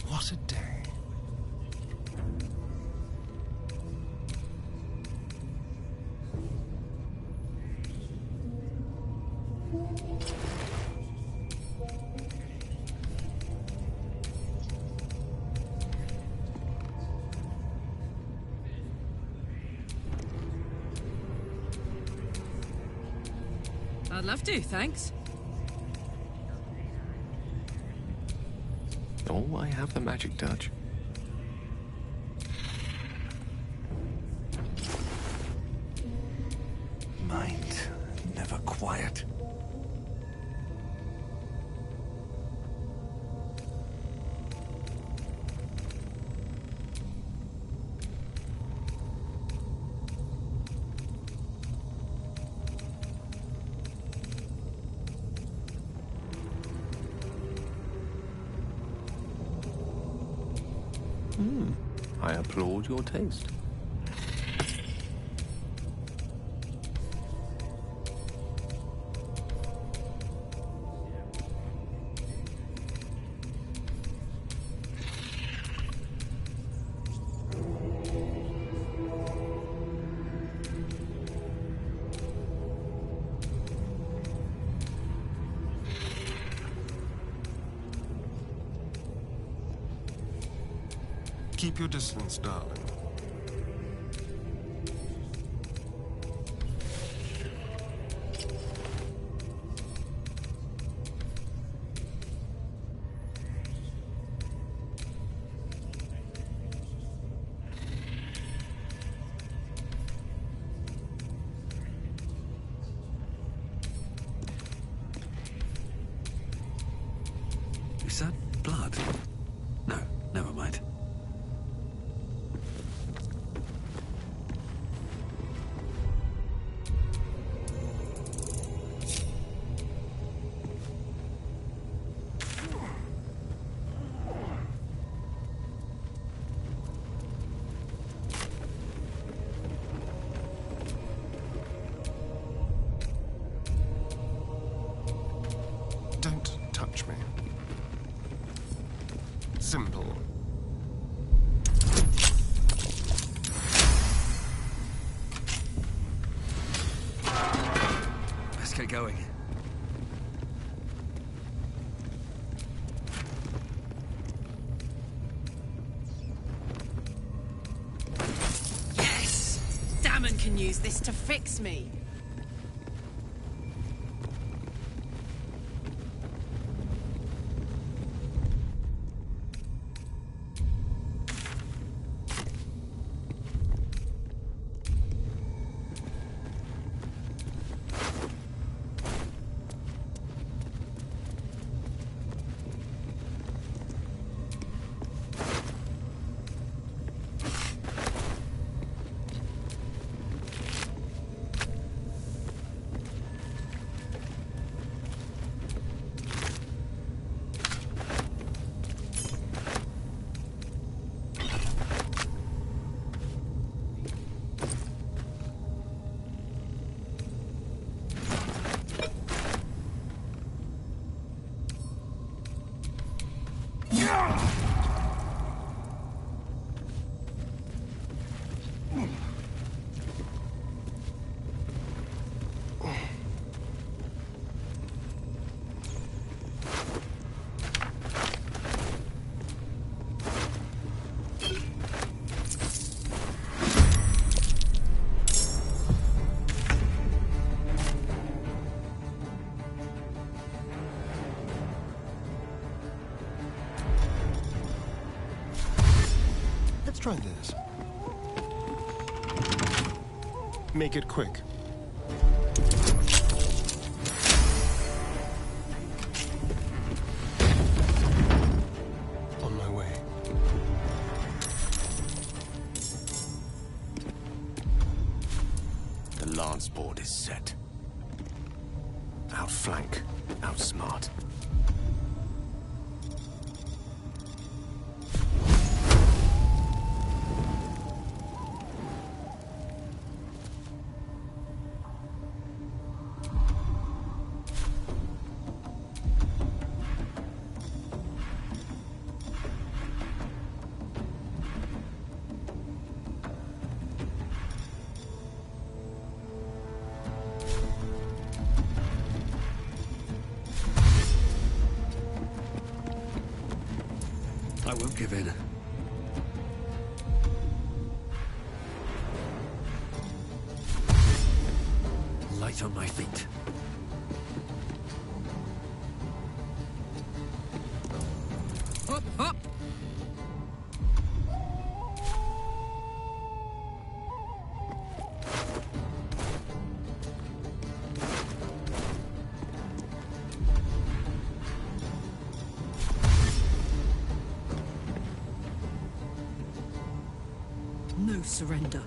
What a day. I'd love to, thanks. Oh, I have the magic touch. Mind never quiet. I applaud your taste. Keep your distance, darling. Is that blood? No, never mind. simple. Let's get going. Yes! Damon can use this to fix me. Let's try this. Make it quick. On my way. The lance board is set. Outflank, outsmart. I won't give in. Light on my feet. Up, up! No surrender.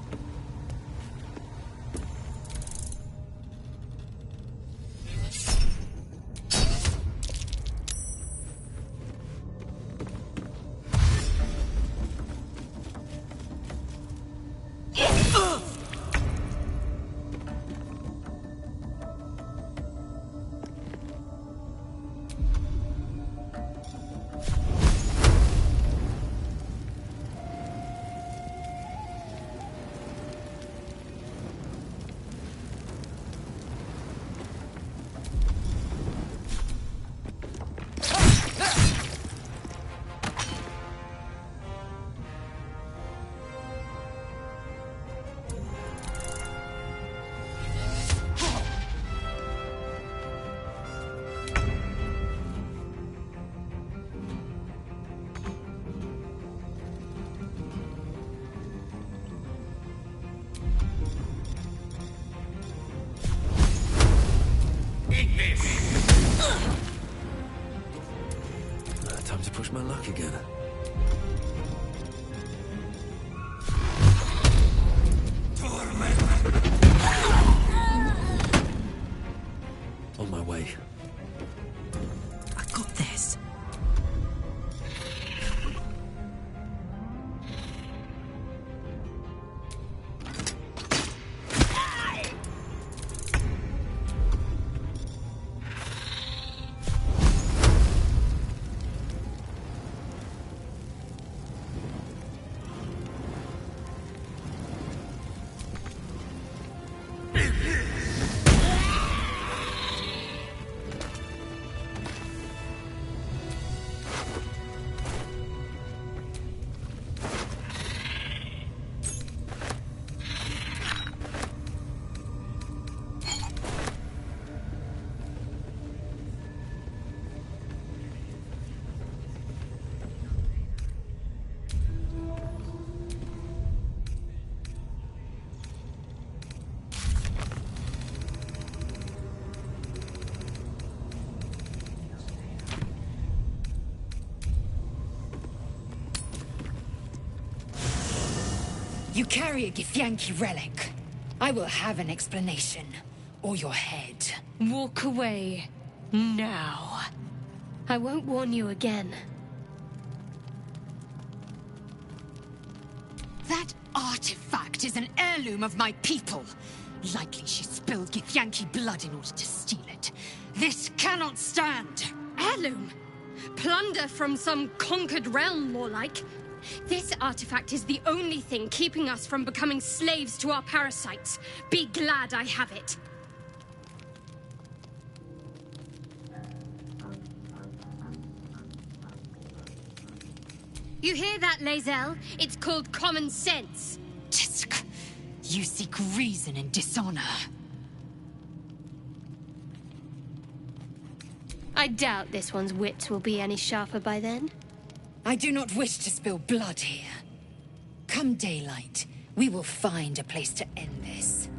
You carry a Githyanki relic. I will have an explanation. Or your head. Walk away. Now. I won't warn you again. That artifact is an heirloom of my people. Likely she spilled Githyanki blood in order to steal it. This cannot stand. Heirloom? Plunder from some conquered realm, more like. This artifact is the only thing keeping us from becoming slaves to our parasites. Be glad I have it. You hear that, Lae'zel? It's called common sense. Tisk. You seek reason in dishonor. I doubt this one's wits will be any sharper by then. I do not wish to spill blood here. Come daylight, we will find a place to end this.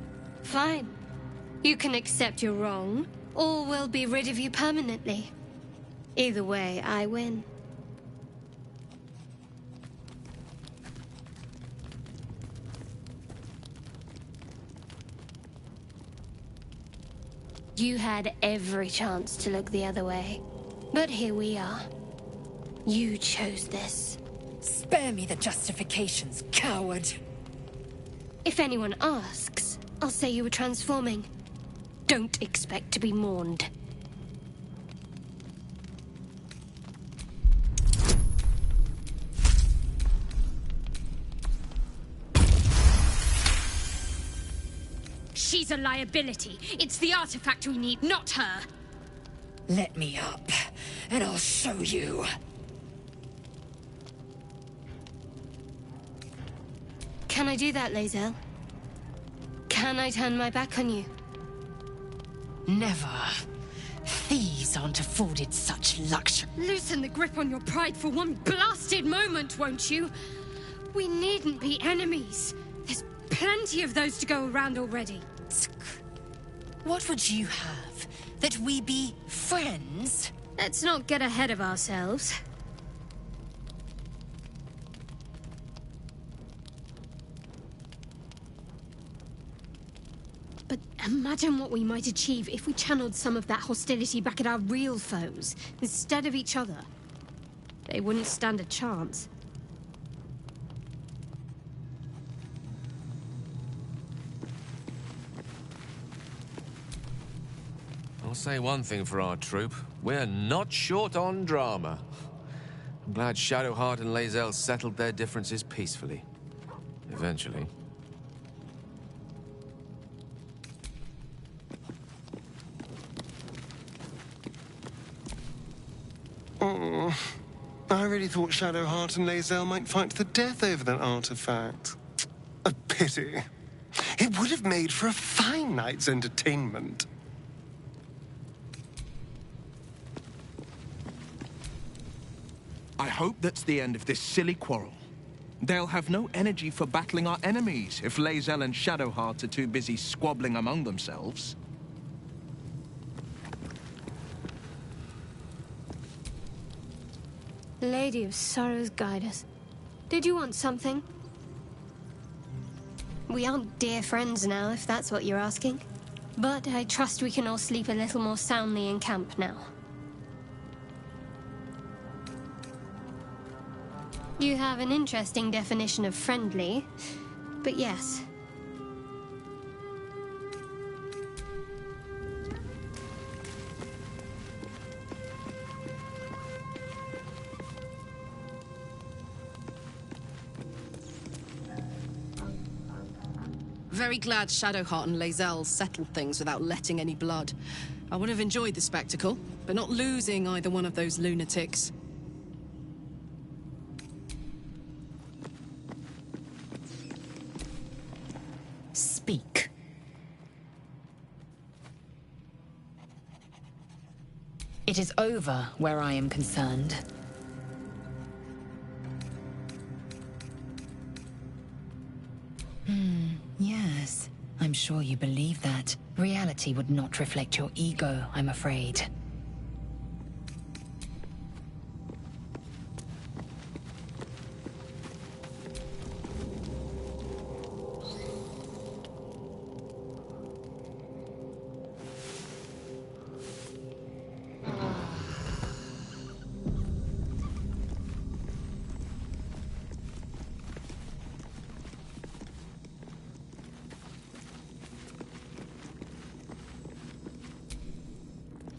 Fine. You can accept you're wrong, or we'll be rid of you permanently. Either way, I win. You had every chance to look the other way. But here we are. You chose this. Spare me the justifications, coward. If anyone asks, I'll say you were transforming. Don't expect to be mourned. She's a liability. It's the artifact we need, not her. Let me up, and I'll show you. Can I do that, Lae'zel? Can I turn my back on you? Never. Thieves aren't afforded such luxury. Loosen the grip on your pride for one blasted moment, won't you? We needn't be enemies. There's plenty of those to go around already. What would you have? That we be friends? Let's not get ahead of ourselves. But imagine what we might achieve if we channeled some of that hostility back at our real foes, instead of each other. They wouldn't stand a chance. I'll say one thing for our troop. We're not short on drama. I'm glad Shadowheart and Lae'zel settled their differences peacefully. Eventually. Oh, I really thought Shadowheart and Lae'zel might fight to the death over that artifact. A pity. It would have made for a fine night's entertainment. I hope that's the end of this silly quarrel. They'll have no energy for battling our enemies if Lae'zel and Shadowheart are too busy squabbling among themselves. Lady of Sorrows, guide us. Did you want something? We aren't dear friends now, if that's what you're asking. But I trust we can all sleep a little more soundly in camp now. You have an interesting definition of friendly, but yes. Very glad Shadowheart and Lae'zel settled things without letting any blood. I would have enjoyed the spectacle, but not losing either one of those lunatics. Speak. It is over where I am concerned. Yes. I'm sure you believe that. Reality would not reflect your ego, I'm afraid.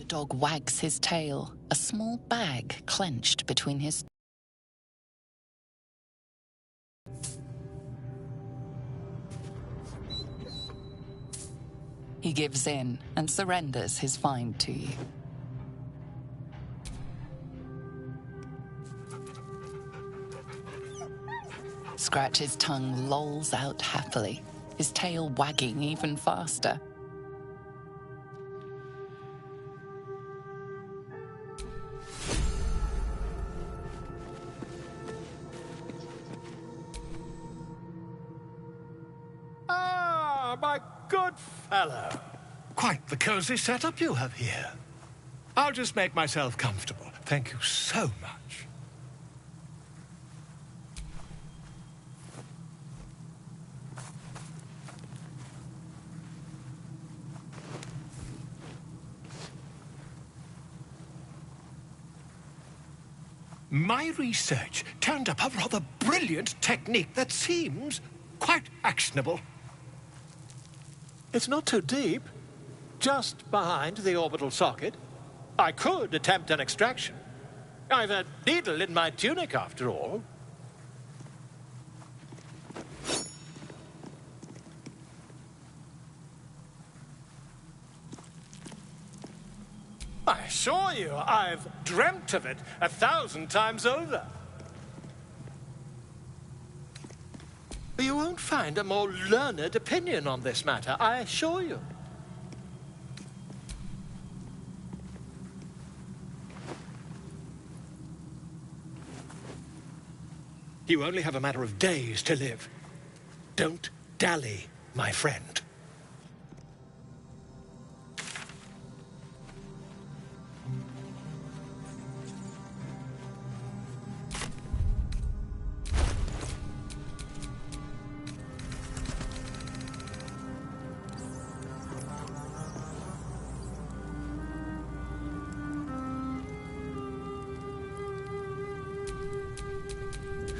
dog wags his tail, a small bag clenched between his... He gives in and surrenders his find to you. Scratch's tongue lolls out happily, his tail wagging even faster. Ah, my good fellow. Quite the cozy setup you have here. I'll just make myself comfortable. Thank you so much. My research turned up a rather brilliant technique that seems quite actionable. It's not too deep. Just behind the orbital socket. I could attempt an extraction. I've a needle in my tunic, after all. I assure you, I've dreamt of it 1,000 times over. You won't find a more learned opinion on this matter, I assure you. You only have a matter of days to live. Don't dally, my friend.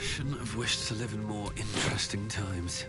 Shouldn't have wished to live in more interesting times.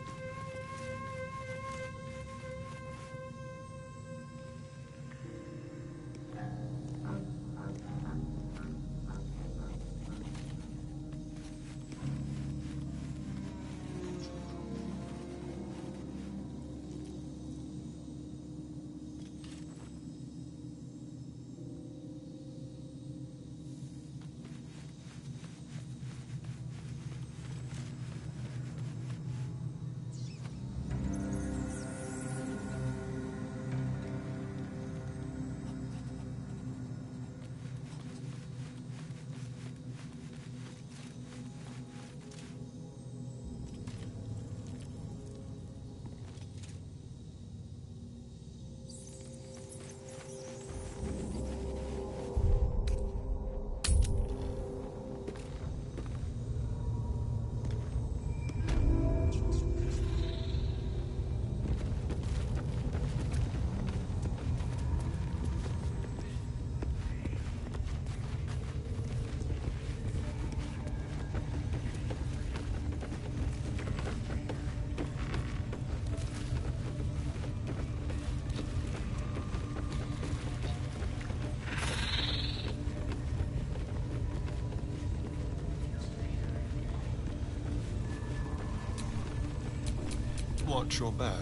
Watch your back.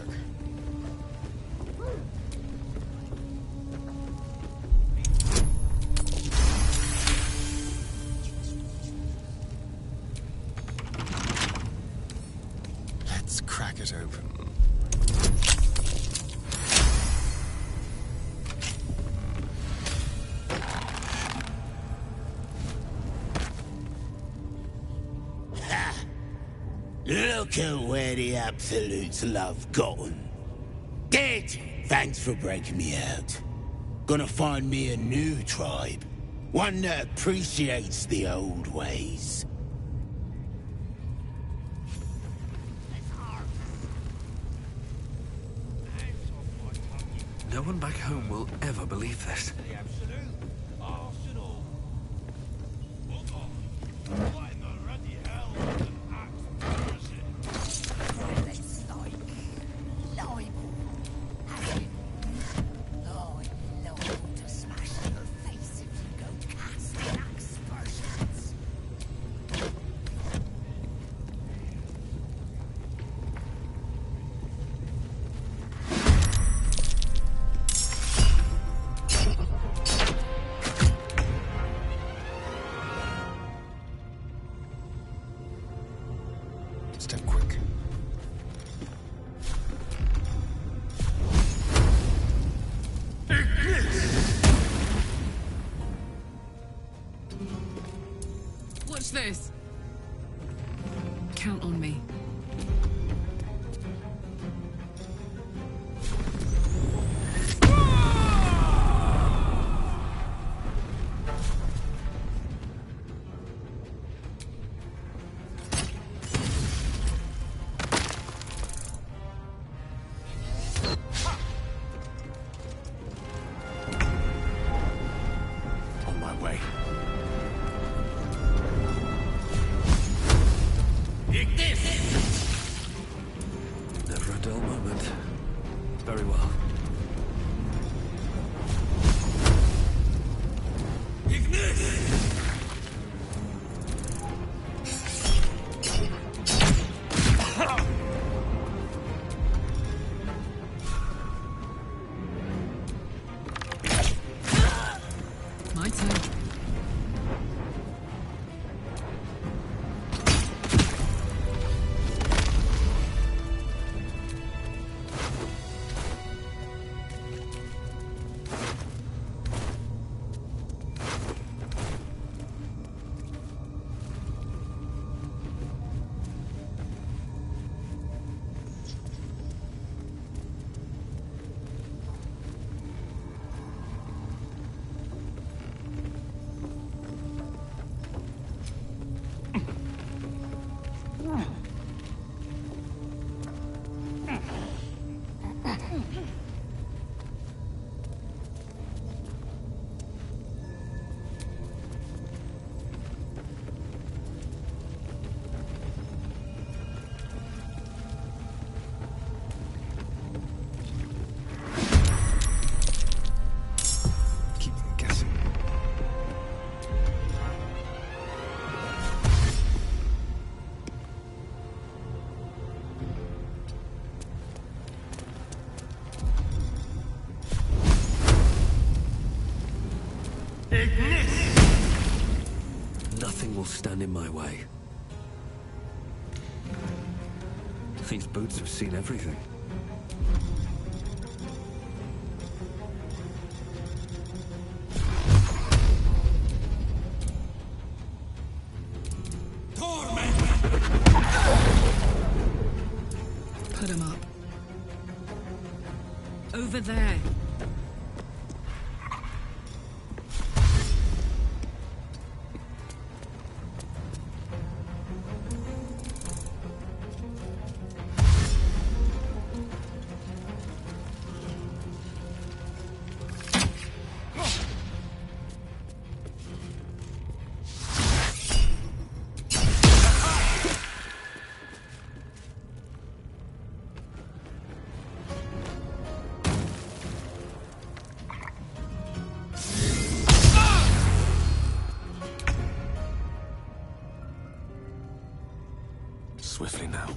Let's crack it open. Look at where the Absolutes love gotten. Dead! Thanks for breaking me out. Gonna find me a new tribe. One that appreciates the old ways. No one back home will ever believe this. Never a dull moment. Very well. My turn. Nothing will stand in my way. These boots have seen everything. Put him up. Over there. Swiftly now.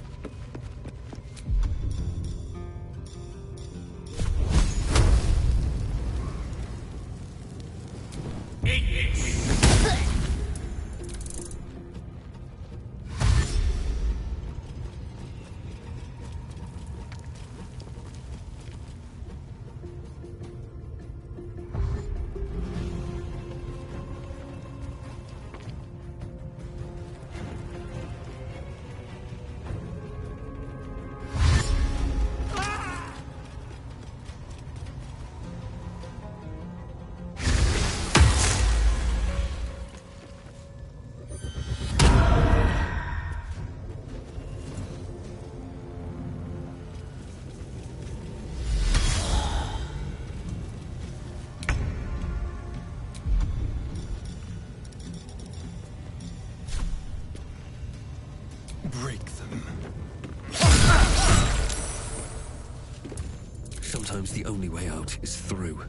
Break them. Sometimes the only way out is through.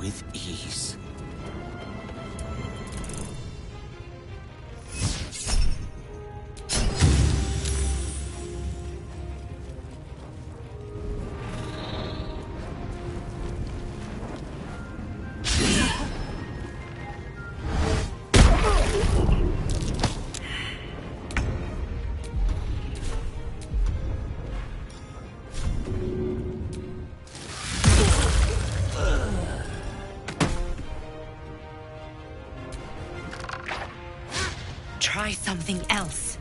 with ease. Try something else.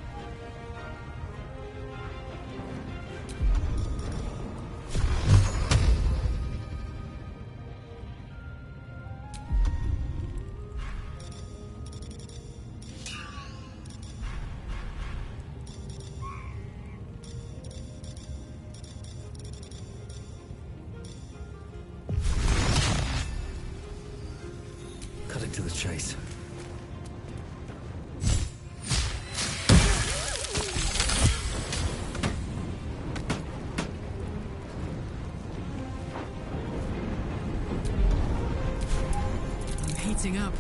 Cutting to the chase. Heating up.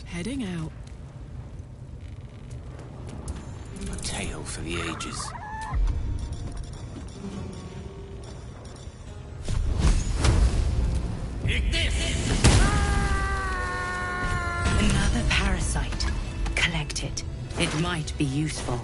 Heading out. A tale for the ages. Another parasite. Collect it. It might be useful.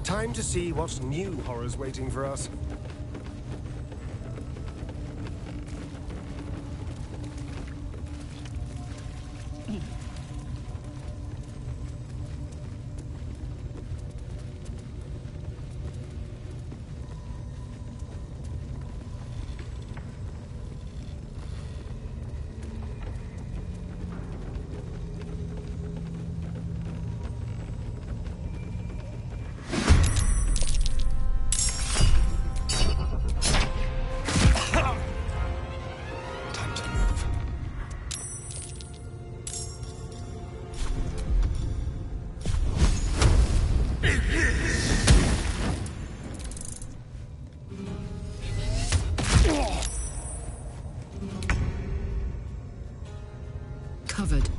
Time to see what new horror's waiting for us. Covered.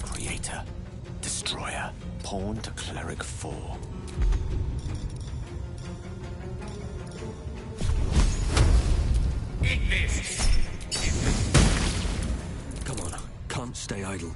Creator, Destroyer, Pawn to Cleric 4. Come on, can't stay idle.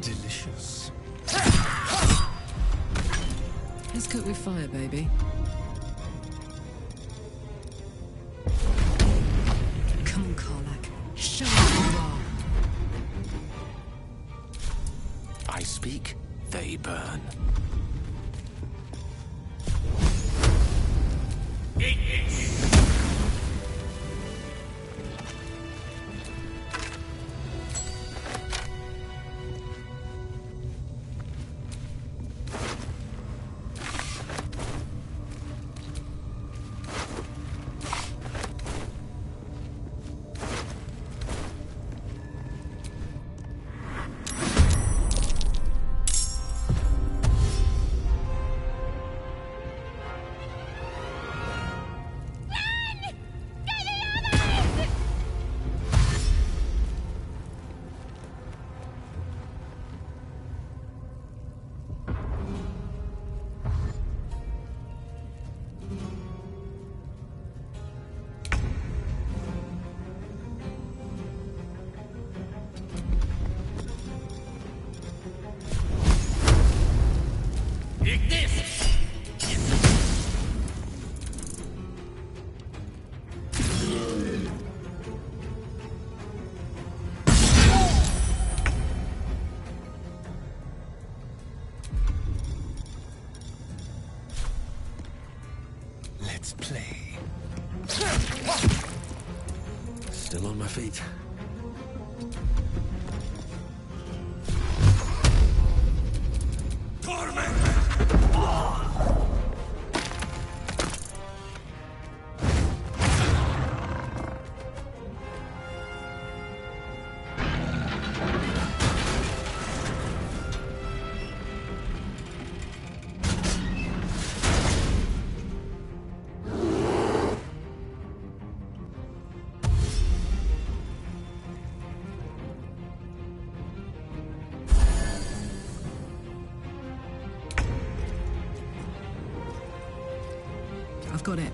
Delicious. Let's cook with fire, baby. Come on, Karlak. Show us who you are. I speak, they burn. Let's play. Still on my feet. I've got it.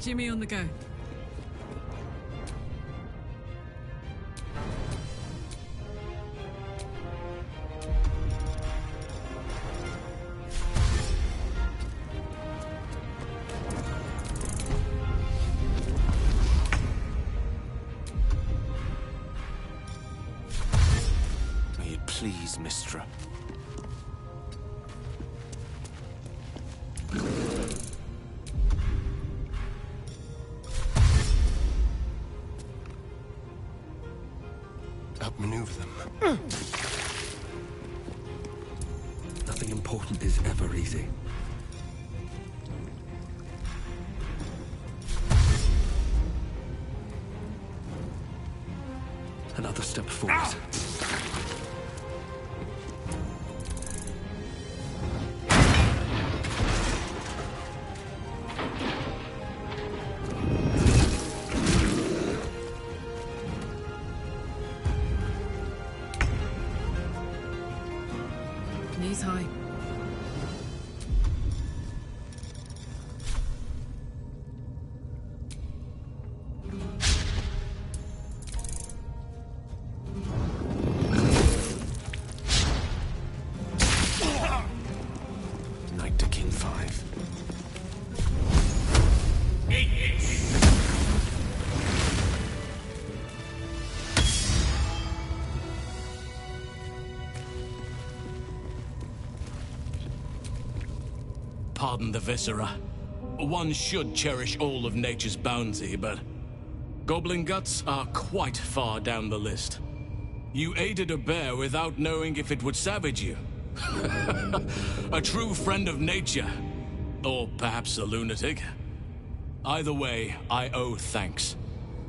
Jimmy on the go. May it please, Mistra. Outmaneuver them. Nothing important is ever easy. Another step forward. fucking 5. Pardon the viscera. One should cherish all of nature's bounty, but goblin guts are quite far down the list. You aided a bear without knowing if it would savage you. A true friend of nature. Or perhaps a lunatic. Either way, I owe thanks.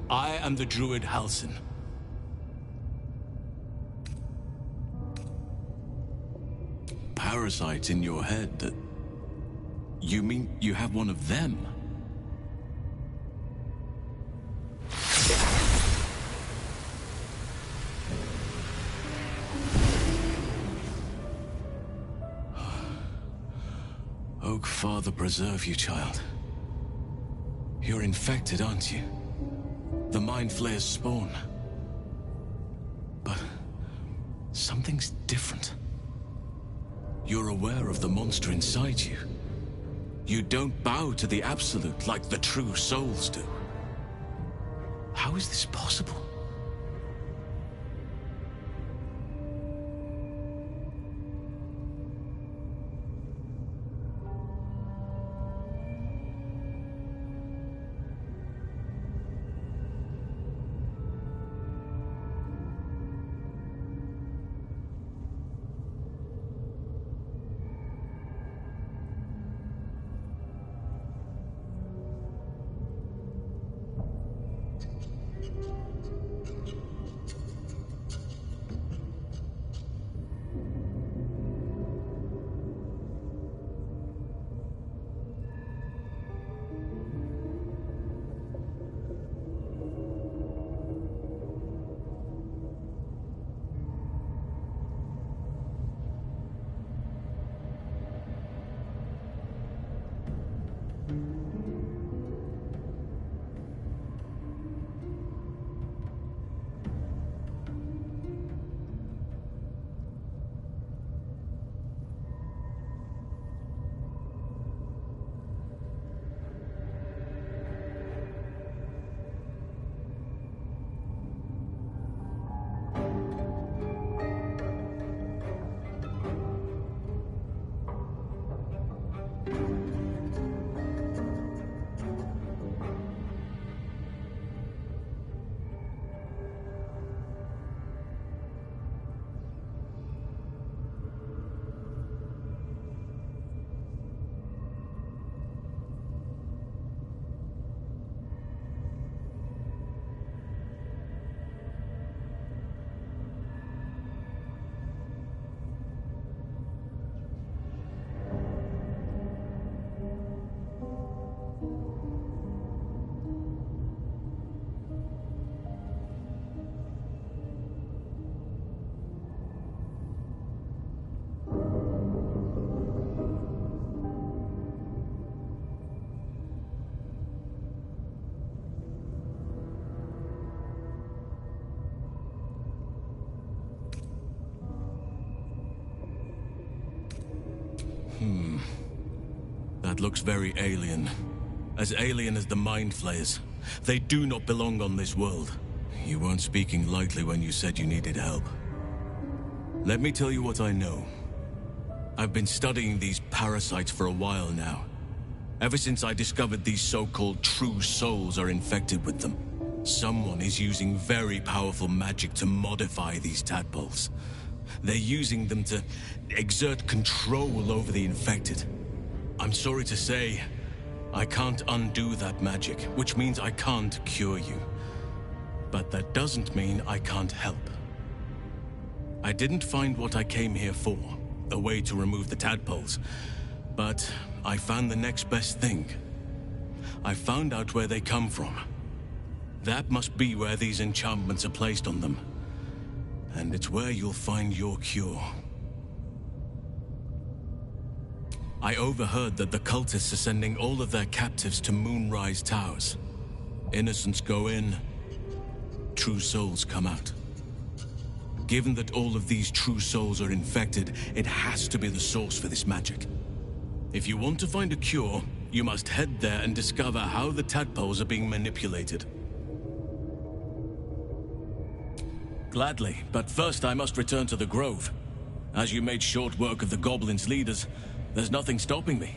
I am the druid Halsin. Parasites in your head that... You mean you have one of them? Oak Father preserve you, child. You're infected, aren't you? The Mind Flayer's spawn. But something's different. You're aware of the monster inside you. You don't bow to the Absolute like the true souls do. How is this possible? That looks very alien. As alien as the Mind Flayers. They do not belong on this world. You weren't speaking lightly when you said you needed help. Let me tell you what I know. I've been studying these parasites for a while now. Ever since I discovered these so-called true souls are infected with them. Someone is using very powerful magic to modify these tadpoles. They're using them to exert control over the infected. I'm sorry to say, I can't undo that magic, which means I can't cure you. But that doesn't mean I can't help. I didn't find what I came here for, a way to remove the tadpoles, but I found the next best thing. I found out where they come from. That must be where these enchantments are placed on them. And it's where you'll find your cure. I overheard that the cultists are sending all of their captives to Moonrise Towers. Innocents go in, true souls come out. Given that all of these true souls are infected, it has to be the source for this magic. If you want to find a cure, you must head there and discover how the tadpoles are being manipulated. Gladly, but first I must return to the Grove. As you made short work of the Goblins' leaders, there's nothing stopping me.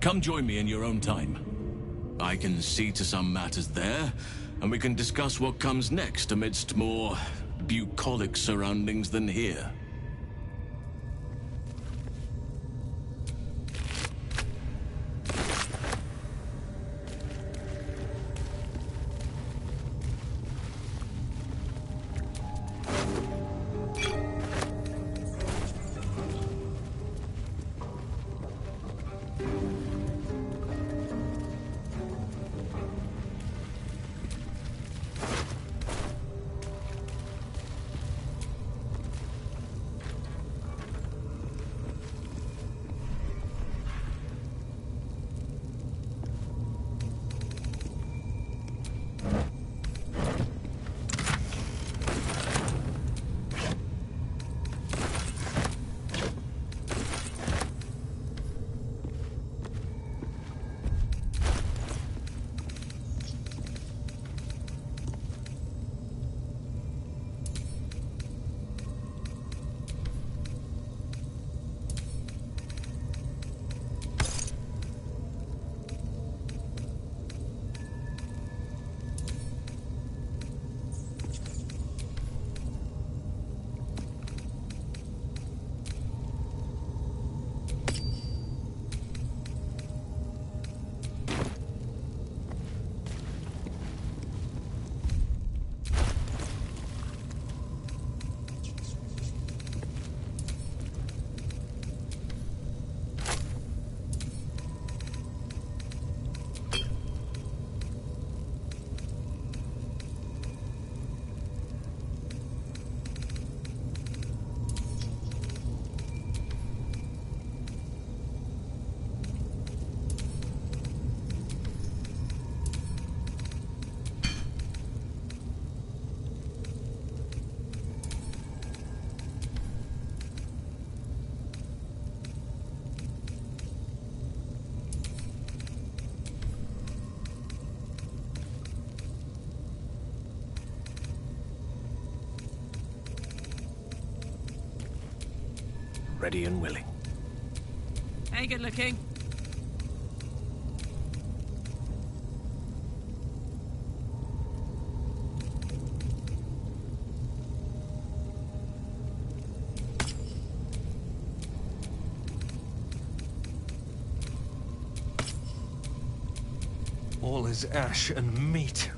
Come join me in your own time. I can see to some matters there, and we can discuss what comes next amidst more bucolic surroundings than here. Ready and willing. Hey, good looking. All is ash and meat.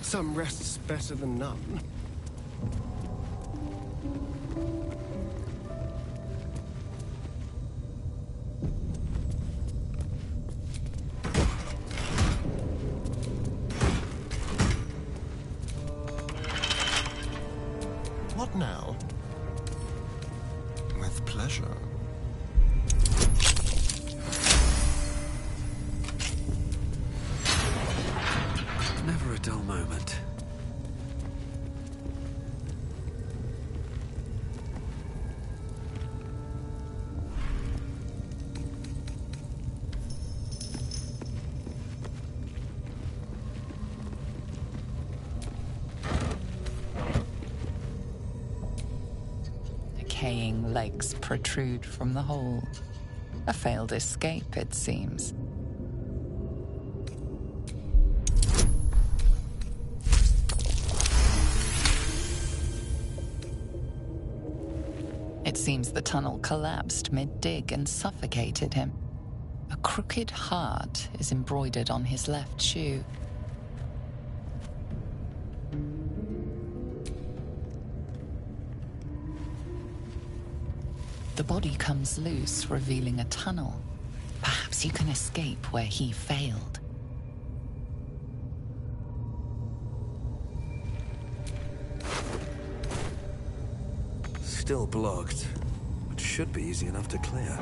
Some rest's better than none. What now? With pleasure. Never a dull moment. Decaying legs protrude from the hole. A failed escape, it seems. It seems the tunnel collapsed mid-dig and suffocated him. A crooked heart is embroidered on his left shoe. The body comes loose, revealing a tunnel. Perhaps you can escape where he failed. Still blocked, but should be easy enough to clear.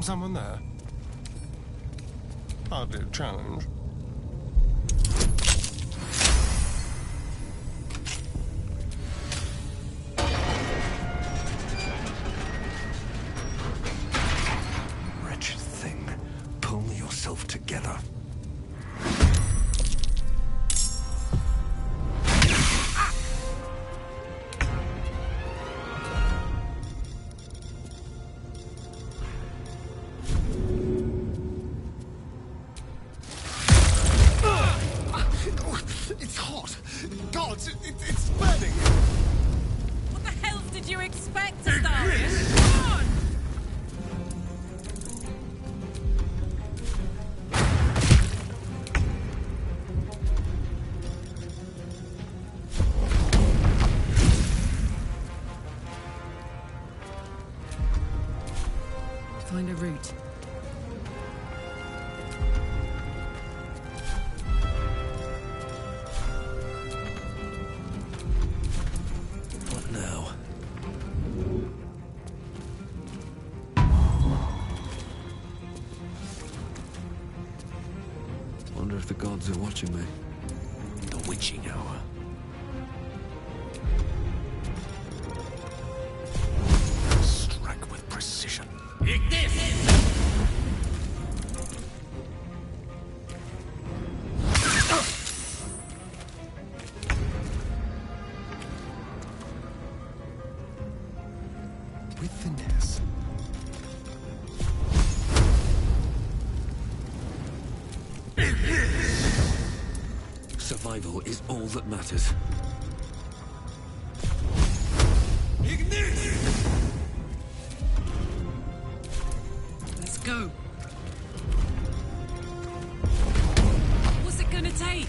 Someone there? Hardly a challenge. Wretched thing. Pull yourself together. It's hot! Gods, it's burning! What the hell did you expect, Astarius? Come on! Find a route. What now? Wonder if the gods are watching me. The witching hour. Strike with precision. With finesse. Survival is all that matters. Let's go. What's it gonna take?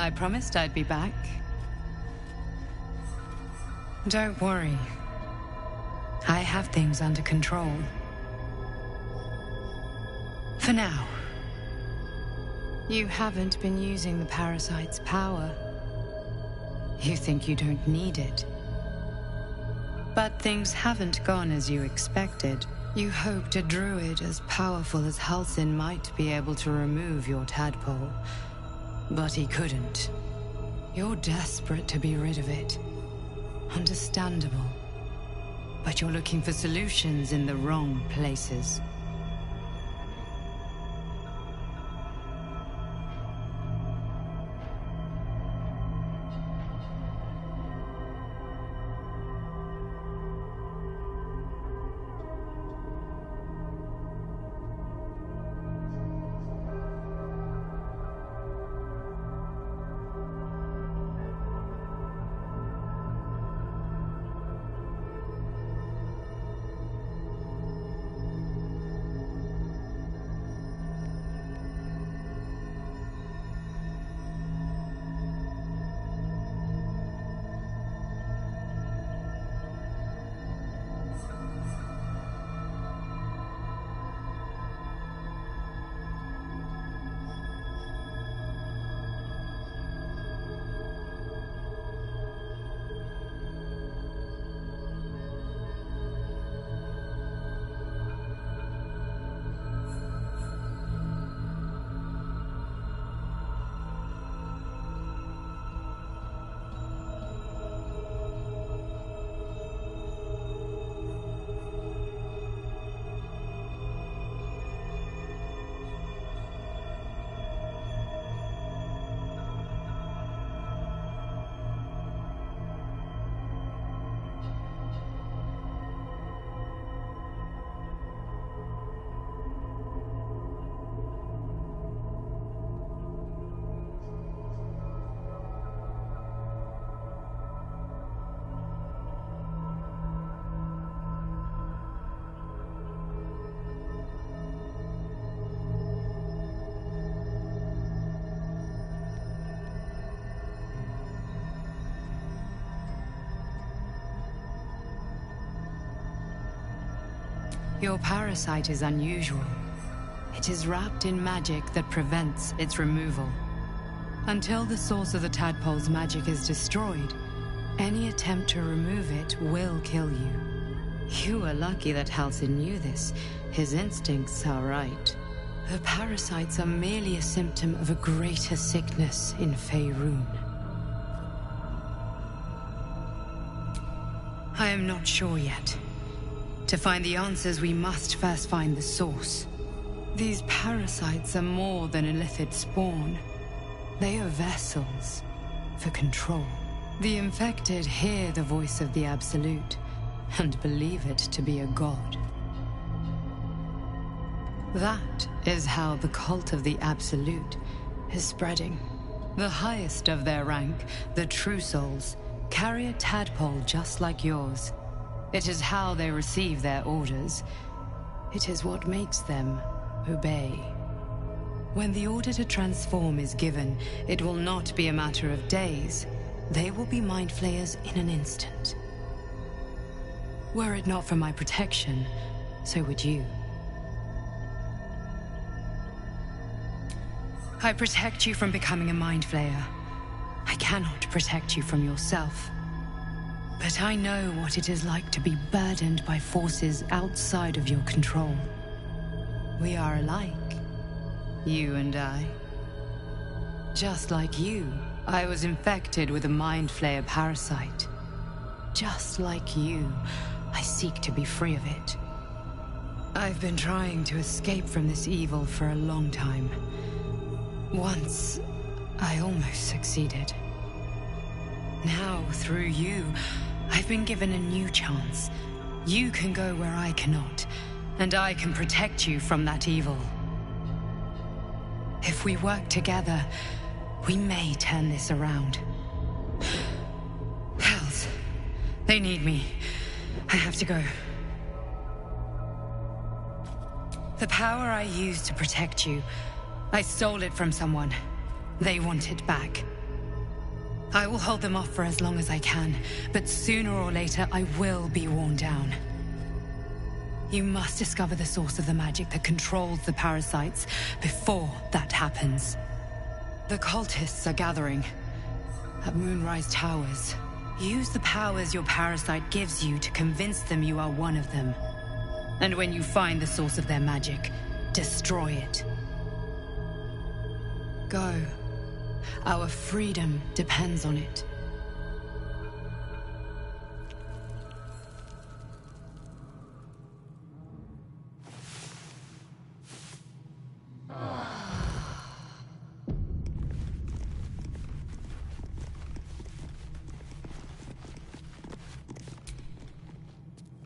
I promised I'd be back. Don't worry. I have things under control. For now. You haven't been using the parasite's power. You think you don't need it. But things haven't gone as you expected. You hoped a druid as powerful as Halsin might be able to remove your tadpole. But he couldn't. You're desperate to be rid of it. Understandable. But you're looking for solutions in the wrong places. Your parasite is unusual. It is wrapped in magic that prevents its removal. Until the source of the tadpole's magic is destroyed, any attempt to remove it will kill you. You are lucky that Halsin knew this. His instincts are right. The parasites are merely a symptom of a greater sickness in Faerun. I am not sure yet. To find the answers, we must first find the source. These parasites are more than illithid spawn. They are vessels for control. The infected hear the voice of the Absolute and believe it to be a god. That is how the cult of the Absolute is spreading. The highest of their rank, the True Souls, carry a tadpole just like yours. It is how they receive their orders. It is what makes them obey. When the order to transform is given, it will not be a matter of days. They will be mind flayers in an instant. Were it not for my protection, so would you. I protect you from becoming a mind flayer. I cannot protect you from yourself. But I know what it is like to be burdened by forces outside of your control. We are alike, you and I. Just like you, I was infected with a Mind Flayer parasite. Just like you, I seek to be free of it. I've been trying to escape from this evil for a long time. Once, I almost succeeded. Now, through you, I've been given a new chance. You can go where I cannot, and I can protect you from that evil. If we work together, we may turn this around. Hells, they need me. I have to go. The power I used to protect you, I stole it from someone. They want it back. I will hold them off for as long as I can, but sooner or later I will be worn down. You must discover the source of the magic that controls the parasites before that happens. The cultists are gathering at Moonrise Towers. Use the powers your parasite gives you to convince them you are one of them. And when you find the source of their magic, destroy it. Go. Our freedom depends on it.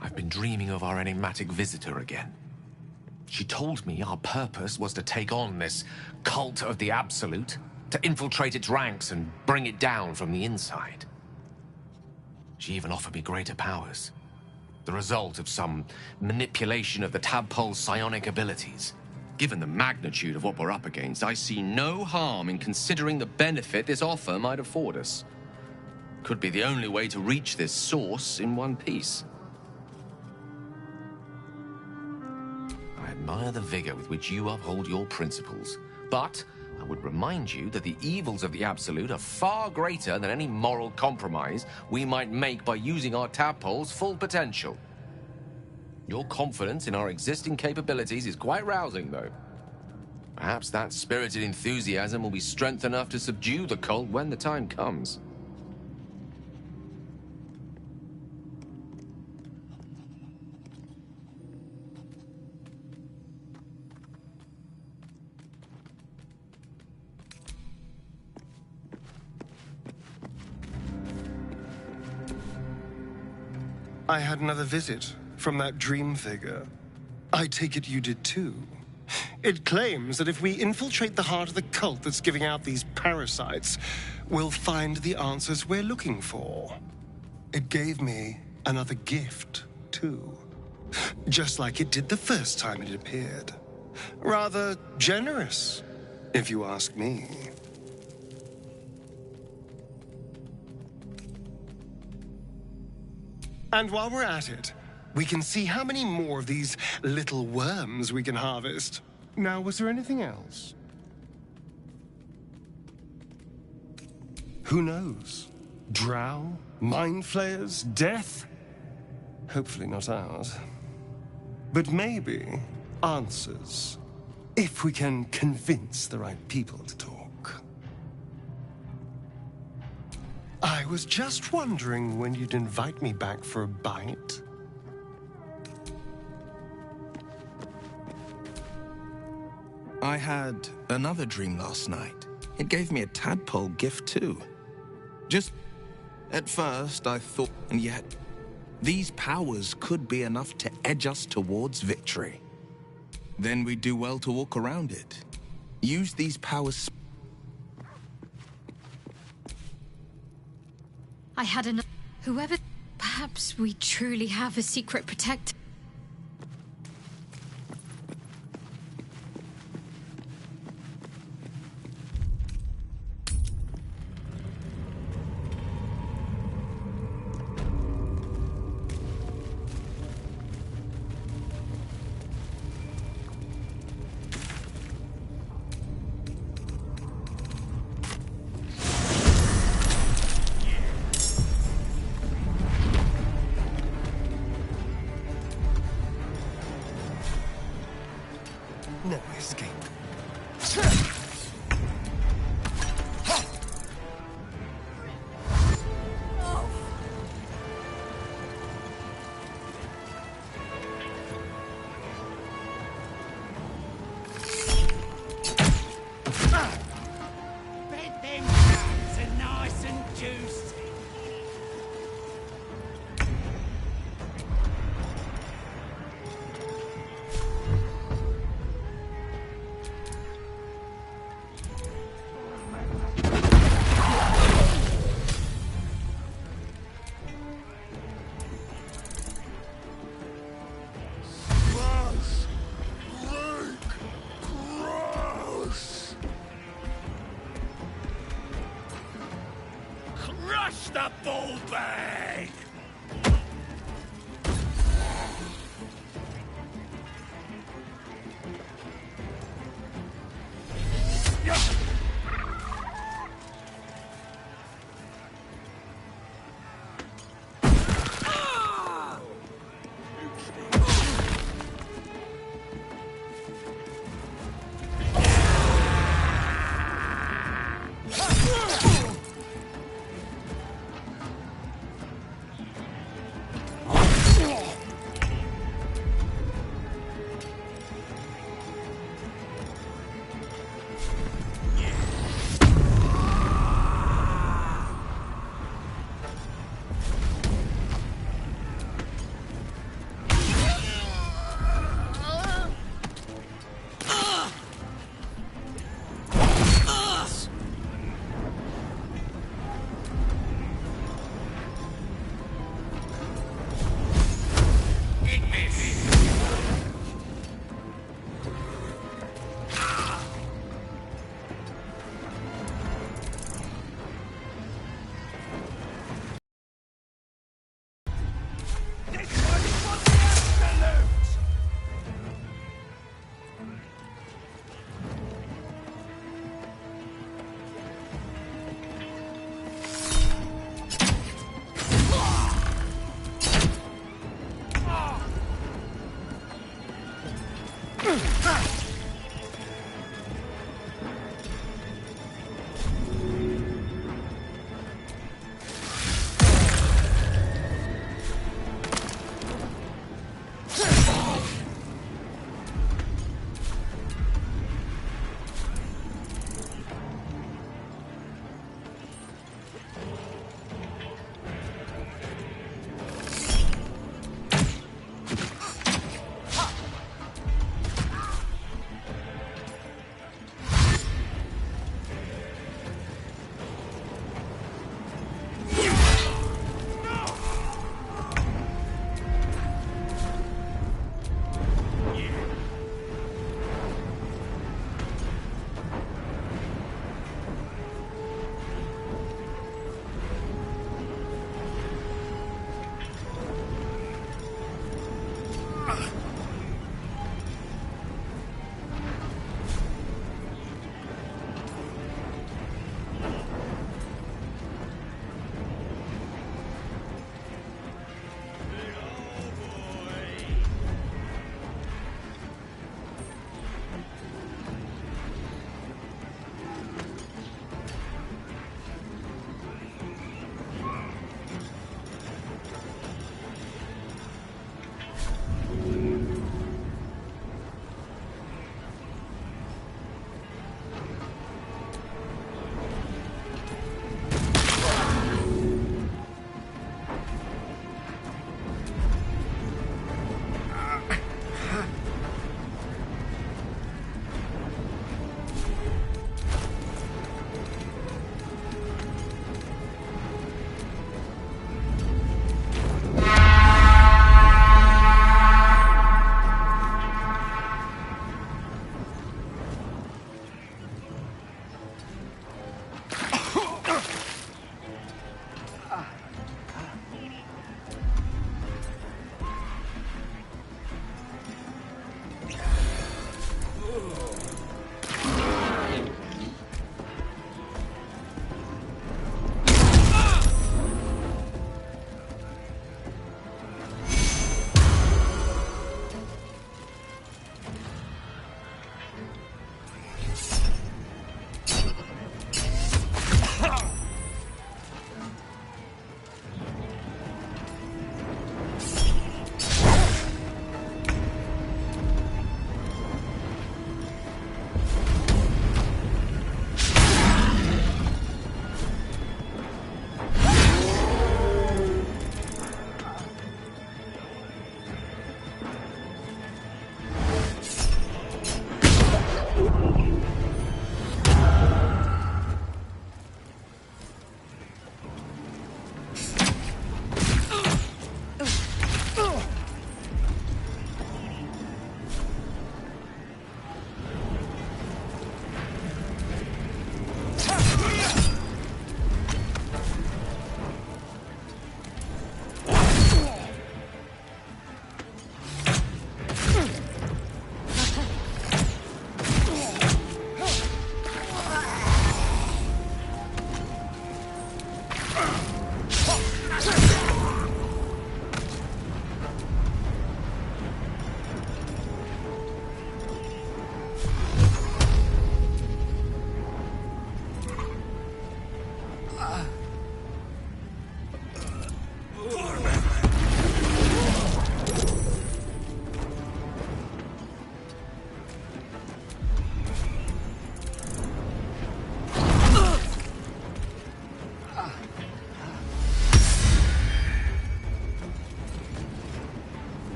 I've been dreaming of our enigmatic visitor again. She told me our purpose was to take on this cult of the Absolute, to infiltrate its ranks and bring it down from the inside. She even offered me greater powers, the result of some manipulation of the tadpole's psionic abilities. Given the magnitude of what we're up against, I see no harm in considering the benefit this offer might afford us. Could be the only way to reach this source in one piece. I admire the vigor with which you uphold your principles, but I would remind you that the evils of the Absolute are far greater than any moral compromise we might make by using our tadpole's full potential. Your confidence in our existing capabilities is quite rousing, though. Perhaps that spirited enthusiasm will be strength enough to subdue the cult when the time comes. I had another visit from that dream figure. I take it you did too. It claims that if we infiltrate the heart of the cult that's giving out these parasites, we'll find the answers we're looking for. It gave me another gift, too. Just like it did the first time it appeared. Rather generous, if you ask me. And while we're at it, we can see how many more of these little worms we can harvest. Now, was there anything else? Who knows? Drow? Mind flayers? Death? Hopefully not ours. But maybe answers. If we can convince the right people to talk. I was just wondering when you'd invite me back for a bite. I had another dream last night. It gave me a tadpole gift too. Just at first I thought, and yet these powers could be enough to edge us towards victory. Then we'd do well to walk around it. Use these powers. I had enough. Whoever. Perhaps we truly have a secret protector. No escape. Bet them crabs are nice and juicy.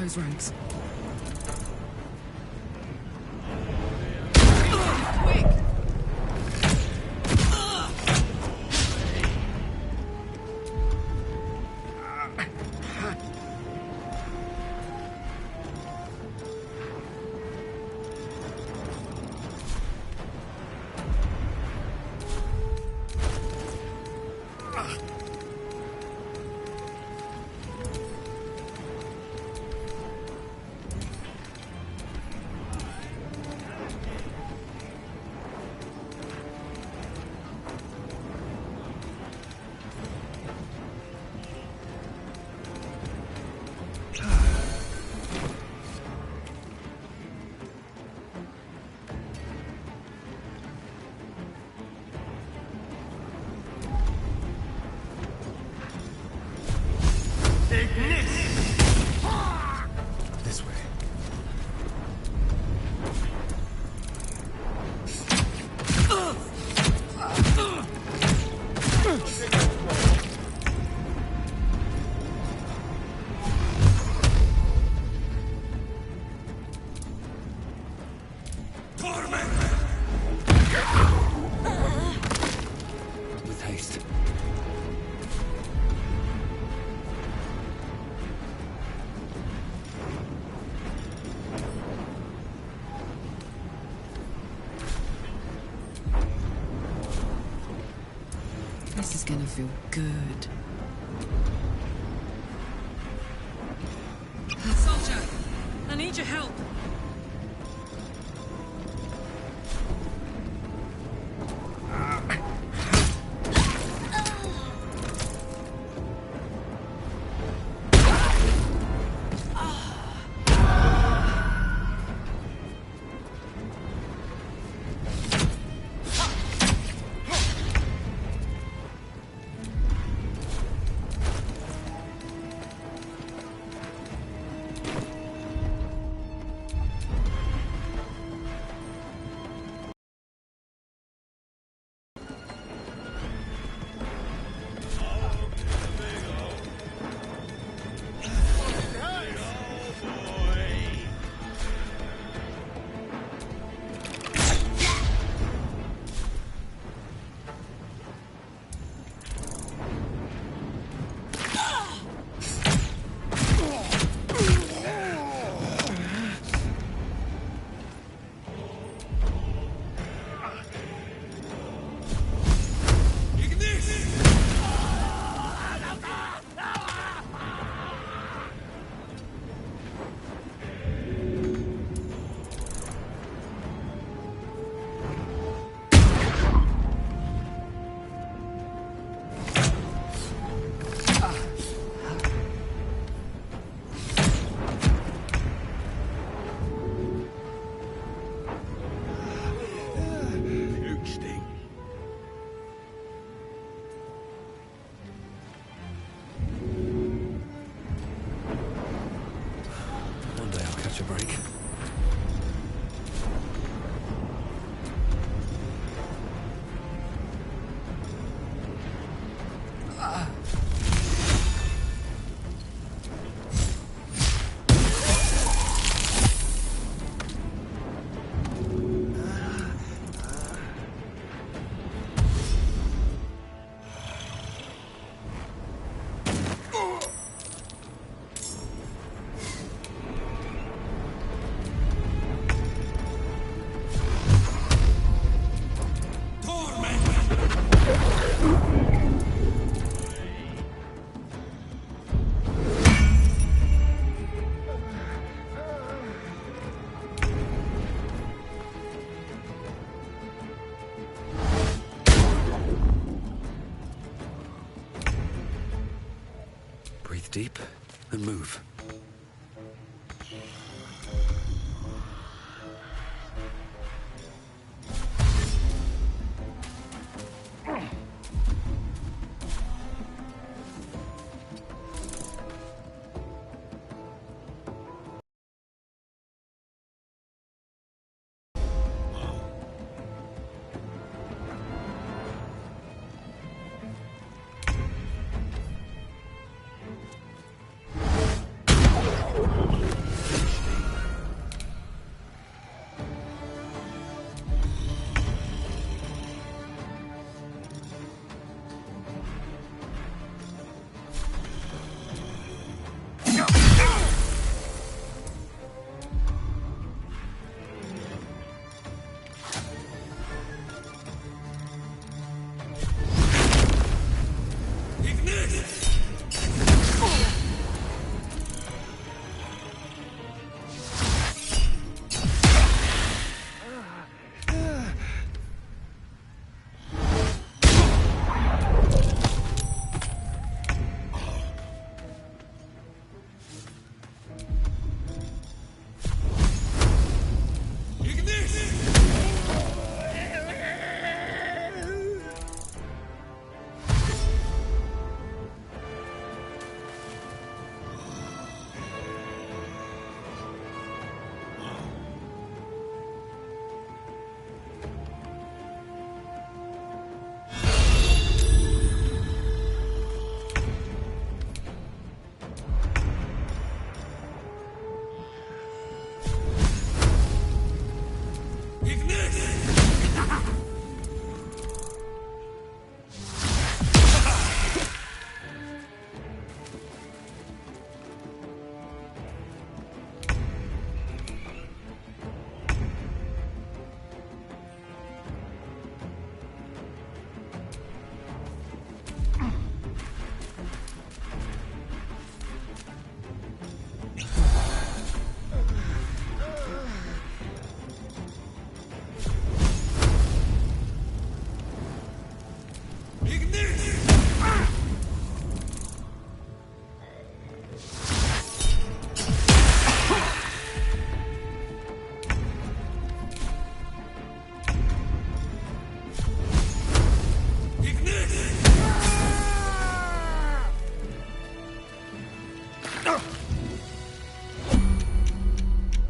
Close ranks. This way. With haste. This is gonna feel good. Soldier, I need your help. One day I'll catch a break. Breathe deep and move.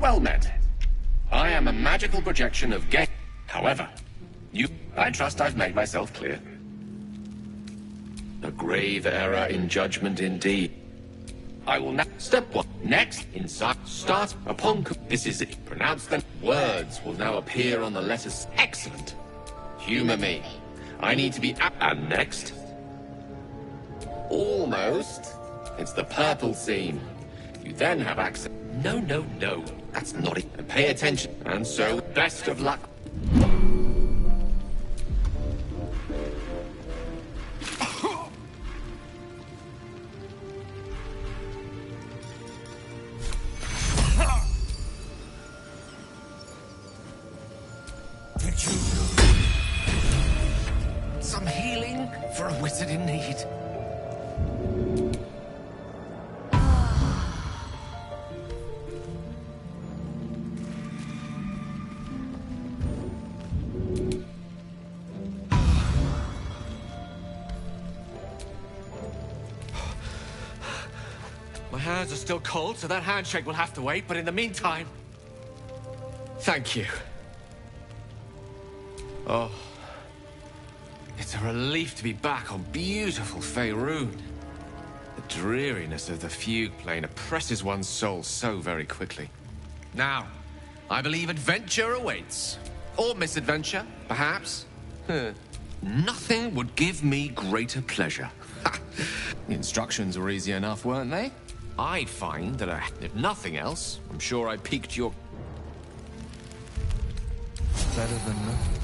Well met. I am a magical projection of Gate. However, I trust I've made myself clear. A grave error in judgment indeed. I will now... Step 1. Next, inside. Start upon... This is it. Pronounce the words will now appear on the letters. Excellent. Humor me. I need to be... And next. Almost. It's the purple scene. You then have access... No, no, no. That's not it. And pay attention. And so, best of luck. Some healing for a wizard in need. My hands are still cold, so that handshake will have to wait, but in the meantime... Thank you. Oh... It's a relief to be back on beautiful Faerun. The dreariness of the fugue plane oppresses one's soul so very quickly. Now, I believe adventure awaits. Or misadventure, perhaps. Nothing would give me greater pleasure. The instructions were easy enough, weren't they? I'd find that, if nothing else, I'm sure I piqued your... Better than nothing.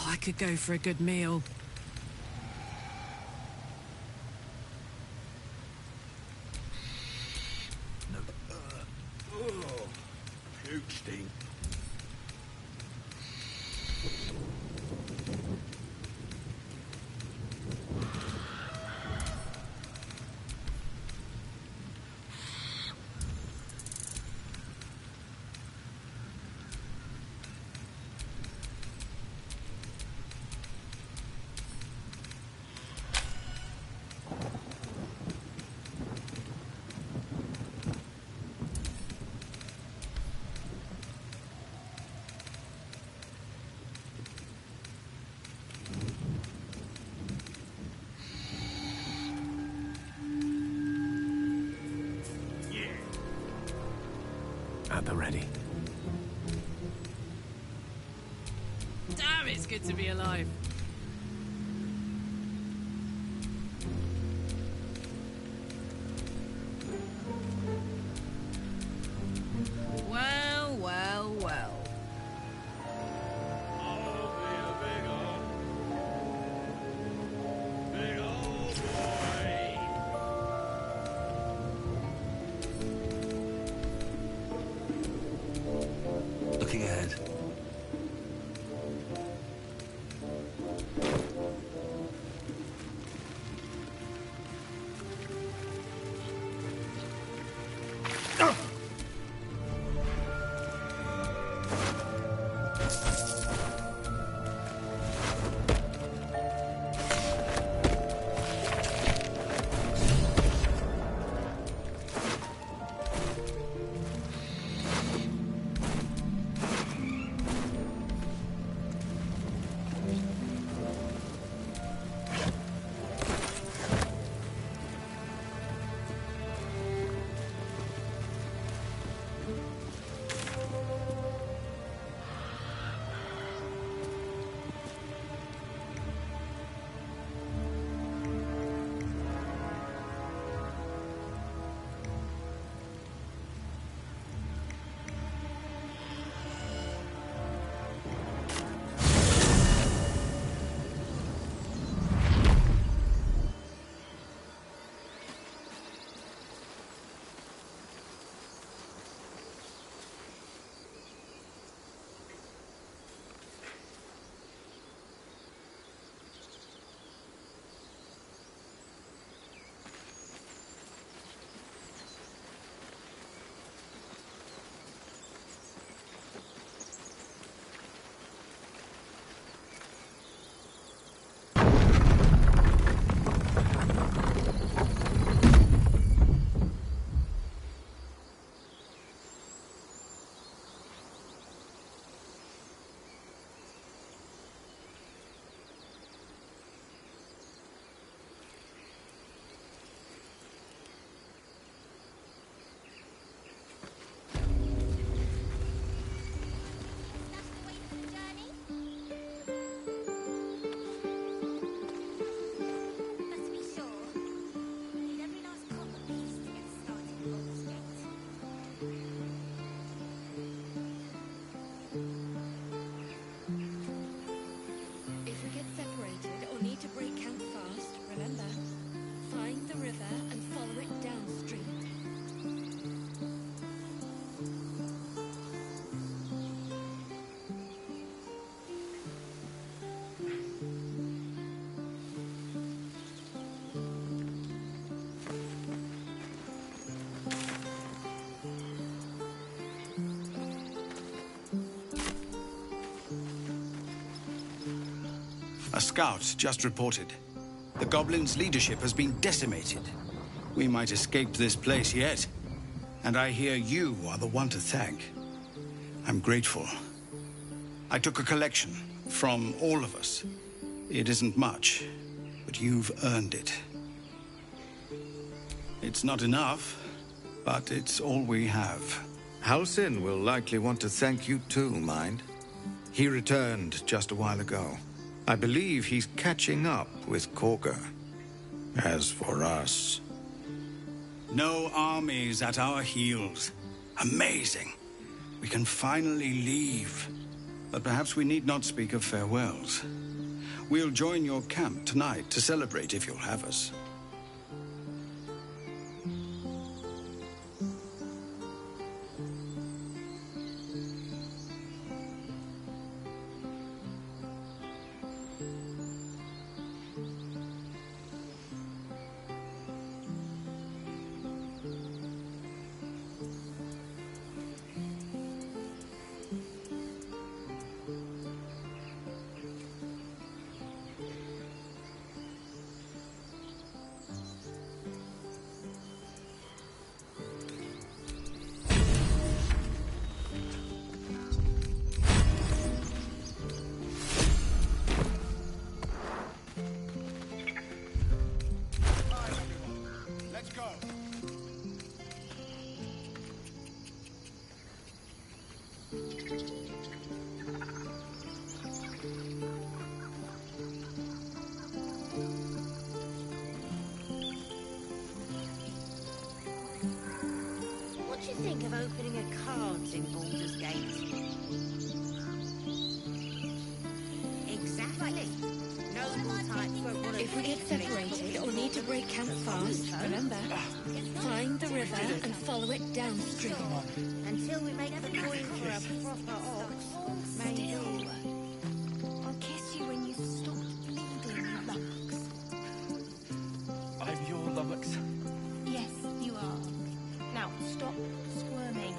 I could go for a good meal. stink. At the ready. Damn, it's good to be alive. Well, well, well. Looking ahead. A scout just reported. The goblins' leadership has been decimated. We might escape this place yet. And I hear you are the one to thank. I'm grateful. I took a collection from all of us. It isn't much, but you've earned it. It's not enough, but it's all we have. Halsin will likely want to thank you too, mind. He returned just a while ago. I believe he's catching up with Korga. As for us... No armies at our heels. Amazing. We can finally leave. But perhaps we need not speak of farewells. We'll join your camp tonight to celebrate if you'll have us. do you think of opening a cards in Baldur's Gate? Exactly. Noble types won't want to... If we get separated or need to break camp fast, remember, find the river and follow it downstream. Until we make the coin for a proper ox, maybe. I'll kiss you when you stop bleeding, you lummox. I'm your lummox. Yes, you are. Now, stop squirming.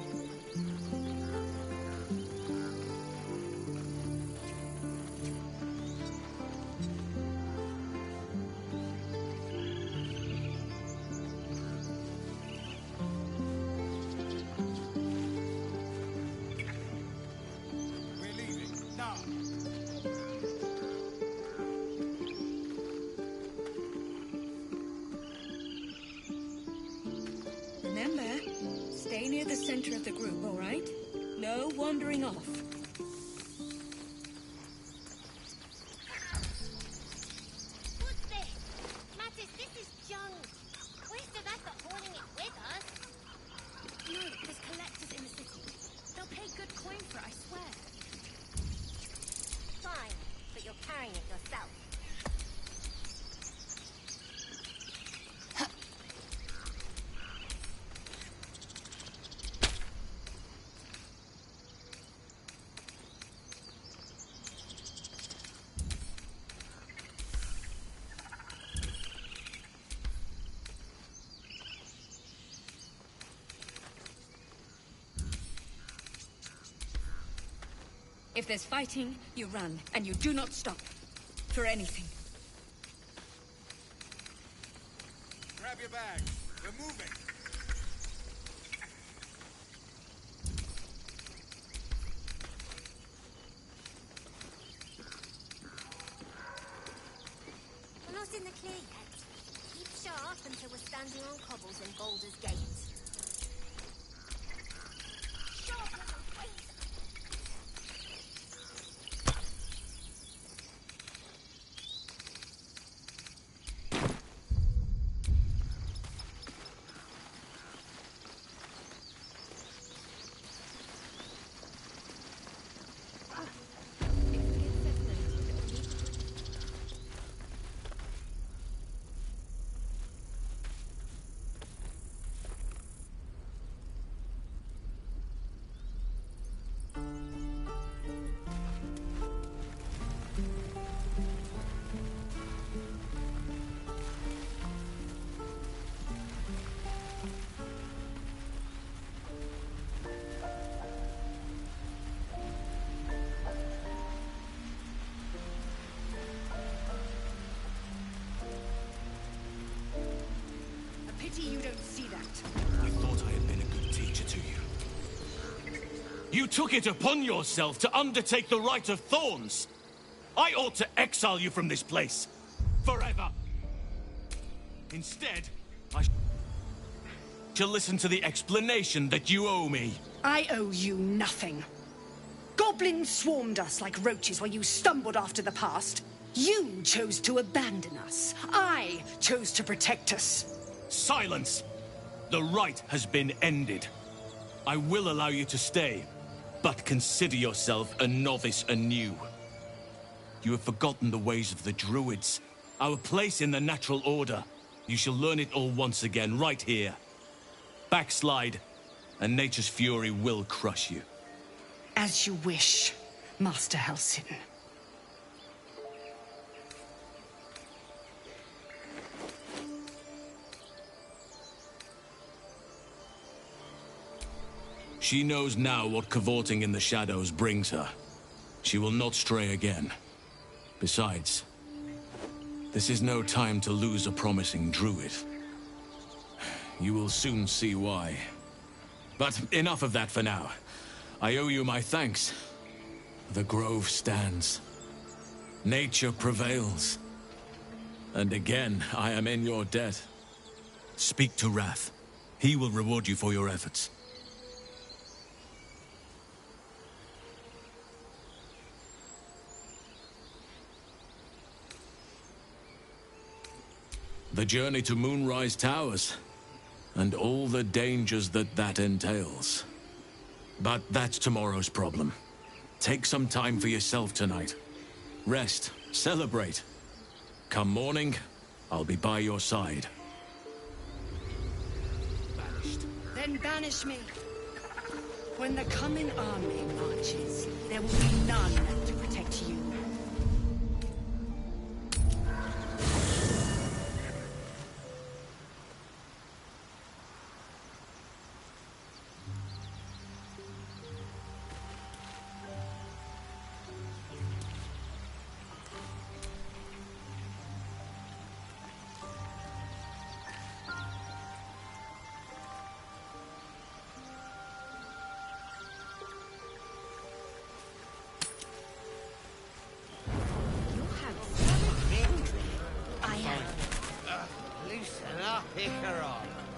Remember, stay near the center of the group, all right? No wandering off. What's this? Mattis, this is junk. Where's the backup holding it with us? No, there's collectors in the city. They'll pay good coin for it, I swear. Fine, but you're carrying it yourself. If there's fighting, you run, and you do not stop. For anything. Grab your bag. We're moving. We're not in the clear yet. Keep sharp until we're standing on cobbles in Baldur's Gate. Sharp as a razor. You don't see that. I thought I had been a good teacher to you. You took it upon yourself to undertake the Rite of Thorns. I ought to exile you from this place. Forever. Instead, I shall listen to the explanation that you owe me. I owe you nothing. Goblins swarmed us like roaches while you stumbled after the past. You chose to abandon us. I chose to protect us. Silence! The rite has been ended. I will allow you to stay, but consider yourself a novice anew. You have forgotten the ways of the druids, our place in the natural order. You shall learn it all once again, right here. Backslide, and nature's fury will crush you. As you wish, Master Halsin. She knows now what cavorting in the shadows brings her. She will not stray again. Besides, this is no time to lose a promising druid. You will soon see why. But enough of that for now. I owe you my thanks. The grove stands. Nature prevails. And again, I am in your debt. Speak to Wrath. He will reward you for your efforts. The journey to Moonrise Towers. and all the dangers that entails. But that's tomorrow's problem. Take some time for yourself tonight. Rest, celebrate. Come morning, I'll be by your side. Then banish me. When the coming army marches, there will be none to protect you.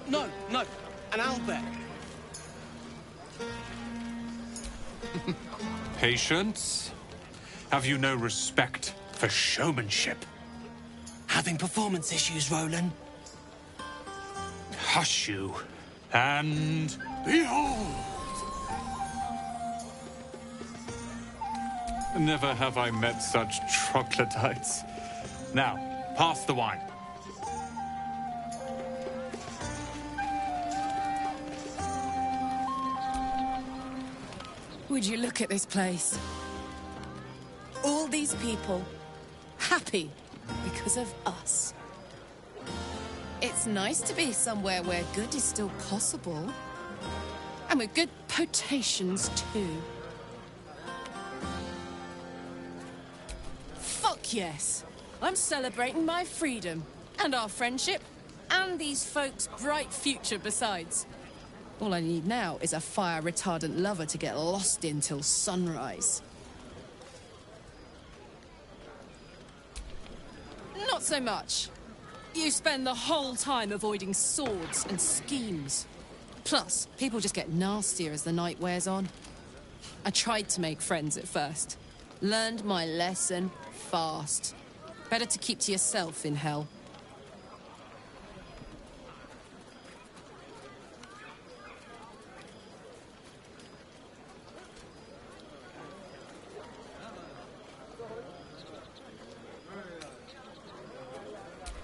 No, no, an owlbear. Patience? Have you no respect for showmanship? Having performance issues, Roland. Hush you, and behold! Never have I met such troglodytes. Now, pass the wine. Would you look at this place? All these people, happy because of us. It's nice to be somewhere where good is still possible. And with good potations, too. Fuck yes! I'm celebrating my freedom, and our friendship, and these folks' bright future besides. All I need now is a fire-retardant lover to get lost in till sunrise. Not so much. You spend the whole time avoiding swords and schemes. Plus, people just get nastier as the night wears on. I tried to make friends at first. Learned my lesson fast. Better to keep to yourself in hell.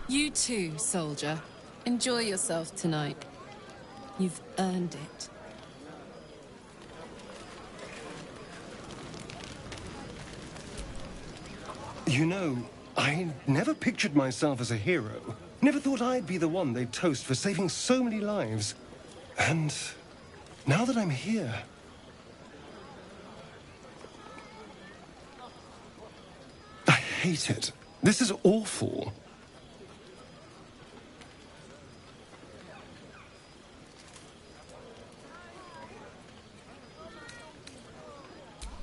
You too, soldier. Enjoy yourself tonight. You've earned it. You know, I never pictured myself as a hero. Never thought I'd be the one they'd toast for saving so many lives. And now that I'm here... I hate it. This is awful.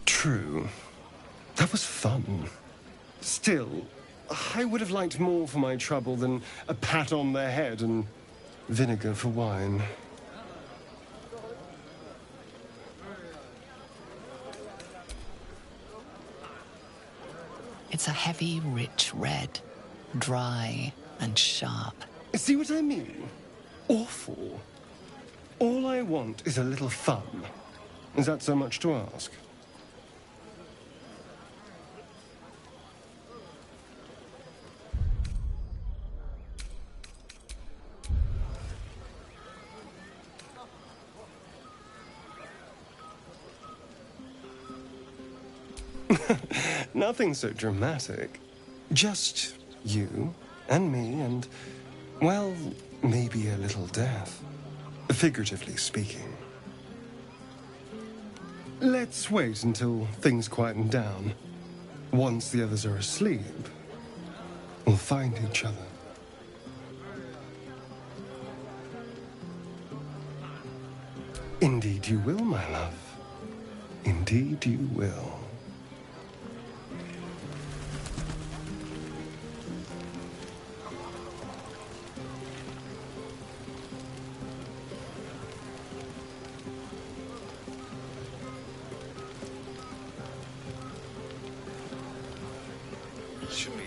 True. That was fun. Still, I would have liked more for my trouble than a pat on the head and vinegar for wine. It's a heavy, rich red, dry and sharp. See what I mean? Awful. All I want is a little fun. Is that so much to ask? Nothing so dramatic. Just you and me and, well, maybe a little death. Figuratively speaking. Let's wait until things quieten down. Once the others are asleep, we'll find each other. Indeed you will, my love. Indeed you will.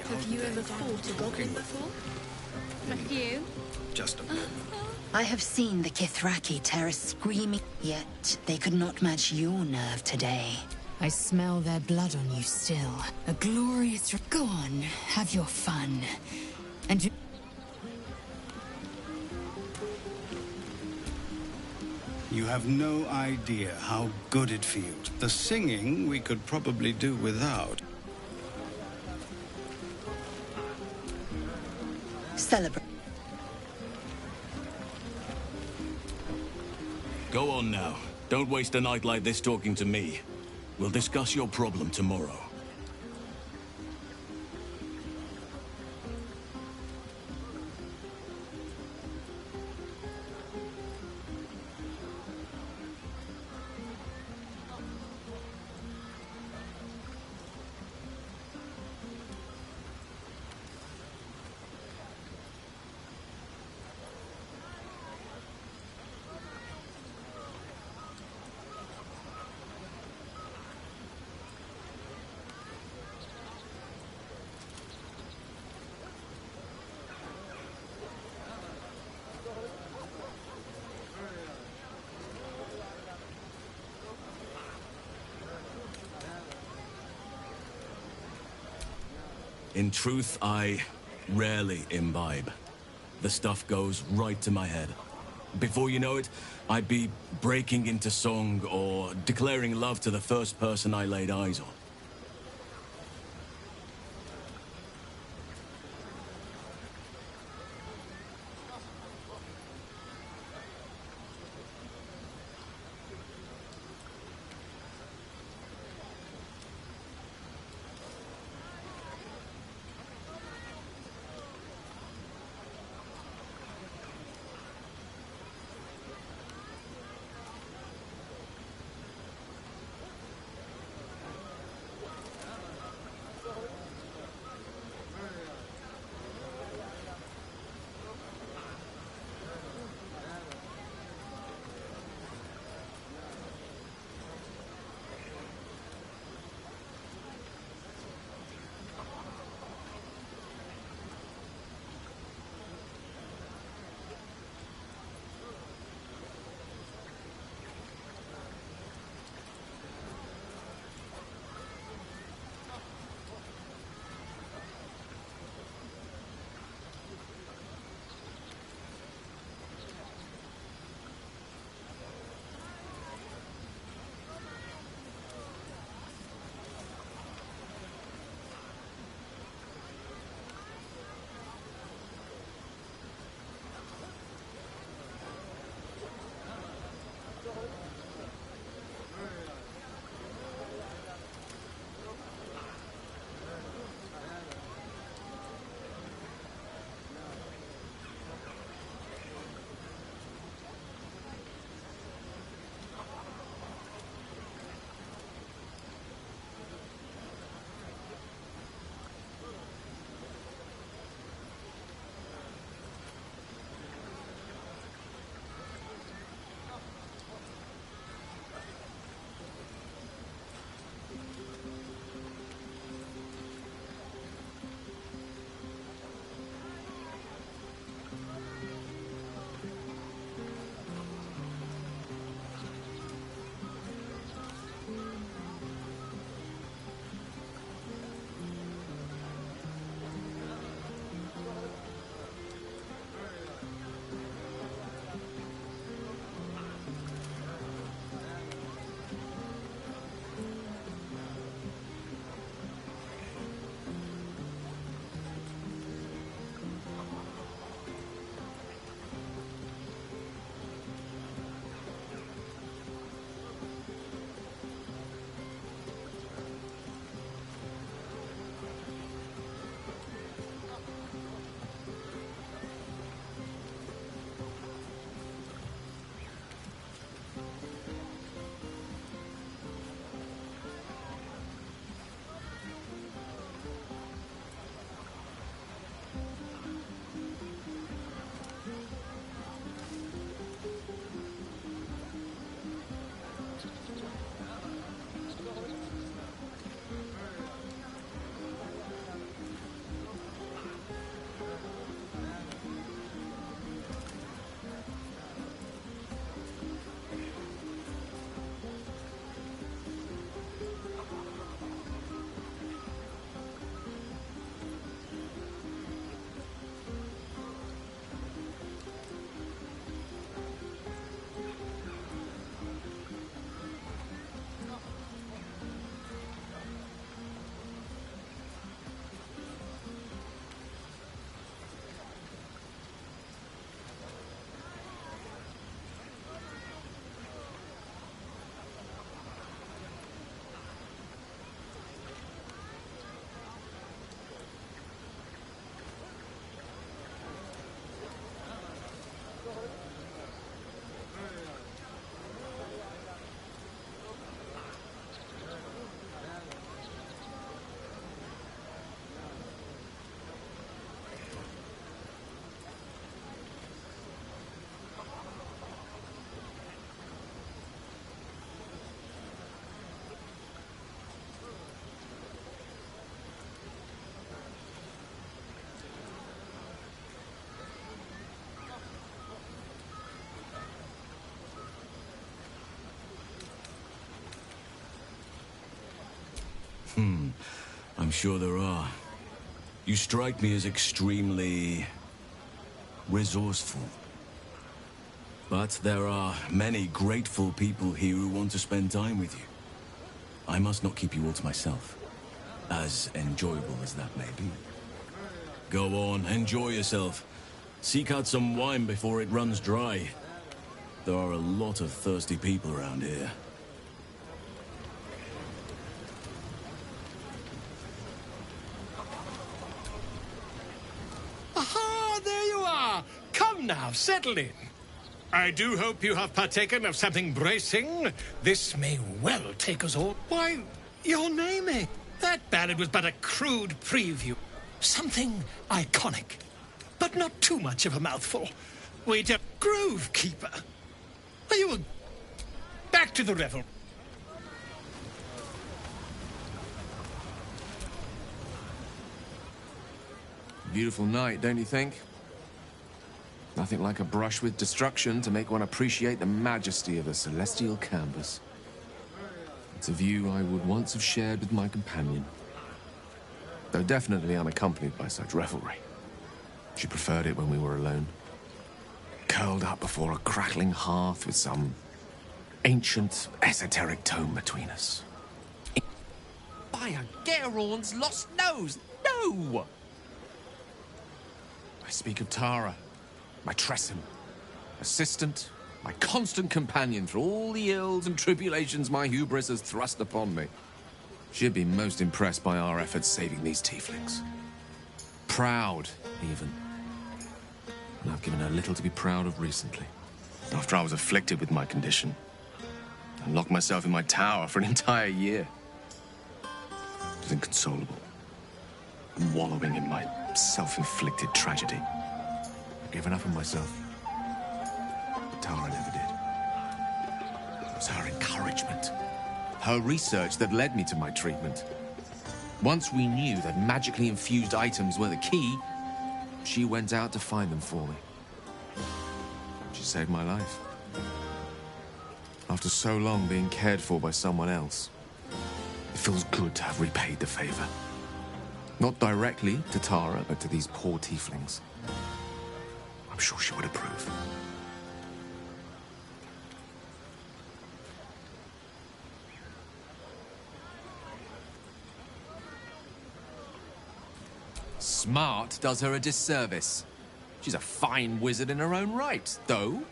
Have you ever fought a goblin before? A few. Just a moment. I have seen the Kithraki terror screaming, yet they could not match your nerve today. I smell their blood on you still. A glorious... Go on, have your fun. And you... You have no idea how good it feels. The singing we could probably do without. Celebrate. Go on now. Don't waste a night like this talking to me. We'll discuss your problem tomorrow. In truth, I rarely imbibe. The stuff goes right to my head. Before you know it, I'd be breaking into song or declaring love to the first person I laid eyes on. I'm sure there are. You strike me as extremely resourceful. But there are many grateful people here who want to spend time with you. I must not keep you all to myself, as enjoyable as that may be. Go on, enjoy yourself. Seek out some wine before it runs dry. There are a lot of thirsty people around here. Aha, there you are. Come now, settle in. I do hope you have partaken of something bracing. This may well take us all. Why, your naming. That ballad was but a crude preview. Something iconic, but not too much of a mouthful. Wait a Grove Keeper. Are you a... Back to the revel. Beautiful night, don't you think? Nothing like a brush with destruction to make one appreciate the majesty of a celestial canvas. It's a view I would once have shared with my companion, though definitely unaccompanied by such revelry. She preferred it when we were alone, curled up before a crackling hearth with some ancient, esoteric tome between us. By a Garon's lost nose! No! I speak of Tara, my Tressim, assistant, my constant companion through all the ills and tribulations my hubris has thrust upon me. She'd be most impressed by our efforts saving these tieflings. Proud, even. And I've given her little to be proud of recently. After I was afflicted with my condition, and locked myself in my tower for an entire year. I was inconsolable, and wallowing in my self-inflicted tragedy. I'd given up on myself. But Tara never did. It was her encouragement, her research that led me to my treatment. Once we knew that magically infused items were the key, she went out to find them for me. She saved my life. After so long being cared for by someone else, it feels good to have repaid the favor. Not directly to Tara, but to these poor tieflings. I'm sure she would approve. Smart does her a disservice. She's a fine wizard in her own right, though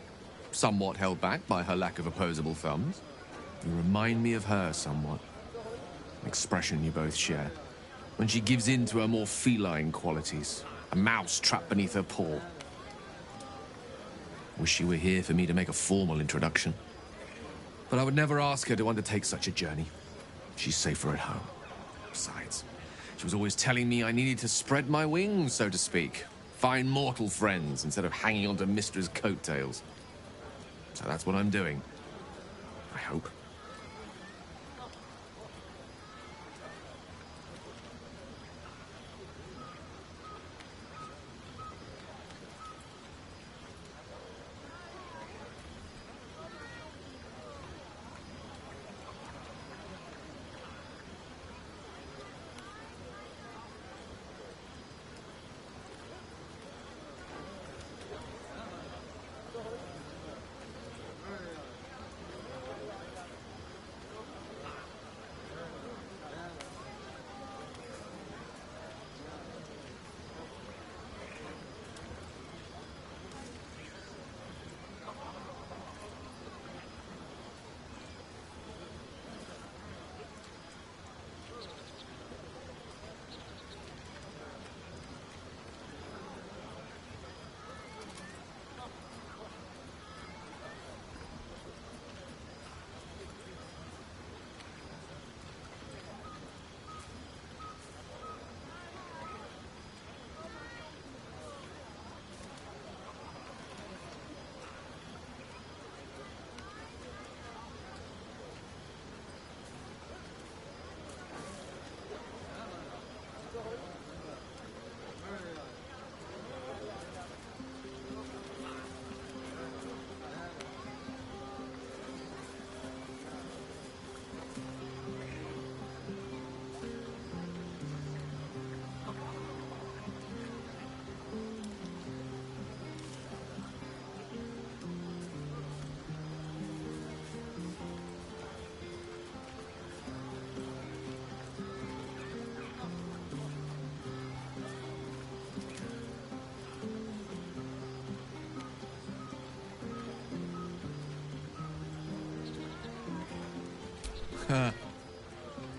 somewhat held back by her lack of opposable thumbs. You remind me of her somewhat. An expression you both share. When she gives in to her more feline qualities. A mouse trapped beneath her paw. Wish she were here for me to make a formal introduction. But I would never ask her to undertake such a journey. She's safer at home. Besides, she was always telling me I needed to spread my wings, so to speak. Find mortal friends instead of hanging onto Mistra's coattails. So that's what I'm doing. I hope.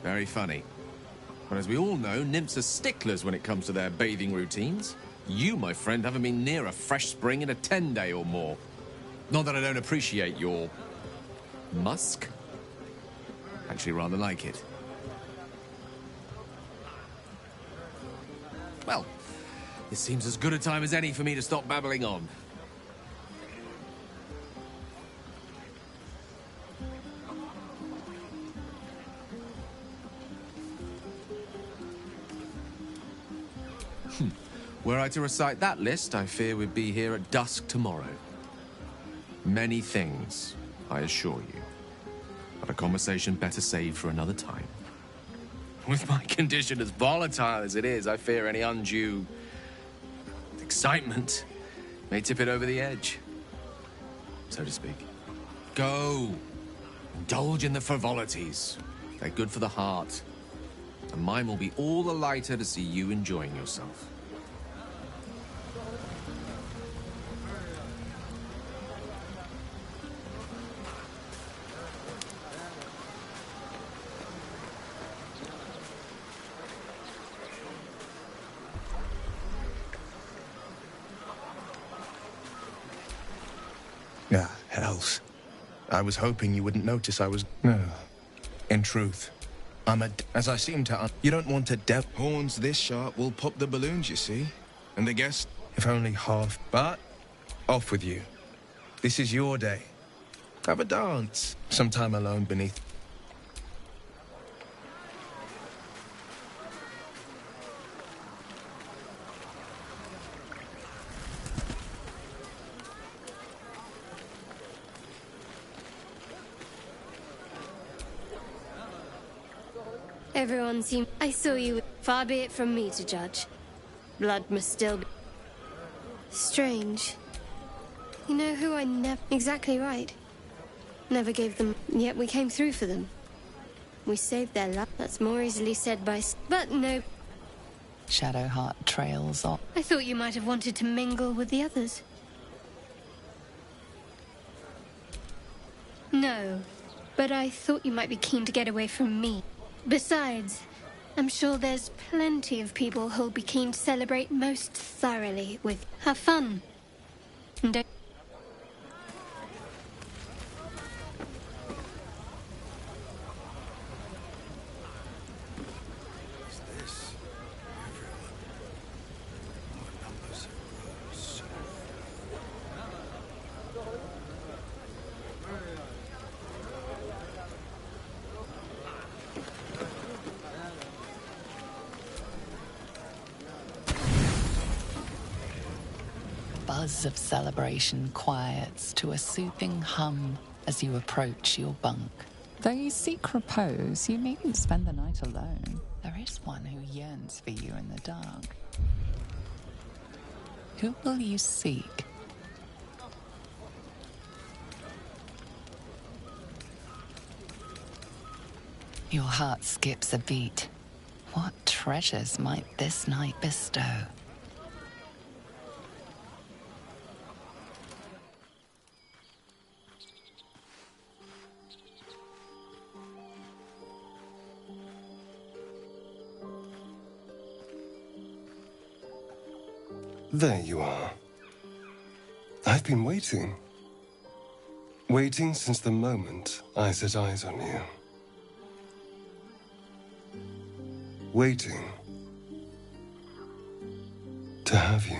Very funny. But as we all know, nymphs are sticklers when it comes to their bathing routines. You, my friend, haven't been near a fresh spring in a 10-day or more. Not that I don't appreciate your musk. Actually rather like it. Well, this seems as good a time as any for me to stop babbling on. Were I to recite that list, I fear we'd be here at dusk tomorrow. Many things, I assure you. But a conversation better saved for another time. With my condition as volatile as it is, I fear any undue excitement may tip it over the edge, so to speak. Go. Indulge in the frivolities. They're good for the heart. And mine will be all the lighter to see you enjoying yourself. Ah, hells. I was hoping you wouldn't notice I was... No. In truth, as I seem to... You don't want a horns this sharp will pop the balloons, you see? And the guest... If only half... But, off with you. This is your day. Have a dance. Sometime alone beneath... Everyone seemed... I saw you. Far be it from me to judge. Blood must still be... Strange. You know who I never... Exactly right. Never gave them... Yet we came through for them. We saved their life. That's more easily said by... But no... Shadowheart trails off. I thought you might have wanted to mingle with the others. No. But I thought you might be keen to get away from me. Besides, I'm sure there's plenty of people who'll be keen to celebrate most thoroughly with... Have fun. And don't... Buzz of celebration quiets to a soothing hum as you approach your bunk. Though you seek repose, you needn't spend the night alone. There is one who yearns for you in the dark. Who will you seek? Your heart skips a beat. What treasures might this night bestow? There you are. I've been waiting. Waiting since the moment I set eyes on you. Waiting to have you.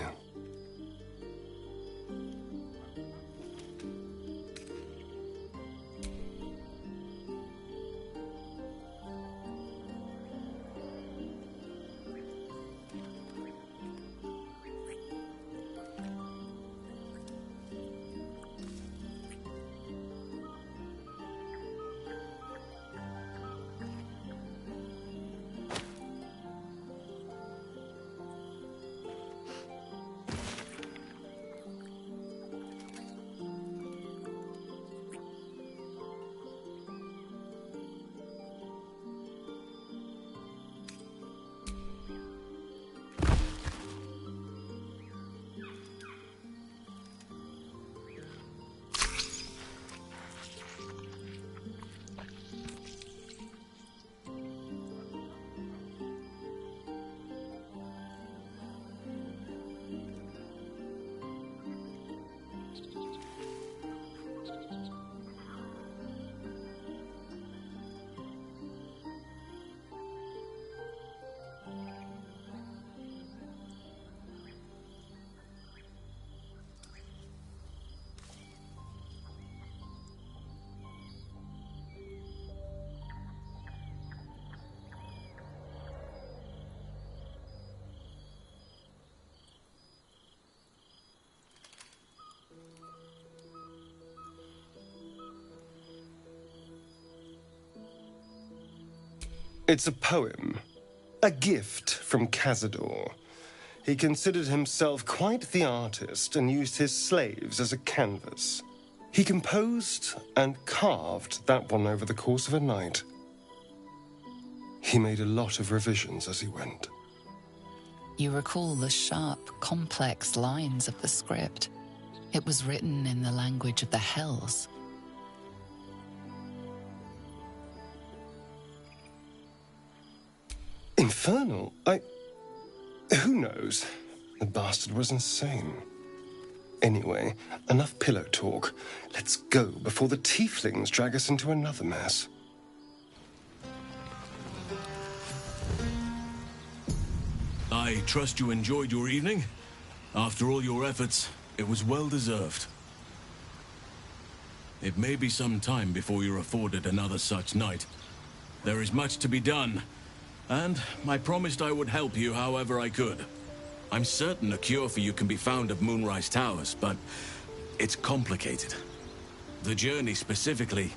It's a poem. A gift from Cazador. He considered himself quite the artist and used his slaves as a canvas. He composed and carved that one over the course of a night. He made a lot of revisions as he went. You recall the sharp, complex lines of the script. It was written in the language of the Hells. Infernal? Who knows? The bastard was insane. Anyway, enough pillow talk. Let's go before the tieflings drag us into another mess. I trust you enjoyed your evening. After all your efforts, it was well deserved. It may be some time before you're afforded another such night. There is much to be done, and I promised I would help you however I could. I'm certain a cure for you can be found at Moonrise Towers, but it's complicated. The journey specifically,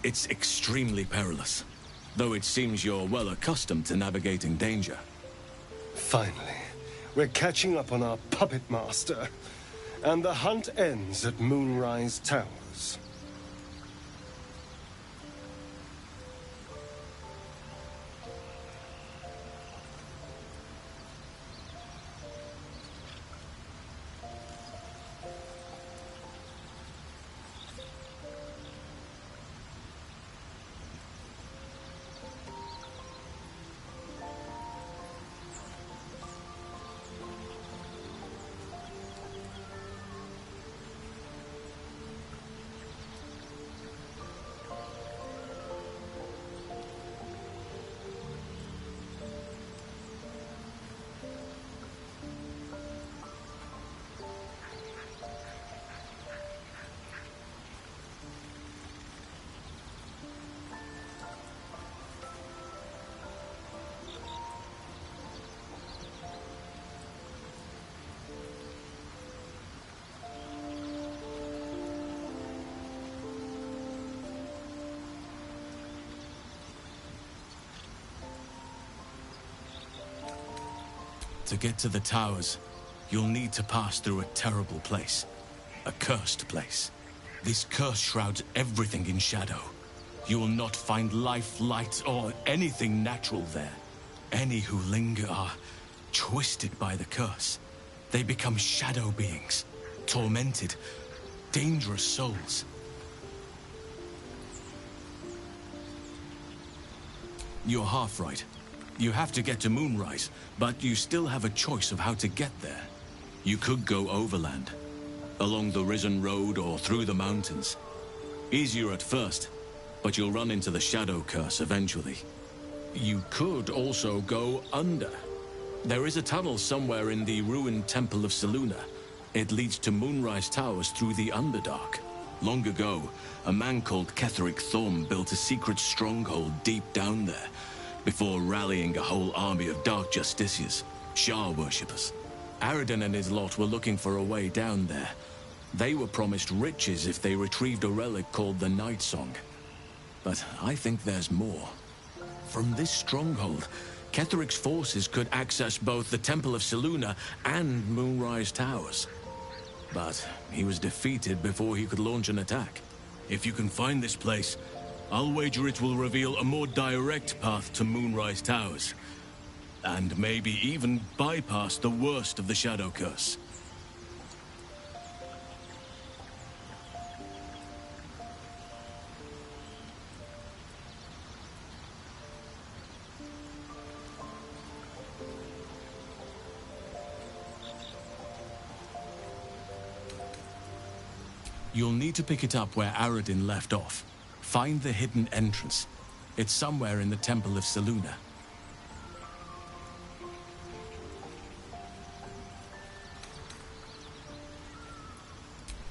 it's extremely perilous, though it seems you're well accustomed to navigating danger. Finally, we're catching up on our puppet master, and the hunt ends at Moonrise Towers. To get to the towers, you'll need to pass through a terrible place. A cursed place. This curse shrouds everything in shadow. You will not find life, light, or anything natural there. Any who linger are twisted by the curse. They become shadow beings, tormented, dangerous souls. You're half right. You have to get to Moonrise, but you still have a choice of how to get there. You could go overland, along the Risen Road or through the mountains. Easier at first, but you'll run into the Shadow Curse eventually. You could also go under. There is a tunnel somewhere in the ruined Temple of Selûne. It leads to Moonrise Towers through the Underdark. Long ago, a man called Ketheric Thorm built a secret stronghold deep down there, before rallying a whole army of Dark Justiciars, Shah worshippers. Aradin and his lot were looking for a way down there. They were promised riches if they retrieved a relic called the Night Song. But I think there's more. From this stronghold, Ketheric's forces could access both the Temple of Selûne and Moonrise Towers. But he was defeated before he could launch an attack. If you can find this place, I'll wager it will reveal a more direct path to Moonrise Towers. And maybe even bypass the worst of the Shadow Curse. You'll need to pick it up where Aradin left off. Find the hidden entrance. It's somewhere in the Temple of Selûne.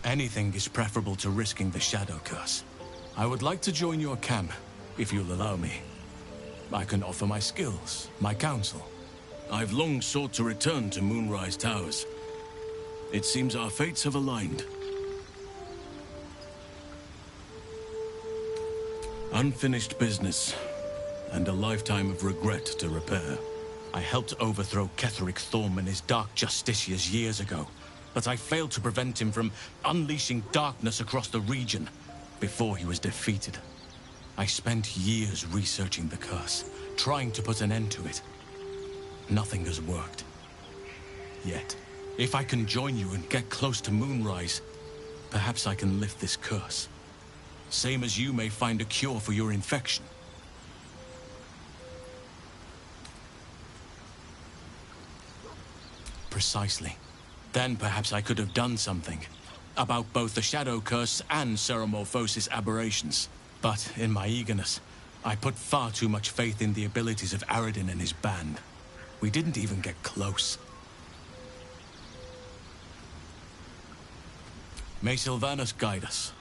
Anything is preferable to risking the Shadow Curse. I would like to join your camp, if you'll allow me. I can offer my skills, my counsel. I've long sought to return to Moonrise Towers. It seems our fates have aligned. Unfinished business. and a lifetime of regret to repair. I helped overthrow Ketheric Thorm and his Dark Justiciars years ago, but I failed to prevent him from unleashing darkness across the region before he was defeated. I spent years researching the curse, trying to put an end to it. Nothing has worked. Yet, if I can join you and get close to Moonrise, perhaps I can lift this curse. Same as you may find a cure for your infection. Precisely. Then perhaps I could have done something about both the Shadow Curse and Ceremorphosis aberrations. But in my eagerness, I put far too much faith in the abilities of Aradin and his band. We didn't even get close. May Sylvanus guide us.